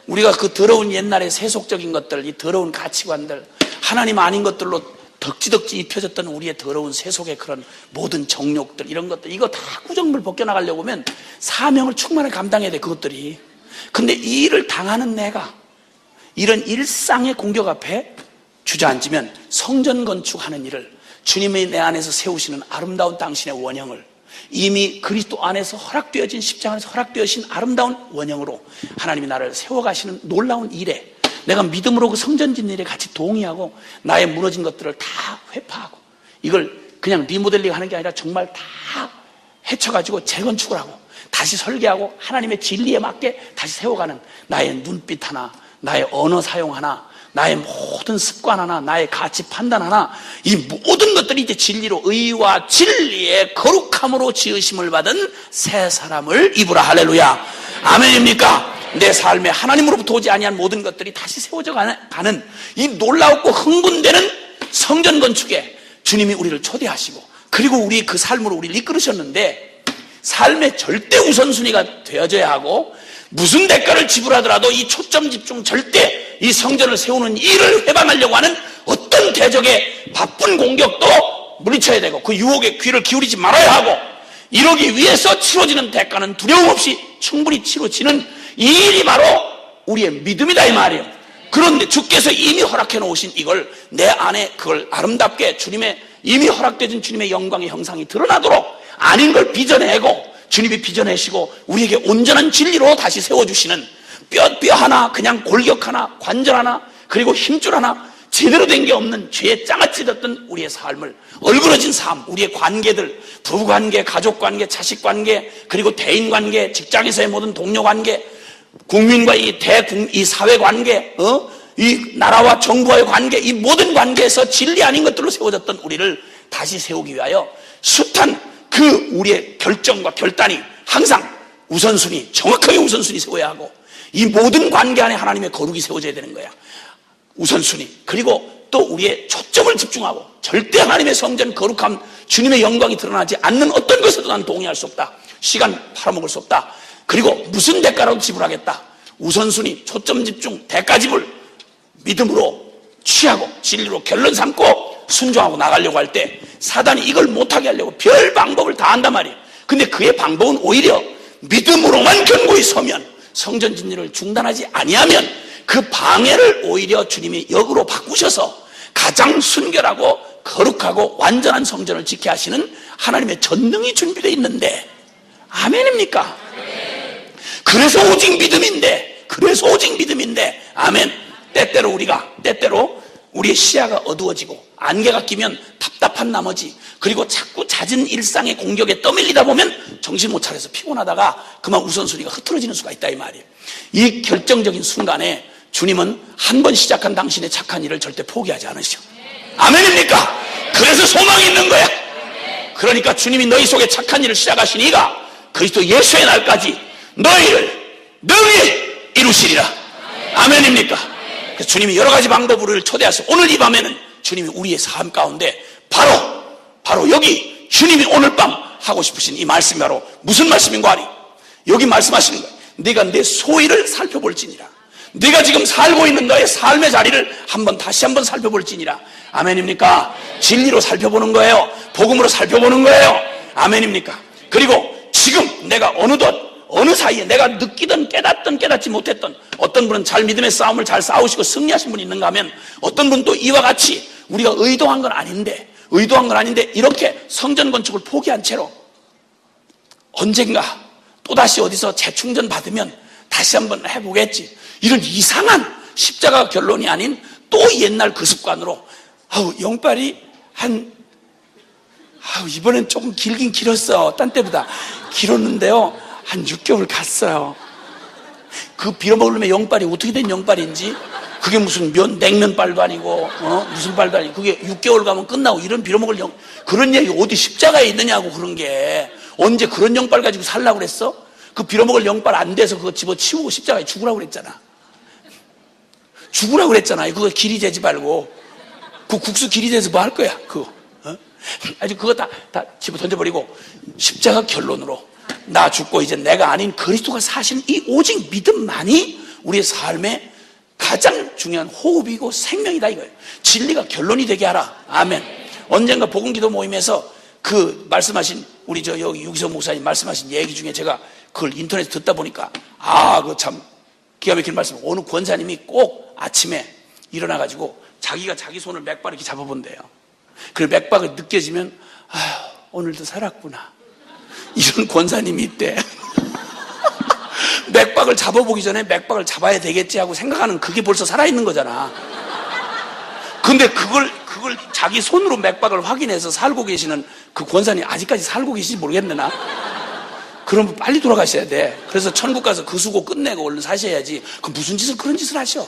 우리가 그 더러운 옛날의 세속적인 것들, 이 더러운 가치관들, 하나님 아닌 것들로 덕지덕지 입혀졌던 우리의 더러운 세속의 그런 모든 정욕들, 이런 것들, 이거 다 구정물 벗겨나가려고 하면 사명을 충만히 감당해야 돼, 그것들이. 근데 이 일을 당하는 내가 이런 일상의 공격 앞에 주저앉으면 성전 건축하는 일을, 주님이 내 안에서 세우시는 아름다운 당신의 원형을, 이미 그리스도 안에서 허락되어진, 십자가에서 허락되어진 아름다운 원형으로 하나님이 나를 세워가시는 놀라운 일에 내가 믿음으로 그 성전 짓는 일에 같이 동의하고 나의 무너진 것들을 다 회파하고, 이걸 그냥 리모델링 하는 게 아니라 정말 다 헤쳐가지고 재건축을 하고 다시 설계하고 하나님의 진리에 맞게 다시 세워가는 나의 눈빛 하나, 나의 언어 사용 하나, 나의 모든 습관 하나, 나의 가치 판단 하나, 이 모든 것들이 이제 진리로, 의와 진리의 거룩함으로 지으심을 받은 새 사람을 입으라. 할렐루야. 아멘입니까? 내 삶에 하나님으로부터 오지 아니한 모든 것들이 다시 세워져 가는 이 놀라웠고 흥분되는 성전 건축에 주님이 우리를 초대하시고, 그리고 우리 그 삶으로 우리를 이끌으셨는데, 삶의 절대 우선순위가 되어져야 하고, 무슨 대가를 지불하더라도 이 초점 집중, 절대 이 성전을 세우는 일을 해방하려고 하는 어떤 대적의 바쁜 공격도 물리쳐야 되고, 그 유혹에 귀를 기울이지 말아야 하고, 이러기 위해서 치러지는 대가는 두려움 없이 충분히 치러지는 이 일이 바로 우리의 믿음이다, 이 말이에요. 그런데 주께서 이미 허락해 놓으신 이걸 내 안에 그걸 아름답게 주님의 이미 허락되진 주님의 영광의 형상이 드러나도록 아닌 걸 빚어내고, 주님이 빚어내시고 우리에게 온전한 진리로 다시 세워주시는 뼈 하나, 그냥 골격 하나, 관절 하나, 그리고 힘줄 하나, 제대로 된 게 없는 죄에 장아찌 졌던 우리의 삶을, 얼그러진 삶, 우리의 관계들, 부부관계, 가족관계, 자식관계, 그리고 대인관계, 직장에서의 모든 동료관계, 국민과 이 사회관계, 이 나라와 정부와의 관계, 이 모든 관계에서 진리 아닌 것들로 세워졌던 우리를 다시 세우기 위하여 숱한 그 우리의 결정과 결단이 항상 우선순위, 정확하게 우선순위 세워야 하고, 이 모든 관계 안에 하나님의 거룩이 세워져야 되는 거야. 우선순위. 그리고 또 우리의 초점을 집중하고, 절대 하나님의 성전 거룩함, 주님의 영광이 드러나지 않는 어떤 것에도 난 동의할 수 없다. 시간 팔아먹을 수 없다. 그리고 무슨 대가라도 지불하겠다. 우선순위, 초점 집중, 대가 지불, 믿음으로 취하고 진리로 결론 삼고 순종하고 나가려고 할 때 사단이 이걸 못하게 하려고 별 방법을 다 한단 말이에요. 근데 그의 방법은 오히려 믿음으로만 견고히 서면, 성전 진리를 중단하지 아니하면 그 방해를 오히려 주님이 역으로 바꾸셔서 가장 순결하고 거룩하고 완전한 성전을 지켜 하시는 하나님의 전능이 준비되어 있는데, 아멘입니까? 그래서 오직 믿음인데, 아멘. 때때로 우리의 시야가 어두워지고 안개가 끼면 답답한 나머지, 그리고 자꾸 잦은 일상의 공격에 떠밀리다 보면 정신 못 차려서 피곤하다가 그만 우선순위가 흐트러지는 수가 있다, 이 말이에요. 이 결정적인 순간에 주님은 한 번 시작한 당신의 착한 일을 절대 포기하지 않으시오. 아멘입니까? 그래서 소망이 있는 거야. 그러니까 주님이 너희 속에 착한 일을 시작하신 이가 그리스도 예수의 날까지 너희를 이루시리라. 아멘입니까? 그래서 주님이 여러 가지 방법으로 우리를 초대하셔서 오늘 이 밤에는 주님이 우리의 삶 가운데 바로 여기 주님이 오늘 밤 하고 싶으신 이 말씀이 바로 무슨 말씀인가 하니, 여기 말씀하시는 거예요. 네가 내 소위를 살펴볼지니라. 네가 지금 살고 있는 너의 삶의 자리를 다시 한번 살펴볼지니라. 아멘입니까? 진리로 살펴보는 거예요. 복음으로 살펴보는 거예요. 아멘입니까? 그리고 지금 내가 어느 사이에 내가 느끼든 깨닫든 깨닫지 못했던, 어떤 분은 잘 믿음의 싸움을 잘 싸우시고 승리하신 분이 있는가 하면, 어떤 분은 또 이와 같이 우리가 의도한 건 아닌데 이렇게 성전 건축을 포기한 채로 언젠가 또다시 어디서 재충전 받으면 다시 한번 해보겠지, 이런 이상한 십자가 결론이 아닌 또 옛날 그 습관으로 영빨이 이번엔 조금 길긴 길었어. 딴 때보다 길었는데요, 한 6개월 갔어요. 그 빌어먹으려면 영빨이 어떻게 된 영빨인지, 그게 무슨 냉면빨도 아니고 무슨 빨도 아니고, 그게 6개월 가면 끝나고 이런 빌어먹을 그런 얘기 어디 십자가에 있느냐고. 그런 게 언제 그런 영빨 가지고 살라고 그랬어? 그 빌어먹을 영빨 안 돼서 그거 집어치우고 십자가에 죽으라고 그랬잖아. 그거 길이 재지 말고 그 국수 길이 재서 뭐 할 거야 그거. 아주 그거 다 집어 던져버리고 십자가 결론으로 나 죽고 이제 내가 아닌 그리스도가 사신 이 오직 믿음만이 우리의 삶의 가장 중요한 호흡이고 생명이다, 이거예요. 진리가 결론이 되게 하라. 아멘. 언젠가 복음기도 모임에서 그 말씀하신 우리 여기 유기성 목사님 말씀하신 얘기 중에 제가 그걸 인터넷에 듣다 보니까 그거 참 기가 막힌 말씀. 어느 권사님이 꼭 아침에 일어나가지고 자기가 자기 손을 맥박 이렇게 잡아본대요. 그리고 맥박이 느껴지면 오늘도 살았구나, 이런 권사님이 있대. 맥박을 잡아보기 전에 맥박을 잡아야 되겠지 하고 생각하는 그게 벌써 살아있는 거잖아. 근데 그걸 자기 손으로 맥박을 확인해서 살고 계시는 그 권사님 아직까지 살고 계신지 모르겠네 나. 그러면 빨리 돌아가셔야 돼. 그래서 천국 가서 그 수고 끝내고 얼른 사셔야지. 그 무슨 짓을 그런 짓을 하셔.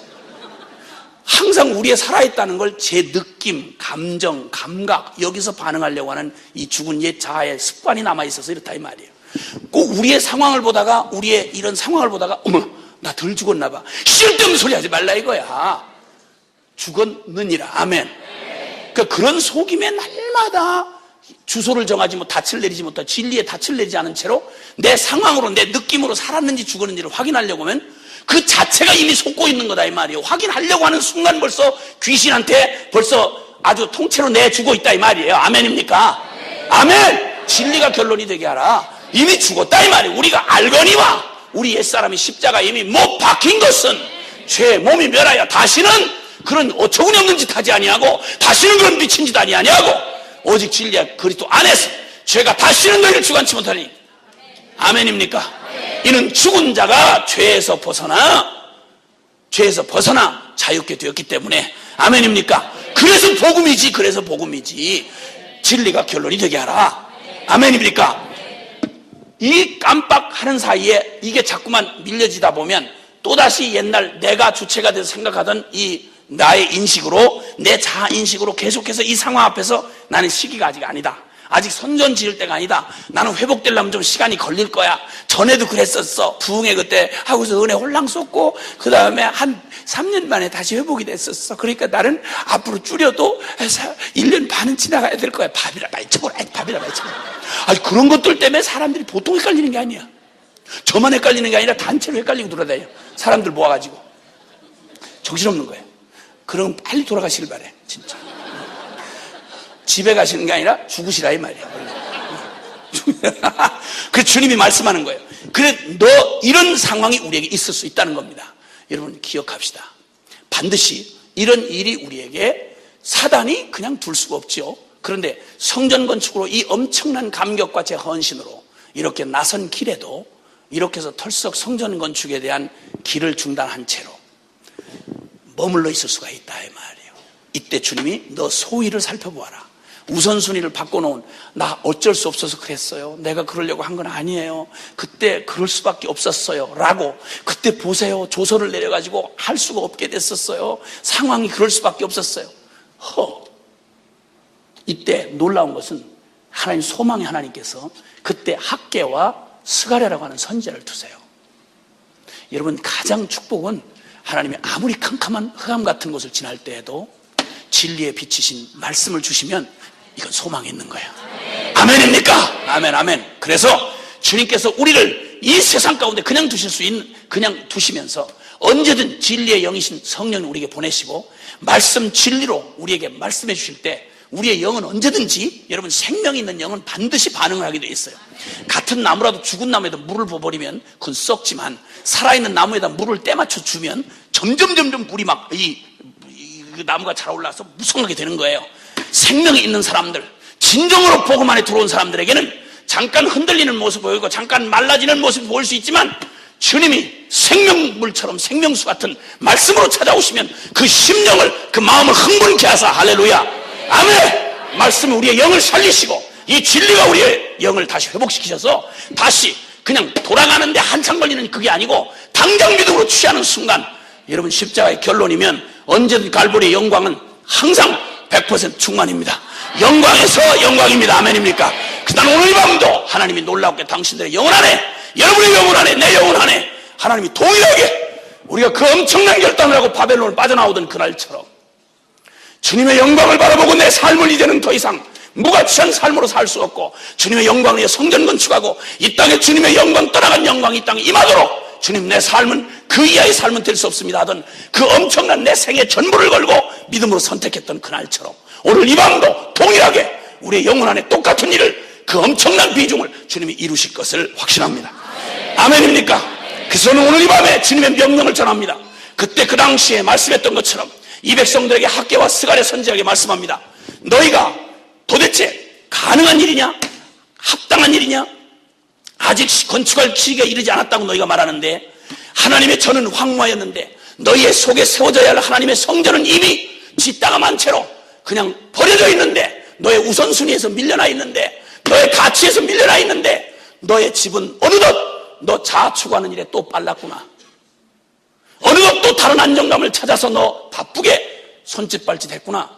항상 우리의 살아있다는 걸 제 느낌, 감정, 감각 여기서 반응하려고 하는 이 죽은 옛 자아의 습관이 남아있어서 이렇다 이 말이에요. 꼭 우리의 상황을 보다가 우리의 이런 상황을 보다가 어머 나 덜 죽었나 봐. 쓸데없는 소리 하지 말라 이거야. 죽었느니라. 아멘. 그러니까 그런 속임에 날마다 주소를 정하지 못, 닻을 내리지 못하고 진리에 닻을 내리지 않은 채로 내 상황으로 내 느낌으로 살았는지 죽었는지를 확인하려고 하면 그 자체가 이미 속고 있는 거다 이 말이에요. 확인하려고 하는 순간 벌써 귀신한테 벌써 아주 통째로 내 주고 있다 이 말이에요. 아멘입니까? 아멘. 진리가 결론이 되게 하라. 이미 죽었다 이 말이에요. 우리가 알거니와 우리 옛사람이 십자가 이미 못 박힌 것은 죄 몸이 멸하여 다시는 그런 어처구니 없는 짓 하지 아니하고 다시는 그런 미친 짓 아니하고 오직 진리와 그리스도 안에서 죄가 다시는 너희를 주관치 못하니. 아멘입니까? 이는 죽은 자가 죄에서 벗어나 자유케 되었기 때문에. 아멘입니까? 그래서 복음이지. 그래서 복음이지. 진리가 결론이 되게 하라. 아멘입니까? 이 깜빡하는 사이에 이게 자꾸만 밀려지다 보면 또다시 옛날 내가 주체가 돼서 생각하던 이 나의 인식으로 내 자아 인식으로 계속해서 이 상황 앞에서 나는 시기가 아직 아니다. 아직 선전 지을 때가 아니다. 나는 회복되려면 좀 시간이 걸릴 거야. 전에도 그랬었어. 부흥회 그때 하고서 은혜 홀랑 쏟고 그 다음에 한 3년 만에 다시 회복이 됐었어. 그러니까 나는 앞으로 줄여도 1년 반은 지나가야 될 거야. 밥이라 많이 쳐보라. 밥이라 많이 쳐보라. 아니 그런 것들 때문에 사람들이 보통 헷갈리는 게 아니야. 저만 헷갈리는 게 아니라 단체로 헷갈리고 돌아다녀. 사람들 모아가지고. 정신없는 거예요. 그럼 빨리 돌아가시길 바래. 진짜. 집에 가시는 게 아니라 죽으시라 이 말이야. 그 주님이 말씀하는 거예요. 그래 너 이런 상황이 우리에게 있을 수 있다는 겁니다. 여러분 기억합시다. 반드시 이런 일이 우리에게 사단이 그냥 둘 수가 없죠. 그런데 성전 건축으로 이 엄청난 감격과 제 헌신으로 이렇게 나선 길에도 이렇게 해서 털썩 성전 건축에 대한 길을 중단한 채로 머물러 있을 수가 있다 이 말이에요. 이때 주님이 너 소위를 살펴보아라. 우선순위를 바꿔놓은 나 어쩔 수 없어서 그랬어요. 내가 그러려고 한 건 아니에요. 그때 그럴 수밖에 없었어요. 라고 그때 보세요. 조서를 내려가지고 할 수가 없게 됐었어요. 상황이 그럴 수밖에 없었어요. 이때 놀라운 것은 하나님 소망의 하나님께서 그때 학개와 스가랴라고 하는 선지자를 두세요. 여러분 가장 축복은 하나님이 아무리 캄캄한 흑암 같은 곳을 지날 때에도 진리에 비치신 말씀을 주시면 이건 소망이 있는 거예요. 아멘입니까? 아멘, 아멘. 그래서 주님께서 우리를 이 세상 가운데 그냥 두실 수 있는, 그냥 두시면서 언제든 진리의 영이신 성령을 우리에게 보내시고 말씀 진리로 우리에게 말씀해 주실 때 우리의 영은 언제든지 여러분 생명이 있는 영은 반드시 반응을 하게 돼 있어요. 같은 나무라도 죽은 나무에다 물을 부어버리면 그건 썩지만 살아있는 나무에다 물을 때맞춰 주면 점점 물이 막 그 나무가 자라올라서 무성하게 되는 거예요. 생명이 있는 사람들, 진정으로 복음 안에 들어온 사람들에게는 잠깐 흔들리는 모습 보이고 잠깐 말라지는 모습이 보일 수 있지만 주님이 생명물처럼 생명수 같은 말씀으로 찾아오시면 그 심령을 그 마음을 흥분케 하사 할렐루야 아멘. 말씀이 우리의 영을 살리시고 이 진리가 우리의 영을 다시 회복시키셔서 다시 그냥 돌아가는데 한참 걸리는 그게 아니고 당장 믿음으로 취하는 순간 여러분 십자가의 결론이면 언제든 갈보리의 영광은 항상 100% 충만입니다. 영광에서 영광입니다. 아멘입니까? 그다음 오늘 밤도 하나님이 놀랍게 당신들의 영혼 안에 여러분의 영혼 안에 내 영혼 안에 하나님이 동일하게 우리가 그 엄청난 결단을 하고 바벨론을 빠져나오던 그날처럼 주님의 영광을 바라보고 내 삶을 이제는 더 이상 무가치한 삶으로 살 수 없고 주님의 영광 위에 성전 건축하고 이 땅에 주님의 영광 떠나간 영광이 이 땅에 임하도록 주님 내 삶은 그 이하의 삶은 될 수 없습니다 하던 그 엄청난 내 생의 전부를 걸고 믿음으로 선택했던 그날처럼 오늘 이 밤도 동일하게 우리의 영혼 안에 똑같은 일을 그 엄청난 비중을 주님이 이루실 것을 확신합니다. 아멘입니까? 그래서 저는 오늘 이 밤에 주님의 명령을 전합니다. 그때 그 당시에 말씀했던 것처럼 이 백성들에게 학개와 스가랴 선지자에게 말씀합니다. 너희가 도대체 가능한 일이냐? 합당한 일이냐? 아직 건축할 시기가 이르지 않았다고 너희가 말하는데 하나님의 전은 황무하였는데 너희의 속에 세워져야 할 하나님의 성전은 이미 쥐땅함한 채로 그냥 버려져 있는데, 너의 우선순위에서 밀려나 있는데, 너의 가치에서 밀려나 있는데, 너의 집은 어느덧 너 자축하는 일에 또 빨랐구나. 어느덧 또 다른 안정감을 찾아서 너 바쁘게 손짓발짓 했구나.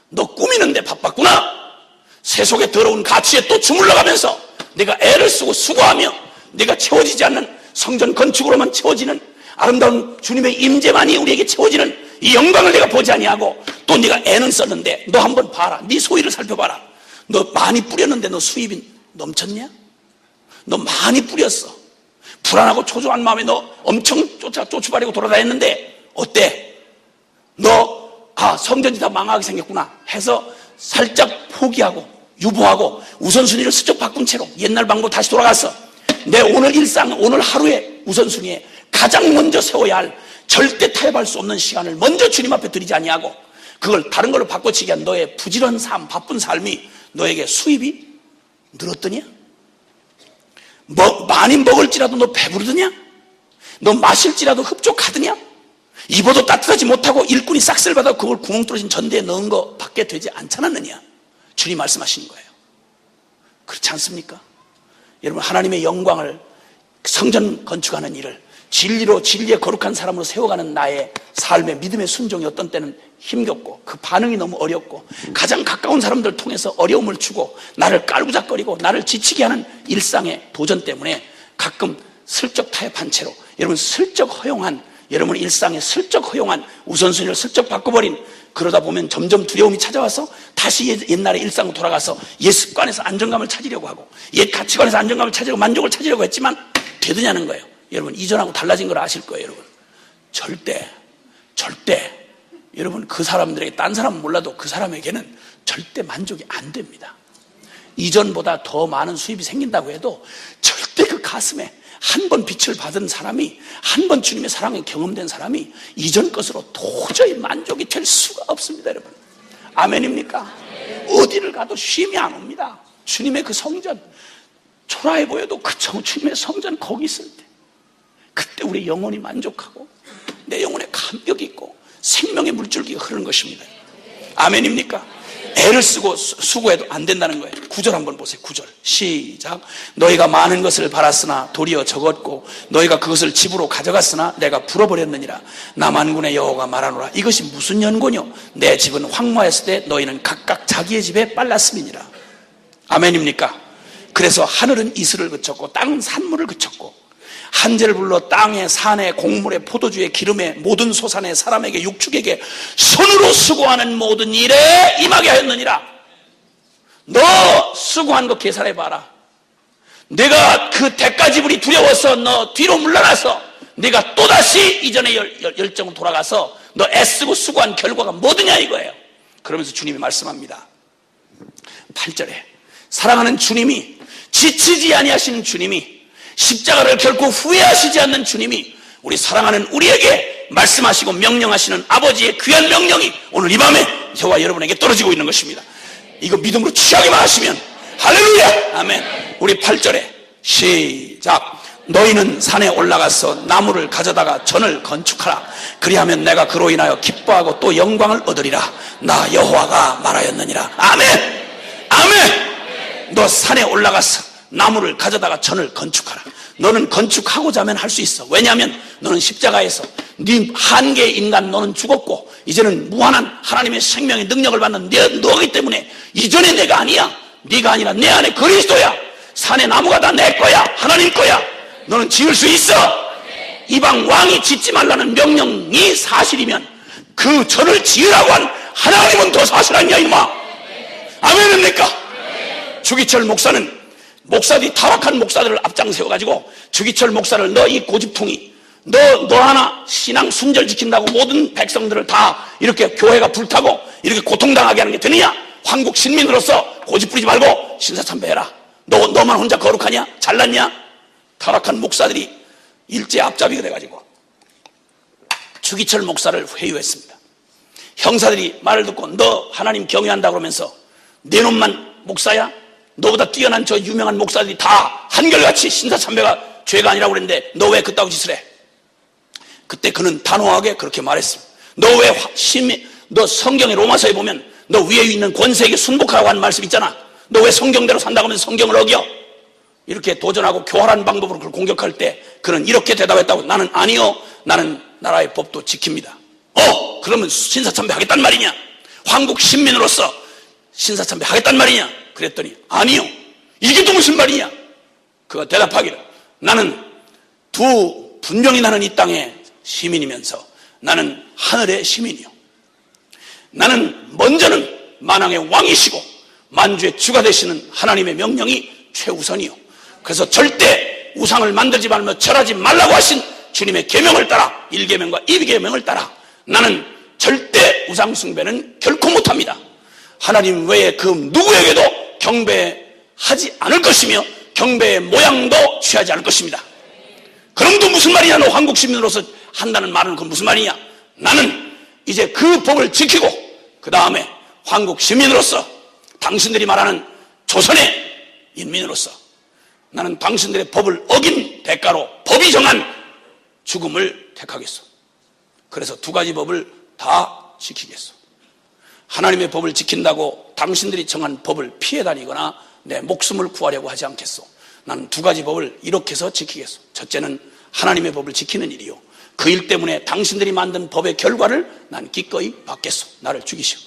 너 꾸미는데 바빴구나. 세속의 더러운 가치에 또 주물러가면서 내가 애를 쓰고 수고하며 내가 채워지지 않는 성전 건축으로만 채워지는 아름다운 주님의 임재만이 우리에게 채워지는 이 영광을 내가 보지 아니하고 또 네가 애는 썼는데, 너 한번 봐라. 네 소위를 살펴봐라. 너 많이 뿌렸는데 너 수입이 넘쳤냐? 너 많이 뿌렸어. 불안하고 초조한 마음에 너 엄청 쫓아버리고 돌아다녔는데 어때? 너 성전이 다 망하게 생겼구나 해서 살짝 포기하고 유보하고 우선순위를 슬쩍 바꾼 채로 옛날 방법 다시 돌아갔어. 내 오늘 일상, 오늘 하루의 우선순위에 가장 먼저 세워야 할 절대 타협할 수 없는 시간을 먼저 주님 앞에 드리지 아니하고 그걸 다른 걸로 바꿔치기 한 너의 부지런한 삶, 바쁜 삶이 너에게 수입이 늘었더냐? 많이 먹을지라도 너 배부르더냐? 너 마실지라도 흡족하더냐? 입어도 따뜻하지 못하고 일꾼이 싹쓸 받아 그걸 구멍 뚫어진 전대에 넣은 거 밖에 되지 않잖았느냐? 주님 말씀하시는 거예요. 그렇지 않습니까? 여러분, 하나님의 영광을 성전 건축하는 일을 진리로, 진리의 거룩한 사람으로 세워가는 나의 삶의 믿음의 순종이 어떤 때는 힘겹고 그 반응이 너무 어렵고 가장 가까운 사람들 통해서 어려움을 주고 나를 깔구작거리고 나를 지치게 하는 일상의 도전 때문에 가끔 슬쩍 타협한 채로 여러분 슬쩍 허용한, 여러분 일상에 슬쩍 허용한 우선순위를 슬쩍 바꿔버린, 그러다 보면 점점 두려움이 찾아와서 다시 옛날의 일상으로 돌아가서 옛 습관에서 안정감을 찾으려고 하고 옛 가치관에서 안정감을 찾으려고 만족을 찾으려고 했지만 되느냐는 거예요. 여러분 이전하고 달라진 걸 아실 거예요. 여러분 절대 여러분 그 사람들에게, 딴 사람은 몰라도 그 사람에게는 절대 만족이 안 됩니다. 이전보다 더 많은 수입이 생긴다고 해도 절대 그 가슴에 한 번 빛을 받은 사람이, 한 번 주님의 사랑에 경험된 사람이 이전 것으로 도저히 만족이 될 수가 없습니다. 여러분 아멘입니까? 어디를 가도 쉼이 안 옵니다. 주님의 그 성전 초라해 보여도 그 주님의 성전 거기 있을 때 그때 우리 영혼이 만족하고 내 영혼에 감격이 있고 생명의 물줄기가 흐르는 것입니다. 아멘입니까? 애를 쓰고 수고해도 안 된다는 거예요. 9절 한번 보세요. 9절 시작. 너희가 많은 것을 바랐으나 도리어 적었고 너희가 그것을 집으로 가져갔으나 내가 불어버렸느니라. 나 만군의 여호와가 말하노라. 이것이 무슨 연고뇨? 내 집은 황무하였을 때 너희는 각각 자기의 집에 빨랐음이니라. 아멘입니까? 그래서 하늘은 이슬을 그쳤고 땅은 산물을 그쳤고 한재를 불러 땅에 산에 곡물에 포도주에 기름에 모든 소산에 사람에게 육축에게 손으로 수고하는 모든 일에 임하게 하였느니라. 너 수고한 거 계산해봐라. 내가 그 대가지불이 두려워서 너 뒤로 물러나서 네가 또다시 이전의 열정으로 돌아가서 너 애쓰고 수고한 결과가 뭐더냐 이거예요. 그러면서 주님이 말씀합니다. 8절에 사랑하는 주님이, 지치지 아니하시는 주님이, 십자가를 결코 후회하시지 않는 주님이 우리 사랑하는 우리에게 말씀하시고 명령하시는 아버지의 귀한 명령이 오늘 이 밤에 저와 여러분에게 떨어지고 있는 것입니다. 이거 믿음으로 취하기만 하시면 할렐루야. 아멘. 우리 8절에 시작. 너희는 산에 올라가서 나무를 가져다가 전을 건축하라. 그리하면 내가 그로 인하여 기뻐하고 또 영광을 얻으리라. 나 여호와가 말하였느니라. 아멘. 아멘. 너 산에 올라가서 나무를 가져다가 전을 건축하라. 너는 건축하고자 하면 할 수 있어. 왜냐하면 너는 십자가에서 네 한계의 인간 너는 죽었고 이제는 무한한 하나님의 생명의 능력을 받는 너기 때문에 이전에 내가 아니야. 네가 아니라 내 안에 그리스도야. 산의 나무가 다 내 거야. 하나님 거야. 너는 지을 수 있어. 이방 왕이 짓지 말라는 명령이 사실이면 그 전을 지으라고 한 하나님은 더 사실 아니냐 이놈아. 아멘입니까? 주기철 목사는 목사들이 타락한 목사들을 앞장 세워가지고 주기철 목사를 너 이 고집통이 너 하나 신앙 순절 지킨다고 모든 백성들을 다 이렇게 교회가 불타고 이렇게 고통당하게 하는 게 되느냐? 한국 신민으로서 고집 부리지 말고 신사참배해라. 너만 혼자 거룩하냐? 잘났냐? 타락한 목사들이 일제 앞잡이가 돼가지고 주기철 목사를 회유했습니다. 형사들이 말을 듣고 너 하나님 경외한다 그러면서 내 놈만 목사야? 너보다 뛰어난 저 유명한 목사들이 다 한결같이 신사참배가 죄가 아니라고 그랬는데 너 왜 그따구 짓을 해? 그때 그는 단호하게 그렇게 말했습니다. 너 왜 너 성경의 로마서에 보면 너 위에 있는 권세에게 순복하라고 하는 말씀 있잖아. 너 왜 성경대로 산다고 하면서 성경을 어겨? 이렇게 도전하고 교활한 방법으로 그걸 공격할 때 그는 이렇게 대답했다고. 나는 아니요, 나는 나라의 법도 지킵니다. 그러면 신사참배 하겠단 말이냐? 황국 신민으로서 신사참배 하겠단 말이냐? 그랬더니 아니요, 이게 또 무슨 말이냐? 그가 대답하기를, 나는 분명히 나는 이 땅의 시민이면서 나는 하늘의 시민이요, 나는 먼저는 만왕의 왕이시고 만주의 주가 되시는 하나님의 명령이 최우선이요, 그래서 절대 우상을 만들지 말며 절하지 말라고 하신 주님의 계명을 따라, 1계명과 2계명을 따라 나는 절대 우상 숭배는 결코 못합니다. 하나님 외에 그 누구에게도 경배하지 않을 것이며 경배의 모양도 취하지 않을 것입니다. 그럼 또 무슨 말이냐? 너 한국 시민으로서 한다는 말은 그건 무슨 말이냐? 나는 이제 그 법을 지키고 그 다음에 한국 시민으로서 당신들이 말하는 조선의 인민으로서 나는 당신들의 법을 어긴 대가로 법이 정한 죽음을 택하겠소. 그래서 두 가지 법을 다 지키겠소. 하나님의 법을 지킨다고 당신들이 정한 법을 피해 다니거나 내 목숨을 구하려고 하지 않겠소. 나는 두 가지 법을 이렇게 해서 지키겠소. 첫째는 하나님의 법을 지키는 일이요, 그 일 때문에 당신들이 만든 법의 결과를 난 기꺼이 받겠소. 나를 죽이시오.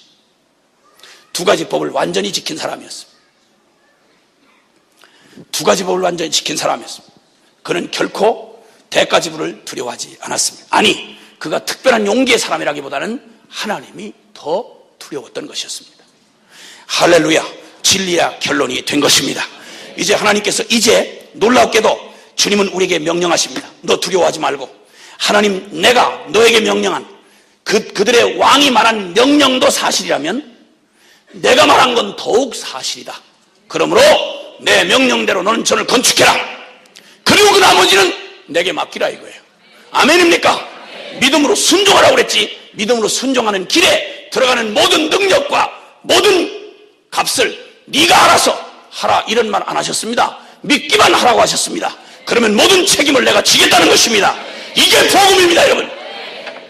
두 가지 법을 완전히 지킨 사람이었습니다. 두 가지 법을 완전히 지킨 사람이었습니다. 그는 결코 대가 지불을 두려워하지 않았습니다. 아니, 그가 특별한 용기의 사람이라기보다는 하나님이 더 두려웠던 것이었습니다. 할렐루야. 진리야 결론이 된 것입니다. 이제 하나님께서 이제 놀랍게도 주님은 우리에게 명령하십니다. 너 두려워하지 말고, 하나님 내가 너에게 명령한 그들의 왕이 말한 명령도 사실이라면 내가 말한 건 더욱 사실이다. 그러므로 내 명령대로 너는 전을 건축해라. 그리고 그 나머지는 내게 맡기라 이거예요. 아멘입니까? 믿음으로 순종하라고 그랬지. 믿음으로 순종하는 길에 들어가는 모든 능력과 모든 값을 네가 알아서 하라 이런 말 안 하셨습니다. 믿기만 하라고 하셨습니다. 그러면 모든 책임을 내가 지겠다는 것입니다. 이게 복음입니다, 여러분.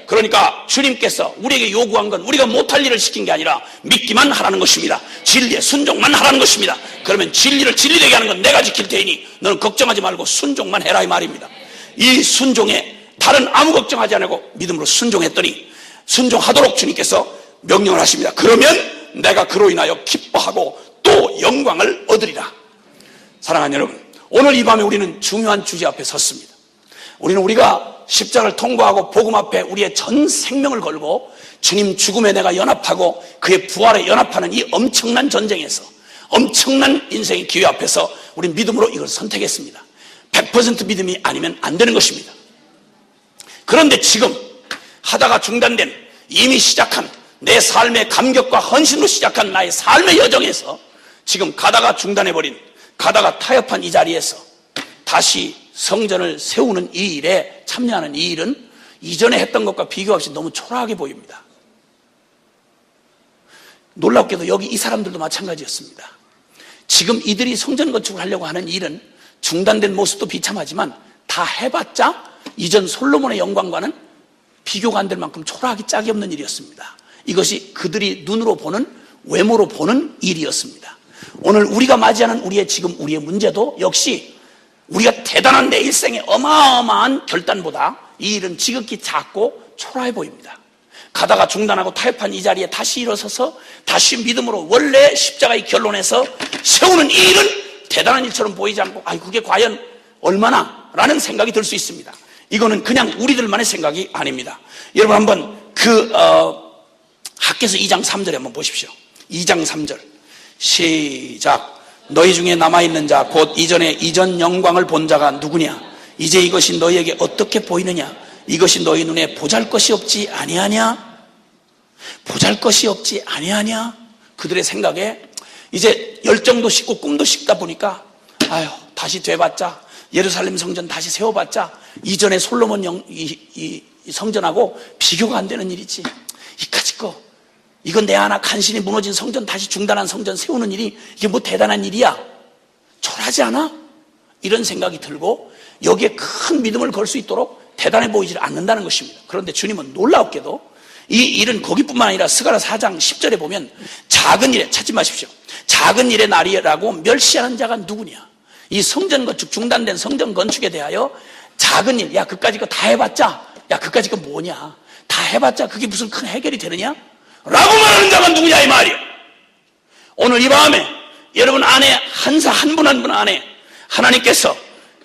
그러니까 주님께서 우리에게 요구한 건 우리가 못할 일을 시킨 게 아니라 믿기만 하라는 것입니다. 진리에 순종만 하라는 것입니다. 그러면 진리를 진리되게 하는 건 내가 지킬 테이니 너는 걱정하지 말고 순종만 해라 이 말입니다. 이 순종에 다른 아무 걱정하지 않고 믿음으로 순종했더니 순종하도록 주님께서 명령을 하십니다. 그러면 내가 그로 인하여 기뻐하고 또 영광을 얻으리라. 사랑하는 여러분, 오늘 이 밤에 우리는 중요한 주제 앞에 섰습니다. 우리가 십자가를 통과하고 복음 앞에 우리의 전 생명을 걸고 주님 죽음에 내가 연합하고 그의 부활에 연합하는 이 엄청난 전쟁에서, 엄청난 인생의 기회 앞에서 우리 믿음으로 이걸 선택했습니다. 100% 믿음이 아니면 안 되는 것입니다. 그런데 지금 하다가 중단된, 이미 시작한 내 삶의 감격과 헌신으로 시작한 나의 삶의 여정에서 지금 가다가 중단해버린, 가다가 타협한 이 자리에서 다시 성전을 세우는 이 일에 참여하는 이 일은 이전에 했던 것과 비교 없이 너무 초라하게 보입니다. 놀랍게도 여기 이 사람들도 마찬가지였습니다. 지금 이들이 성전 건축을 하려고 하는 일은 중단된 모습도 비참하지만 다 해봤자 이전 솔로몬의 영광과는 비교가 안 될 만큼 초라하기 짝이 없는 일이었습니다. 이것이 그들이 눈으로 보는, 외모로 보는 일이었습니다. 오늘 우리가 맞이하는 우리의 문제도 역시 우리가 대단한 내 일생의 어마어마한 결단보다 이 일은 지극히 작고 초라해 보입니다. 가다가 중단하고 타협한 이 자리에 다시 일어서서 다시 믿음으로 원래 십자가의 결론에서 세우는 이 일은 대단한 일처럼 보이지 않고, 그게 과연 얼마나? 라는 생각이 들 수 있습니다. 이거는 그냥 우리들만의 생각이 아닙니다. 여러분 한번 학개서 2장 3절에 한번 보십시오. 2장 3절 시작. 너희 중에 남아있는 자 곧 이전 영광을 본 자가 누구냐? 이제 이것이 너희에게 어떻게 보이느냐? 이것이 너희 눈에 보잘것이 없지 아니하냐? 보잘것이 없지 아니하냐? 그들의 생각에 이제 열정도 식고 꿈도 식다 보니까 다시 돼봤자, 예루살렘 성전 다시 세워봤자 이전에 솔로몬 이 성전하고 비교가 안 되는 일이지. 이까짓 거, 이건 내 하나 간신히 무너진 성전, 다시 중단한 성전 세우는 일이 이게 뭐 대단한 일이야? 초라하지 않아? 이런 생각이 들고 여기에 큰 믿음을 걸 수 있도록 대단해 보이지 않는다는 것입니다. 그런데 주님은 놀랍게도 이 일은 거기뿐만 아니라 스가랴 4장 10절에 보면 작은 일에 찾지 마십시오. 작은 일의 날이라고 멸시하는 자가 누구냐. 이 성전 건축, 중단된 성전 건축에 대하여 작은 일, 야 그까짓 거 다 해봤자, 야 그까짓 거 뭐냐, 다 해봤자 그게 무슨 큰 해결이 되느냐 라고 말하는 자가 누구냐 이 말이에요. 오늘 이 밤에 여러분 안에 한 분 한 분 안에 하나님께서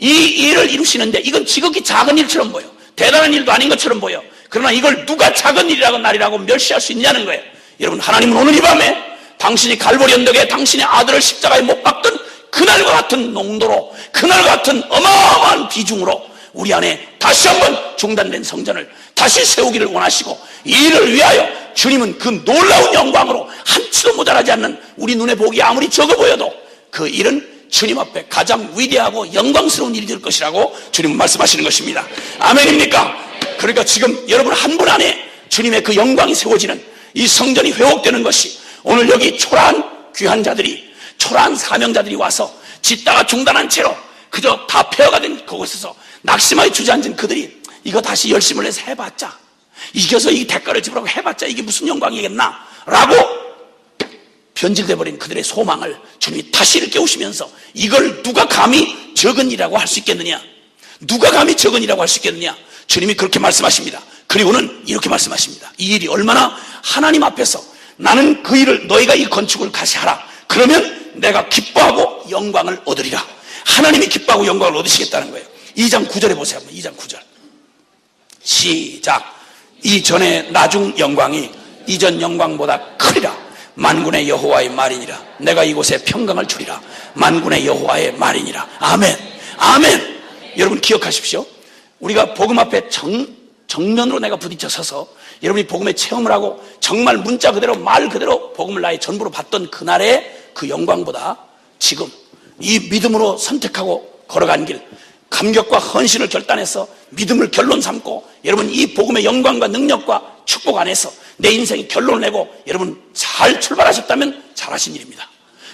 이 일을 이루시는데 이건 지극히 작은 일처럼 보여, 대단한 일도 아닌 것처럼 보여. 그러나 이걸 누가 작은 일이라고 날이라고 멸시할 수 있냐는 거예요. 여러분, 하나님은 오늘 이 밤에 당신이 갈보리 언덕에 당신의 아들을 십자가에 못 박던 그날과 같은 농도로, 그날 같은 어마어마한 비중으로 우리 안에 다시 한번 중단된 성전을 다시 세우기를 원하시고, 이 일을 위하여 주님은 그 놀라운 영광으로 한치도 모자라지 않는, 우리 눈에 보기 아무리 적어 보여도 그 일은 주님 앞에 가장 위대하고 영광스러운 일이 될 것이라고 주님은 말씀하시는 것입니다. 아멘입니까? 그러니까 지금 여러분 한 분 안에 주님의 그 영광이 세워지는 이 성전이 회복되는 것이, 오늘 여기 초라한 귀한 자들이, 초라한 사명자들이 와서 짓다가 중단한 채로 그저 다 폐허가 된 그곳에서 낙심하게 주저앉은 그들이 이거 다시 열심을 내서 해봤자, 이겨서 이 대가를 지불하고 해봤자 이게 무슨 영광이겠나 라고 변질돼 버린 그들의 소망을 주님이 다시 이렇게 깨우시면서, 이걸 누가 감히 적은 일이라고 할 수 있겠느냐, 누가 감히 적은 일이라고 할 수 있겠느냐, 주님이 그렇게 말씀하십니다. 그리고는 이렇게 말씀하십니다. 이 일이 얼마나 하나님 앞에서, 나는 그 일을, 너희가 이 건축을 다시 하라, 그러면 내가 기뻐하고 영광을 얻으리라. 하나님이 기뻐하고 영광을 얻으시겠다는 거예요. 2장 9절에 보세요. 2장 9절 시작. 이전의 나중 영광이 이전 영광보다 크리라. 만군의 여호와의 말이니라. 내가 이곳에 평강을 주리라. 만군의 여호와의 말이니라. 아멘. 아멘. 여러분 기억하십시오. 우리가 복음 앞에 정면으로 내가 부딪혀 서서 여러분이 복음의 체험을 하고 정말 문자 그대로 말 그대로 복음을 나의 전부로 받던 그날의 그 영광보다 지금 이 믿음으로 선택하고 걸어간 길, 감격과 헌신을 결단해서 믿음을 결론 삼고, 여러분 이 복음의 영광과 능력과 축복 안에서 내 인생이 결론을 내고 여러분 잘 출발하셨다면 잘하신 일입니다.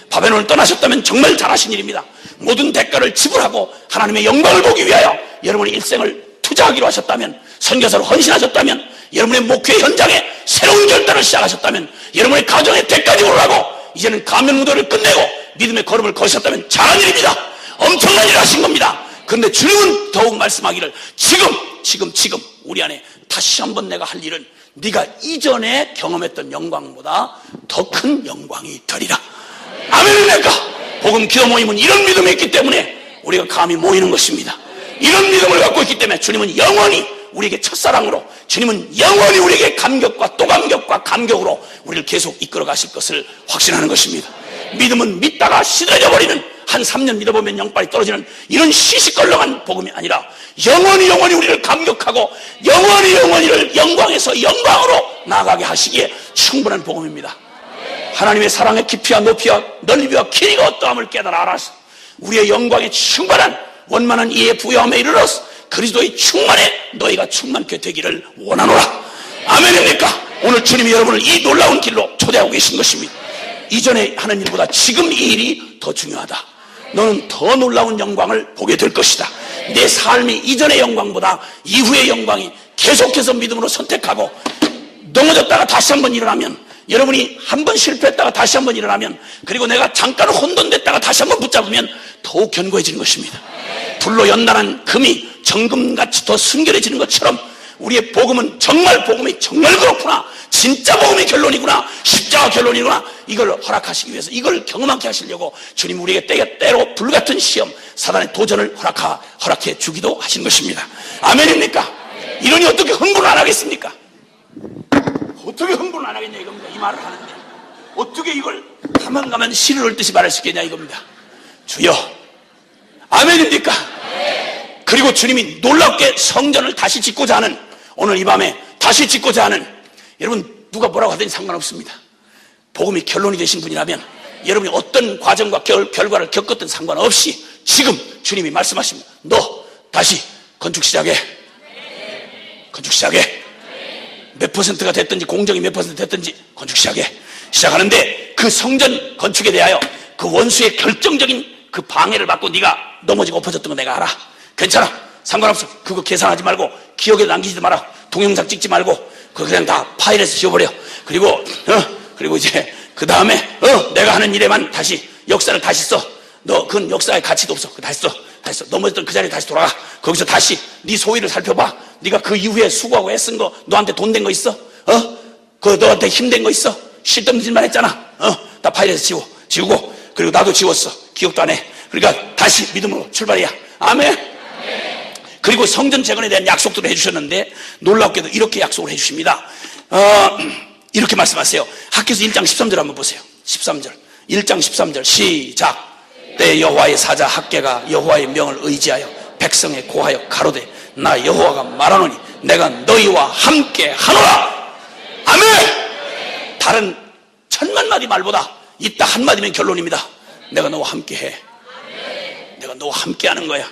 바벨론을 떠나셨다면 정말 잘하신 일입니다. 모든 대가를 지불하고 하나님의 영광을 보기 위하여 여러분의 일생을 투자하기로 하셨다면, 선교사로 헌신하셨다면, 여러분의 목회 현장에 새로운 결단을 시작하셨다면, 여러분의 가정에 대가 지불을 하고 이제는 가면무도를 끝내고 믿음의 걸음을 거셨다면 잘한 일입니다. 엄청난 일을 하신 겁니다. 그런데 주님은 더욱 말씀하기를, 지금 우리 안에 다시 한번 내가 할 일은 네가 이전에 경험했던 영광보다 더 큰 영광이 되리라. 아멘입니까? 복음 기도 모임은 이런 믿음이 있기 때문에 우리가 감히 모이는 것입니다. 이런 믿음을 갖고 있기 때문에 주님은 영원히 우리에게 첫사랑으로, 주님은 영원히 우리에게 감격과 또 감격과 감격으로 우리를 계속 이끌어 가실 것을 확신하는 것입니다. 믿음은 믿다가 시들어져 버리는, 한 3년 믿어보면 영빨이 떨어지는 이런 시시껄렁한 복음이 아니라 영원히 우리를 감격하고 영원히를 영광에서 영광으로 나아가게 하시기에 충분한 복음입니다. 하나님의 사랑의 깊이와 높이와 넓이와 길이가 어떠함을 깨달아 알아서 우리의 영광에 충만한 원만한 이에 부여함에 이르러서 그리스도의 충만에 너희가 충만케 되기를 원하노라. 아멘입니까? 오늘 주님이 여러분을 이 놀라운 길로 초대하고 계신 것입니다. 이전에 하는 일보다 지금 이 일이 더 중요하다. 너는 더 놀라운 영광을 보게 될 것이다. 내 삶이 이전의 영광보다 이후의 영광이 계속해서 믿음으로 선택하고, 넘어졌다가 다시 한번 일어나면, 여러분이 한번 실패했다가 다시 한번 일어나면, 그리고 내가 잠깐 혼돈됐다가 다시 한번 붙잡으면 더욱 견고해지는 것입니다. 불로 연단한 금이 정금같이 더 순결해지는 것처럼 우리의 복음은 복음이 정말 그렇구나, 진짜 복음이 결론이구나, 십자가 결론이구나, 이걸 허락하시기 위해서, 이걸 경험하게 하시려고 주님 우리에게 때로 불같은 시험, 사단의 도전을 허락해 주기도 하신 것입니다. 아멘입니까? 이러니 어떻게 흥분을 안 하겠습니까? 어떻게 흥분을 안 하겠냐 이겁니다. 이 말을 하는데 어떻게 이걸 가만 시를 읊듯이 말할 수 있겠냐 이겁니다. 주여, 아멘입니까? 그리고 주님이 놀랍게 성전을 다시 짓고자 하는, 오늘 이 밤에 다시 짓고자 하는, 여러분 누가 뭐라고 하든지 상관없습니다. 복음이 결론이 되신 분이라면 여러분이 어떤 과정과 결과를 겪었든 상관없이 지금 주님이 말씀하십니다. 너 다시 건축 시작해. 몇 퍼센트가 됐든지, 공정이 몇 퍼센트 됐든지 건축 시작하는데 그 성전 건축에 대하여 그 원수의 결정적인 그 방해를 받고 네가 넘어지고 엎어졌던 거 내가 알아. 괜찮아, 상관없어. 그거 계산하지 말고 기억에 남기지도 마라. 동영상 찍지 말고 그거 그냥 다 파일에서 지워버려. 그리고 이제 그 다음에 내가 하는 일에만 다시 역사를 다시 써. 너 그건 역사의 가치도 없어. 다시 써. 넘어졌던 그 자리에 다시 돌아가. 거기서 다시 네 소위를 살펴봐. 네가 그 이후에 수고하고 애쓴 거, 너한테 돈 된 거 있어? 그 너한테 힘든 거 있어? 쓸데없는 짓만 했잖아. 다 파일에서 지우고, 그리고 나도 지웠어. 기억도 안 해. 그러니까 다시 믿음으로 출발이야. 아멘. 그리고 성전 재건에 대한 약속들을 해주셨는데 놀랍게도 이렇게 약속을 해주십니다. 이렇게 말씀하세요. 학교에서 1장 13절 한번 보세요. 13절. 1장 13절 시작. 때 여호와의 사자 학개가 여호와의 명을 의지하여 백성에 고하여 가로되 나 여호와가 말하노니 내가 너희와 함께 하노라. 아멘. 다른 1000만 마디 말보다 이따 한마디면 결론입니다. 내가 너와 함께 해. 내가 너와 함께 하는 거야.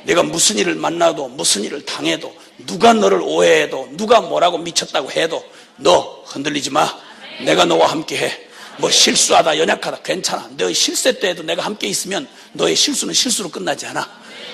내가 무슨 일을 만나도 무슨 일을 당해도 누가 너를 오해해도 누가 뭐라고 미쳤다고 해도 너 흔들리지 마. 내가 너와 함께 해. 뭐 실수하다 연약하다 괜찮아. 너의 실세 때에도 내가 함께 있으면 너의 실수는 실수로 끝나지 않아.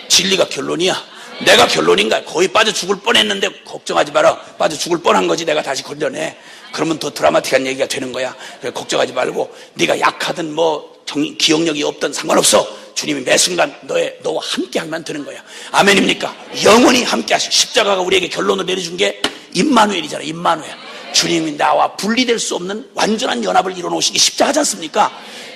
진리가 결론이야. 내가 결론인가? 거의 빠져 죽을 뻔했는데 걱정하지 마라. 빠져 죽을 뻔한 거지 내가 다시 걸려내. 그러면 더 드라마틱한 얘기가 되는 거야. 그래, 걱정하지 말고 네가 약하든 뭐 기억력이 없든 상관없어. 주님이 매 순간 너와 함께 하면 되는 거야. 아멘입니까? 영원히 함께 하시고 십자가가 우리에게 결론을 내려준 게 임마누엘이잖아. 임마누엘. 주님이 나와 분리될 수 없는 완전한 연합을 이뤄놓으신 게 십자가지 않습니까?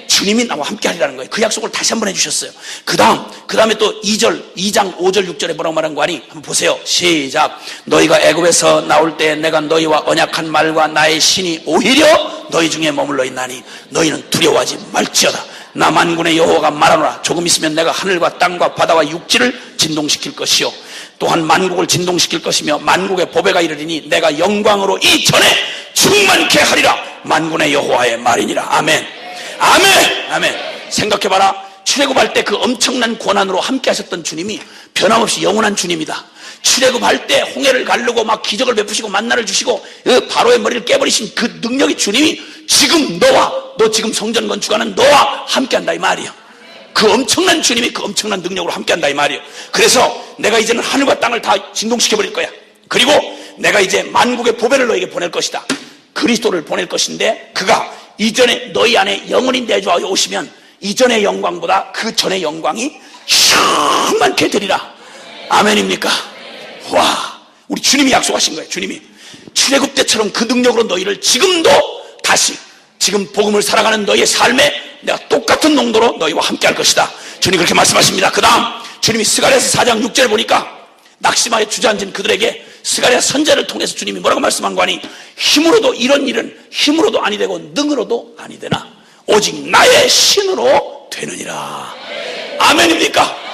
주님이 나와 함께 하리라는 거예요. 그 약속을 다시 한번 해주셨어요. 그 다음에 또 2장 5절 6절에 뭐라고 말한 거 아니? 한번 보세요. 시작. 너희가 애굽에서 나올 때 내가 너희와 언약한 말과 나의 신이 오히려 너희 중에 머물러 있나니 너희는 두려워하지 말지어다. 나 만군의 여호와가 말하노라. 조금 있으면 내가 하늘과 땅과 바다와 육지를 진동시킬 것이요 또한 만국을 진동시킬 것이며 만국의 보배가 이르리니 내가 영광으로 이전에 충만케 하리라. 만군의 여호와의 말이니라. 아멘. 아멘. 아멘. 생각해봐라. 출애굽할 때 그 엄청난 권한으로 함께 하셨던 주님이 변함없이 영원한 주님이다. 출애굽할 때 홍해를 가르고 막 기적을 베푸시고 만나를 주시고 바로의 머리를 깨버리신 그 능력의 주님이 지금 너 지금 성전 건축하는 너와 함께한다 이 말이야. 그 엄청난 주님이 그 엄청난 능력으로 함께한다 이 말이에요. 그래서 내가 이제는 하늘과 땅을 다 진동시켜버릴 거야. 그리고 내가 이제 만국의 보배를 너에게 보낼 것이다. 그리스도를 보낼 것인데 그가 이전에 너희 안에 영원히 내주하여 오시면 이전의 영광보다 그 전의 영광이 충만케 되리라. 아멘입니까? 와, 우리 주님이 약속하신 거예요. 주님이 출애굽 때처럼 그 능력으로 너희를 지금도 다시 지금 복음을 살아가는 너희의 삶에 내가 똑같은 농도로 너희와 함께 할 것이다. 주님 그렇게 말씀하십니다. 그 다음 주님이 스가랴서 4장 6절에 보니까 낙심하여 주저앉은 그들에게 스가랴 선지자를 통해서 주님이 뭐라고 말씀한 거 아니? 힘으로도 이런 일은 힘으로도 아니 되고 능으로도 아니 되나 오직 나의 신으로 되느니라. 아멘입니까?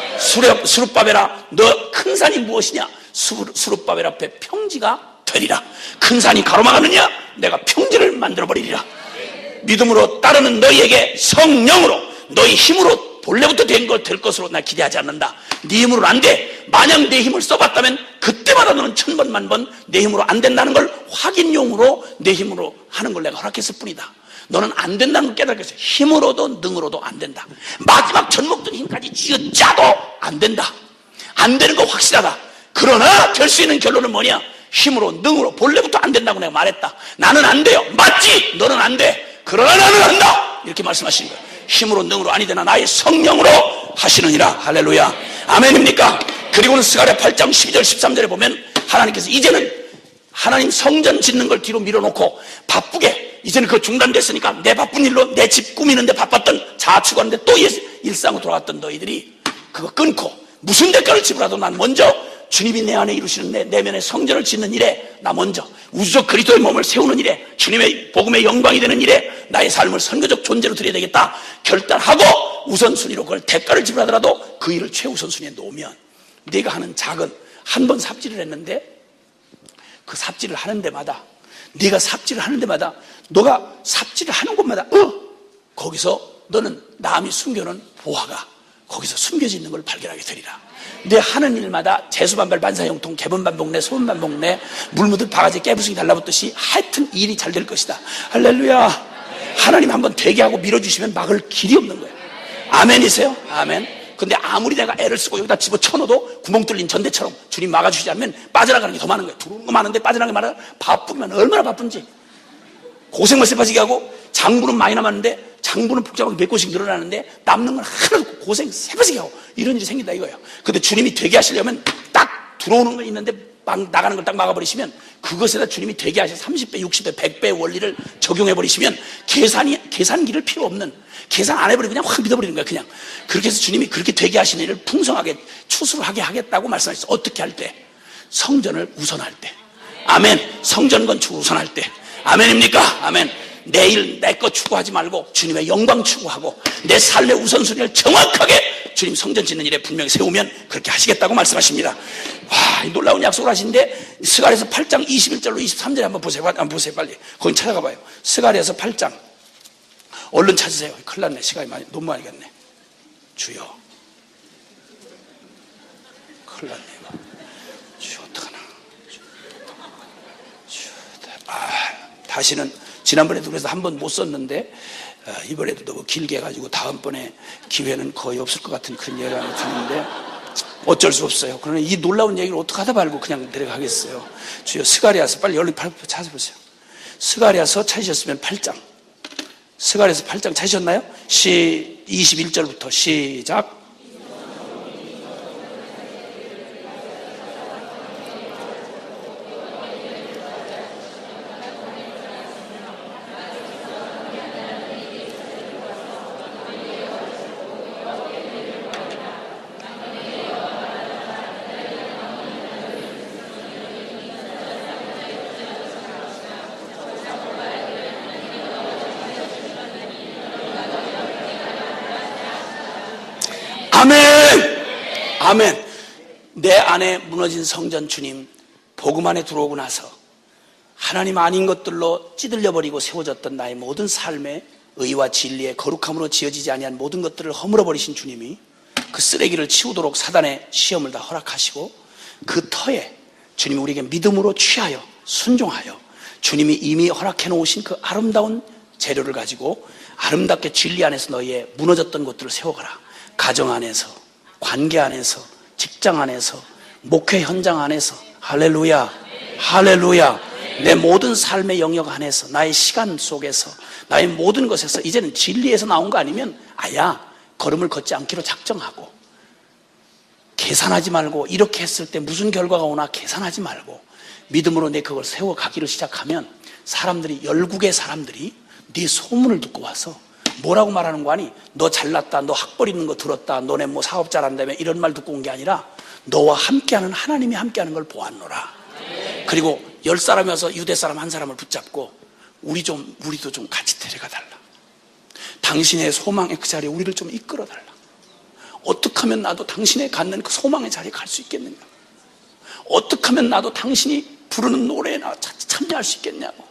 수룹바벨아 너 큰 산이 무엇이냐? 수룹바벨 앞에 평지가 되리라. 큰 산이 가로막았느냐? 내가 평지를 만들어버리리라. 믿음으로 따르는 너희에게 성령으로 너희 힘으로 본래부터 된 것 될 것으로 나 기대하지 않는다. 네 힘으로는 안 돼. 만약 내 힘을 써봤다면 그때마다 너는 1000번 만번 내 힘으로 안 된다는 걸 확인용으로 내 힘으로 하는 걸 내가 허락했을 뿐이다. 너는 안 된다는 걸 깨닫겠어요. 힘으로도 능으로도 안 된다. 마지막 젖먹던 힘까지 쥐어짜도 안 된다. 안 되는 거 확실하다. 그러나 될 수 있는 결론은 뭐냐? 힘으로 능으로 본래부터 안 된다고 내가 말했다. 나는 안 돼요. 맞지? 너는 안 돼. 그러나 나는 한다. 이렇게 말씀하시는 거예요. 힘으로 능으로 아니 되나 나의 성령으로 하시느니라. 할렐루야. 아멘입니까? 그리고는 스가랴 8장 12절 13절에 보면 하나님께서 이제는 하나님 성전 짓는 걸 뒤로 밀어놓고 바쁘게 이제는 그거 중단됐으니까 내 바쁜 일로 내 집 꾸미는데 바빴던 자축하는데 또 일상으로 돌아갔던 너희들이 그거 끊고 무슨 대가를 지불하도 난 먼저 주님이 내 안에 이루시는 내 내면의 성전을 짓는 일에 나 먼저 우주적 그리스도의 몸을 세우는 일에 주님의 복음의 영광이 되는 일에 나의 삶을 선교적 존재로 드려야 되겠다 결단하고 우선순위로 그걸 대가를 지불하더라도 그 일을 최우선순위에 놓으면 네가 하는 작은 한 번 삽질을 했는데 그 삽질을 하는 데마다 네가 삽질을 하는 데마다 너가 삽질을 하는 곳마다 거기서 너는 남이 숨겨놓은 보화가 거기서 숨겨져 있는 걸 발견하게 되리라. 내 하는 일마다 재수반발 반사형통 개분반복내 소분반복내 물 묻은 바가지 깨부수기 달라붙듯이 하여튼 일이 잘 될 것이다. 할렐루야. 하나님 한번 되게 하고 밀어주시면 막을 길이 없는 거예요. 아멘이세요? 아멘. 근데 아무리 내가 애를 쓰고 여기다 집어쳐넣어도 구멍 뚫린 전대처럼 주님 막아주시지 않으면 빠져나가는 게 더 많은 거예요. 들어오는 거 많은데 빠져나가는 게 많아. 바쁘기만 얼마나 바쁜지. 고생만 쎄빠지게 하고 장부는 많이 남았는데 장부는 복잡하게 몇 곳씩 늘어나는데 남는 건 하나도 없고 고생 쎄빠지게 하고 이런 일이 생긴다 이거예요. 근데 주님이 되게 하시려면 딱 들어오는 건 있는데 막 나가는 걸 딱 막아버리시면 그것에다 주님이 되게 하셔 30배, 60배, 100배의 원리를 적용해버리시면 계산기를 필요 없는 계산 안 해버리고 그냥 확 믿어버리는 거야 그냥. 그렇게 해서 주님이 그렇게 되게 하시는 일을 풍성하게 추수하게 하겠다고 말씀하셨어요. 어떻게 할 때? 성전을 우선할 때. 아멘. 성전 건축을 우선할 때. 아멘입니까? 아멘. 내일 내 거 추구하지 말고 주님의 영광 추구하고 내 삶의 우선순위를 정확하게 주님 성전 짓는 일에 분명히 세우면 그렇게 하시겠다고 말씀하십니다. 와, 놀라운 약속을 하시는데 스가랴서 8장 21절로 23절에 한번 보세요. 빨리 거기 찾아가 봐요. 스가랴서 8장 얼른 찾으세요. 큰일 났네. 시간이 너무 많이 갔네. 주여 큰일 났네. 주여 어떡하나. 다시는 지난번에도 그래서 한 번 못 썼는데 이번에도 너무 길게 해가지고 다음번에 기회는 거의 없을 것 같은 그런 예감이 드는데 어쩔 수 없어요. 그러나 이 놀라운 얘기를 어떻게 하다 말고 그냥 내려가겠어요. 주여 스가랴서 빨리 얼른 찾아보세요. 스가랴서 찾으셨으면 8장. 스가랴서 8장 찾으셨나요? 21절부터 시작. 아멘! 아멘! 내 안에 무너진 성전 주님, 복음 안에 들어오고 나서 하나님 아닌 것들로 찌들려버리고 세워졌던 나의 모든 삶의 의와 진리의 거룩함으로 지어지지 아니한 모든 것들을 허물어버리신 주님이 그 쓰레기를 치우도록 사단의 시험을 다 허락하시고 그 터에 주님이 우리에게 믿음으로 취하여 순종하여 주님이 이미 허락해 놓으신 그 아름다운 재료를 가지고 아름답게 진리 안에서 너희의 무너졌던 것들을 세워가라. 가정 안에서, 관계 안에서, 직장 안에서, 목회 현장 안에서, 할렐루야, 할렐루야. 내 모든 삶의 영역 안에서, 나의 시간 속에서, 나의 모든 것에서 이제는 진리에서 나온 거 아니면 아야 걸음을 걷지 않기로 작정하고 계산하지 말고 이렇게 했을 때 무슨 결과가 오나 계산하지 말고 믿음으로 내 그걸 세워가기를 시작하면 사람들이 열국의 사람들이 네 소문을 듣고 와서 뭐라고 말하는 거 아니? 너 잘났다, 너 학벌 있는 거 들었다, 너네 뭐 사업 잘한다며 이런 말 듣고 온 게 아니라 너와 함께하는 하나님이 함께하는 걸 보았노라. 그리고 10사람이 와서 유대 사람 한 사람을 붙잡고 우리도 좀 같이 데려가 달라. 당신의 소망의 그 자리에 우리를 좀 이끌어 달라. 어떻게 하면 나도 당신의 갖는 그 소망의 자리에 갈 수 있겠느냐? 어떻게 하면 나도 당신이 부르는 노래에 나 참여할 수 있겠냐고.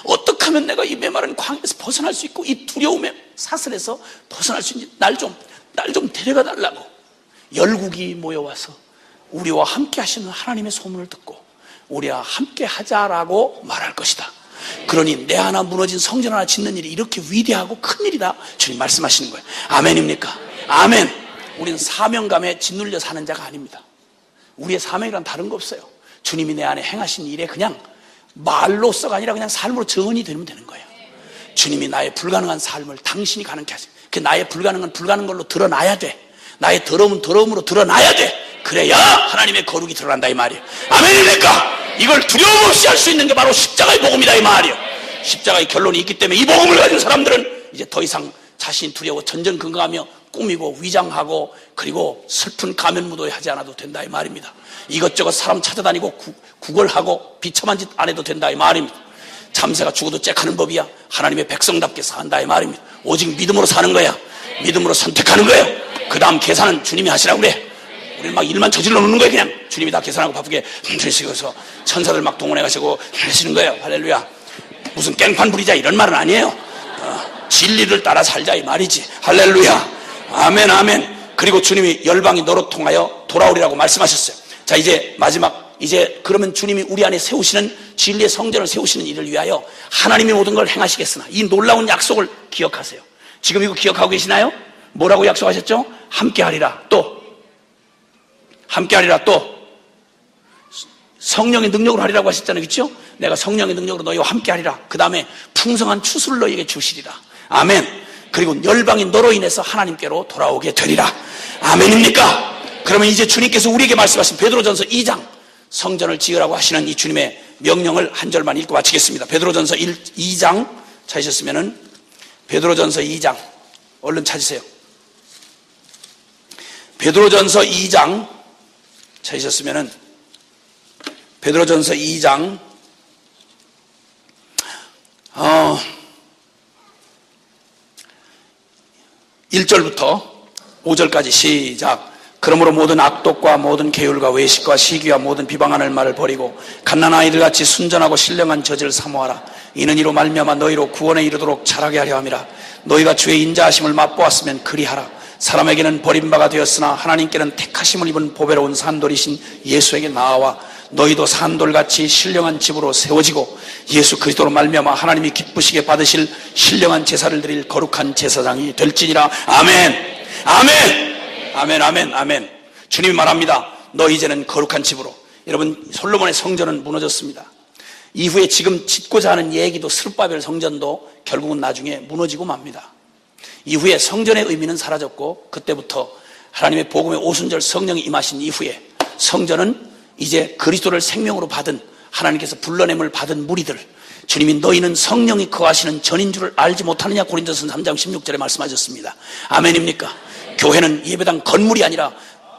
어떻게 하면 내가 이 메마른 광에서 벗어날 수 있고 이 두려움의 사슬에서 벗어날 수 있는지 날 좀 데려가 달라고. 열국이 모여와서 우리와 함께 하시는 하나님의 소문을 듣고 우리와 함께 하자라고 말할 것이다. 그러니 내 하나 무너진 성전 하나 짓는 일이 이렇게 위대하고 큰 일이다 주님 말씀하시는 거예요. 아멘입니까? 아멘. 우리는 사명감에 짓눌려 사는 자가 아닙니다. 우리의 사명이란 다른 거 없어요. 주님이 내 안에 행하신 일에 그냥 말로서가 아니라 그냥 삶으로 정언이 되면 되는 거예요. 주님이 나의 불가능한 삶을 당신이 가능케 하세요. 그 나의 불가능한 불가능한 걸로 드러나야 돼. 나의 더러움은 더러움으로 드러나야 돼. 그래야 하나님의 거룩이 드러난다 이 말이에요. 아멘입니까? 이걸 두려움 없이 할 수 있는 게 바로 십자가의 복음이다 이 말이에요. 십자가의 결론이 있기 때문에 이 복음을 가진 사람들은 이제 더 이상 자신이 두려워 전전긍긍하며 꾸미고 위장하고 그리고 슬픈 가면무도에 하지 않아도 된다 이 말입니다. 이것저것 사람 찾아다니고 구걸하고 비참한 짓 안 해도 된다 이 말입니다. 참새가 죽어도 째하는 법이야. 하나님의 백성답게 산다 이 말입니다. 오직 믿음으로 사는 거야. 믿음으로 선택하는 거예요. 그 다음 계산은 주님이 하시라고 그래. 우리는 막 일만 저질러 놓는 거예요. 그냥 주님이 다 계산하고 바쁘게 하시고서 천사들 막 동원해 가시고 하시는 거예요. 할렐루야. 무슨 깽판 부리자 이런 말은 아니에요. 진리를 따라 살자 이 말이지. 할렐루야. 아멘 아멘. 그리고 주님이 열방이 너로 통하여 돌아오리라고 말씀하셨어요. 자 이제 마지막 이제 그러면 주님이 우리 안에 세우시는 진리의 성전을 세우시는 일을 위하여 하나님이 모든 걸 행하시겠으나 이 놀라운 약속을 기억하세요. 지금 이거 기억하고 계시나요? 뭐라고 약속하셨죠? 함께하리라. 또 함께하리라. 또 성령의 능력으로 하리라고 하셨잖아요. 그렇죠? 내가 성령의 능력으로 너희와 함께하리라. 그 다음에 풍성한 추수를 너희에게 주시리라. 아멘. 그리고 열방이 너로 인해서 하나님께로 돌아오게 되리라. 아멘입니까? 그러면 이제 주님께서 우리에게 말씀하신 베드로전서 2장 성전을 지으라고 하시는 이 주님의 명령을 한 절만 읽고 마치겠습니다. 베드로전서 2장 찾으셨으면은 베드로전서 2장 얼른 찾으세요. 베드로전서 2장 찾으셨으면은 베드로전서 2장 1절부터 5절까지 시작. 그러므로 모든 악독과 모든 계율과 외식과 시기와 모든 비방하는 말을 버리고 갓난아이들같이 순전하고 신령한 저지를 사모하라. 이는 이로 말미암아 너희로 구원에 이르도록 자라게 하려 함이라. 너희가 주의 인자하심을 맛보았으면 그리하라. 사람에게는 버림바가 되었으나 하나님께는 택하심을 입은 보배로운 산돌이신 예수에게 나아와 너희도 산돌같이 신령한 집으로 세워지고 예수 그리스도로 말미암아 하나님이 기쁘시게 받으실 신령한 제사를 드릴 거룩한 제사장이 될지니라. 아멘. 아멘. 아멘. 아멘. 아멘. 주님이 말합니다. 너 이제는 거룩한 집으로. 여러분, 솔로몬의 성전은 무너졌습니다. 이후에 지금 짓고자 하는 얘기도 스룹바벨 성전도 결국은 나중에 무너지고 맙니다. 이후에 성전의 의미는 사라졌고 그때부터 하나님의 복음의 오순절 성령이 임하신 이후에 성전은 이제 그리스도를 생명으로 받은 하나님께서 불러냄을 받은 무리들, 주님이 너희는 성령이 거하시는 전인 줄을 알지 못하느냐 고린도서 3장 16절에 말씀하셨습니다. 아멘입니까? 교회는 예배당 건물이 아니라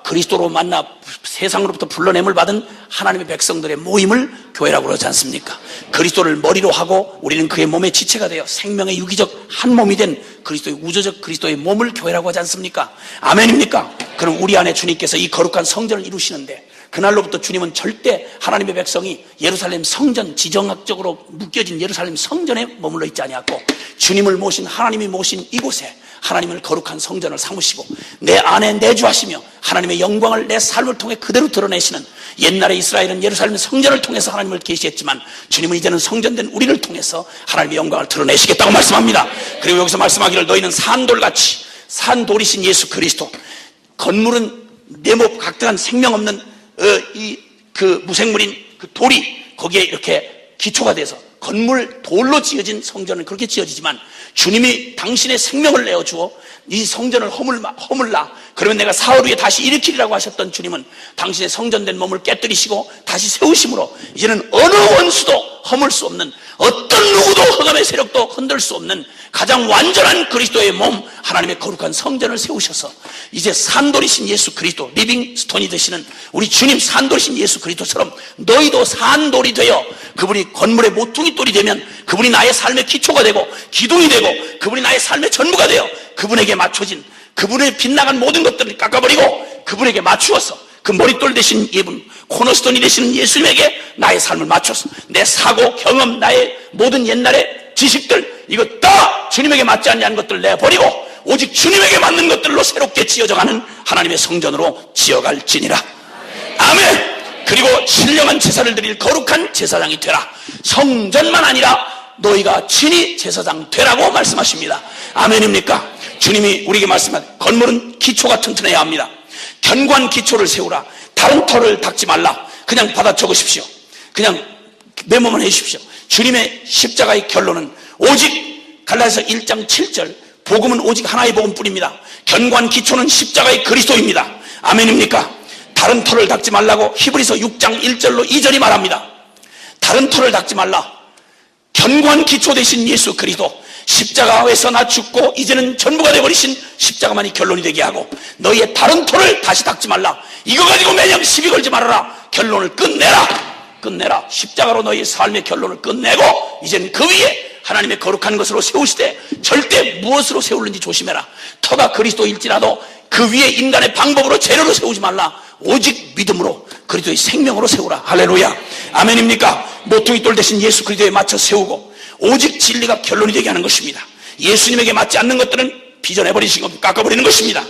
그리스도로 만나 세상으로부터 불러냄을 받은 하나님의 백성들의 모임을 교회라고 그러지 않습니까? 그리스도를 머리로 하고 우리는 그의 몸의 지체가 되어 생명의 유기적 한 몸이 된 그리스도의 우주적 그리스도의 몸을 교회라고 하지 않습니까? 아멘입니까? 그럼 우리 안에 주님께서 이 거룩한 성전을 이루시는데 그날로부터 주님은 절대 하나님의 백성이 예루살렘 성전, 지정학적으로 묶여진 예루살렘 성전에 머물러 있지 아니하고 주님을 모신 하나님이 모신 이곳에 하나님을 거룩한 성전을 삼으시고 내 안에 내주하시며 하나님의 영광을 내 삶을 통해 그대로 드러내시는, 옛날에 이스라엘은 예루살렘 성전을 통해서 하나님을 계시했지만 주님은 이제는 성전된 우리를 통해서 하나님의 영광을 드러내시겠다고 말씀합니다. 그리고 여기서 말씀하기를 너희는 산돌같이, 산돌이신 예수 그리스도, 건물은 네모 각등한 생명 없는 그 무생물인 그 돌이 거기에 이렇게 기초가 돼서 건물 돌로 지어진 성전은 그렇게 지어지지만 주님이 당신의 생명을 내어주어 이 성전을 허물라 그러면 내가 사흘 후에 다시 일으키리라고 하셨던 주님은 당신의 성전된 몸을 깨뜨리시고 다시 세우심으로 이제는 어느 원수도 허물 수 없는, 어떤 누구도 흑암의 세력도 흔들 수 없는 가장 완전한 그리스도의 몸, 하나님의 거룩한 성전을 세우셔서 이제 산돌이신 예수 그리스도, 리빙 스톤이 되시는 우리 주님, 산돌이신 예수 그리스도처럼 너희도 산돌이 되어 그분이 건물의 모퉁이돌이 되면 그분이 나의 삶의 기초가 되고 기둥이 되고 그분이 나의 삶의 전부가 되어 그분에게 맞춰진, 그분의 빗나간 모든 것들을 깎아버리고 그분에게 맞추어서 그 머릿돌 되신 이분, 코너스톤이 되시는 예수님에게 나의 삶을 맞춰서 내 사고, 경험, 나의 모든 옛날의 지식들, 이거 다 주님에게 맞지 않는 것들을 내버리고 오직 주님에게 맞는 것들로 새롭게 지어져가는 하나님의 성전으로 지어갈지니라. 아멘. 그리고 신령한 제사를 드릴 거룩한 제사장이 되라. 성전만 아니라 너희가 친히 제사장 되라고 말씀하십니다. 아멘입니까? 주님이 우리에게 말씀하신 건물은 기초가 튼튼해야 합니다. 견고한 기초를 세우라. 다른 터를 닦지 말라. 그냥 받아 적으십시오. 그냥 메모만 해주십시오. 주님의 십자가의 결론은 오직 갈라디아서 1장 7절, 복음은 오직 하나의 복음뿐입니다. 견고한 기초는 십자가의 그리스도입니다. 아멘입니까? 다른 터를 닦지 말라고 히브리서 6장 1절로 2절이 말합니다. 다른 터를 닦지 말라. 견고한 기초 되신 예수 그리스도, 십자가에서 나 죽고 이제는 전부가 되어버리신 십자가만이 결론이 되게 하고 너희의 다른 토를 다시 닦지 말라. 이거 가지고 매년 시비 걸지 말아라. 결론을 끝내라. 십자가로 너희의 삶의 결론을 끝내고 이제는 그 위에 하나님의 거룩한 것으로 세우시되 절대 무엇으로 세우는지 조심해라. 터가 그리스도일지라도 그 위에 인간의 방법으로 재료로 세우지 말라. 오직 믿음으로 그리스도의 생명으로 세우라. 할렐루야. 아멘입니까? 모퉁이 돌 대신 예수 그리스도에 맞춰 세우고 오직 진리가 결론이 되게 하는 것입니다. 예수님에게 맞지 않는 것들은 빚어내버리시고 깎아버리는 것입니다.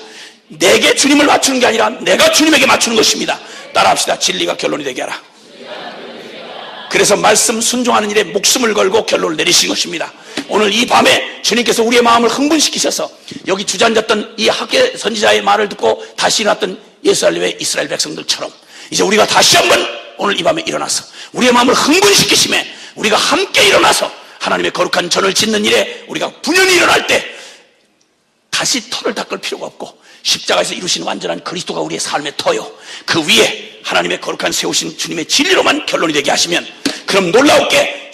내게 주님을 맞추는 게 아니라 내가 주님에게 맞추는 것입니다. 따라합시다. 진리가 결론이 되게 하라. 그래서 말씀 순종하는 일에 목숨을 걸고 결론을 내리신 것입니다. 오늘 이 밤에 주님께서 우리의 마음을 흥분시키셔서 여기 주저앉았던 이 학계 선지자의 말을 듣고 다시 일어났던 예루살렘의 이스라엘 백성들처럼 이제 우리가 다시 한번 오늘 이 밤에 일어나서 우리의 마음을 흥분시키심에 우리가 함께 일어나서 하나님의 거룩한 전을 짓는 일에 우리가 분연히 일어날 때 다시 터를 닦을 필요가 없고 십자가에서 이루신 완전한 그리스도가 우리의 삶의 터요, 그 위에 하나님의 거룩한 세우신 주님의 진리로만 결론이 되게 하시면, 그럼 놀라웠게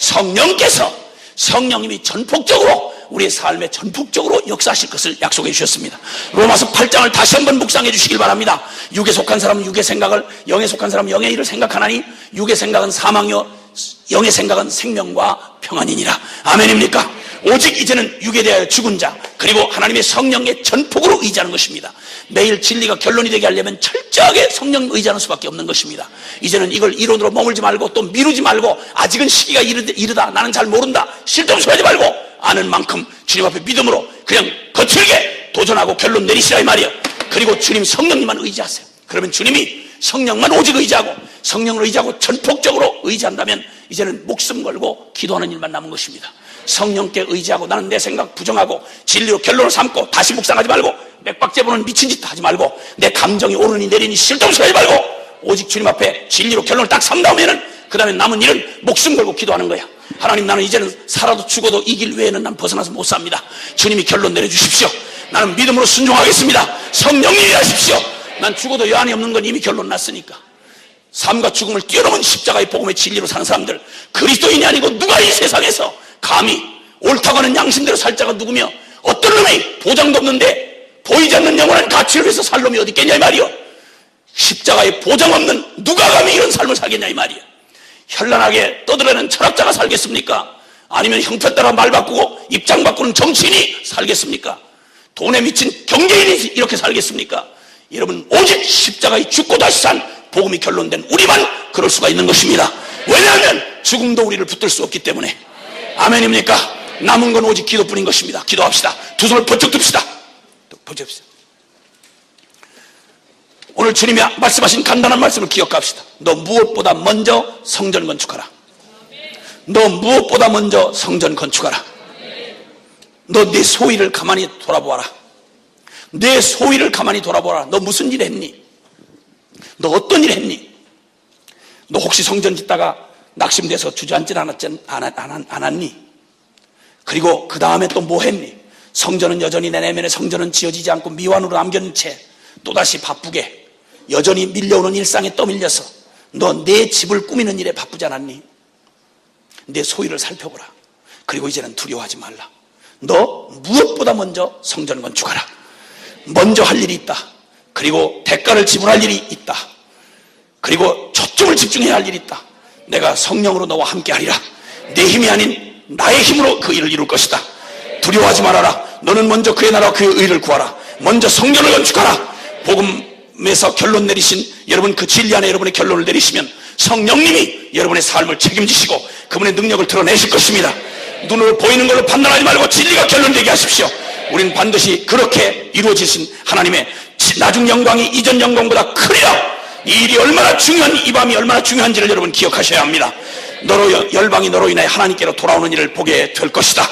성령님이 전폭적으로 우리의 삶에 전폭적으로 역사하실 것을 약속해 주셨습니다. 로마서 8장을 다시 한번 묵상해 주시길 바랍니다. 육에 속한 사람은 육의 생각을, 영에 속한 사람은 영의 일을 생각하나니 육의 생각은 사망이요 영의 생각은 생명과 평안이니라. 아멘입니까? 오직 이제는 육에 대하여 죽은 자, 그리고 하나님의 성령의 전폭으로 의지하는 것입니다. 매일 진리가 결론이 되게 하려면 철저하게 성령 의지하는 수밖에 없는 것입니다. 이제는 이걸 이론으로 머물지 말고 또 미루지 말고 아직은 시기가 이르다, 나는 잘 모른다, 쓸데없이 하지 말고 아는 만큼 주님 앞에 믿음으로 그냥 거칠게 도전하고 결론 내리시라 이 말이에요. 그리고 주님 성령님만 의지하세요. 그러면 주님이 성령만 오직 의지하고 성령을 의지하고 전폭적으로 의지한다면 이제는 목숨 걸고 기도하는 일만 남은 것입니다. 성령께 의지하고 나는 내 생각 부정하고 진리로 결론을 삼고 다시 묵상하지 말고 맥박제 보는 미친 짓 하지 말고 내 감정이 오르니 내리니 쓸데없이 하지 말고 오직 주님 앞에 진리로 결론을 딱 삼다면은 그 다음에 남은 일은 목숨 걸고 기도하는 거야. 하나님, 나는 이제는 살아도 죽어도 이 길 외에는 난 벗어나서 못 삽니다. 주님이 결론 내려주십시오. 나는 믿음으로 순종하겠습니다. 성령님이 하십시오. 난 죽어도 여한이 없는 건 이미 결론 났으니까. 삶과 죽음을 뛰어넘은 십자가의 복음의 진리로 사는 사람들, 그리스도인이 아니고 누가 이 세상에서 감히 옳다고 하는 양심대로 살 자가 누구며 어떤 놈이 보장도 없는데 보이지 않는 영원한 가치를 위해서 살 놈이 어디 있겠냐 이 말이요. 십자가에 보장 없는 누가 감히 이런 삶을 살겠냐 이 말이요. 현란하게 떠들어내는 철학자가 살겠습니까? 아니면 형편 따라 말 바꾸고 입장 바꾸는 정치인이 살겠습니까? 돈에 미친 경제인이 이렇게 살겠습니까? 여러분, 오직 십자가에 죽고 다시 산 복음이 결론된 우리만 그럴 수가 있는 것입니다. 왜냐하면 죽음도 우리를 붙들 수 없기 때문에. 아멘입니까? 남은 건 오직 기도뿐인 것입니다. 기도합시다. 두 손을 번쩍 듭시다. 오늘 주님이 말씀하신 간단한 말씀을 기억합시다. 너 무엇보다 먼저 성전 건축하라. 너 무엇보다 먼저 성전 건축하라. 너 내 소위를 가만히 돌아보아라. 내 소위를 가만히 돌아보아라. 너 무슨 일 했니? 너 어떤 일 했니? 너 혹시 성전 짓다가 낙심돼서 주저앉질 않았니? 그리고 그 다음에 또 뭐 했니? 성전은 여전히 내 내면에 성전은 지어지지 않고 미완으로 남겨놓은 채 또다시 바쁘게 여전히 밀려오는 일상에 떠밀려서 너 내 집을 꾸미는 일에 바쁘지 않았니? 내 소유를 살펴보라. 그리고 이제는 두려워하지 말라. 너 무엇보다 먼저 성전 건축하라. 먼저 할 일이 있다. 그리고 대가를 지불할 일이 있다. 그리고 초점을 집중해야 할 일이 있다. 내가 성령으로 너와 함께 하리라. 내 힘이 아닌 나의 힘으로 그 일을 이룰 것이다. 두려워하지 말아라. 너는 먼저 그의 나라와 그의 의를 구하라. 먼저 성전을 건축하라. 복음에서 결론 내리신 여러분, 그 진리 안에 여러분의 결론을 내리시면 성령님이 여러분의 삶을 책임지시고 그분의 능력을 드러내실 것입니다. 눈으로 보이는 걸로 판단하지 말고 진리가 결론되게 하십시오. 우리는 반드시 그렇게 이루어지신 하나님의 나중 영광이 이전 영광보다 크리라. 이 일이 얼마나 중요한, 이 밤이 얼마나 중요한지를 여러분 기억하셔야 합니다. 너로 열방이 너로 인하여 하나님께로 돌아오는 일을 보게 될 것이다.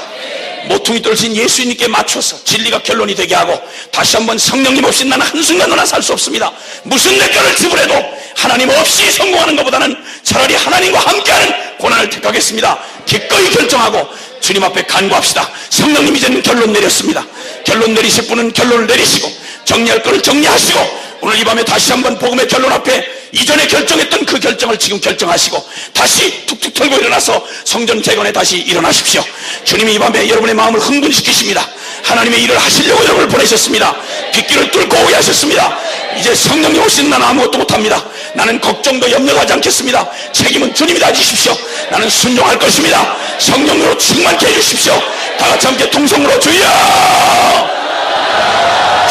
모퉁이 떨어진 예수님께 맞춰서 진리가 결론이 되게 하고 다시 한번 성령님 없이 나는 한순간도 나 살 수 없습니다. 무슨 대가를 지불해도 하나님 없이 성공하는 것보다는 차라리 하나님과 함께하는 고난을 택하겠습니다. 기꺼이 결정하고 주님 앞에 간구합시다. 성령님 이제는 결론 내렸습니다. 결론 내리실 분은 결론을 내리시고 정리할 것을 정리하시고 오늘 이 밤에 다시 한번 복음의 결론 앞에 이전에 결정했던 그 결정을 지금 결정하시고 다시 툭툭 털고 일어나서 성전 재건에 다시 일어나십시오. 주님이 이 밤에 여러분의 마음을 흥분시키십니다. 하나님의 일을 하시려고 여러분을 보내셨습니다. 빗길을 뚫고 오게 하셨습니다. 이제 성령님 없이는 나는 아무것도 못합니다. 나는 걱정도 염려하지 않겠습니다. 책임은 주님이 다 지십시오. 나는 순종할 것입니다. 성령으로 충만케 해주십시오. 다 같이 함께 통성으로 주여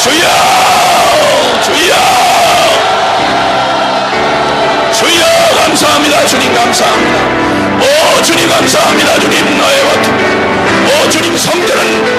주여 주여 주여. 감사합니다. 주님 감사합니다. 오 주님 감사합니다. 주님 나의 와트. 오 주님 성전은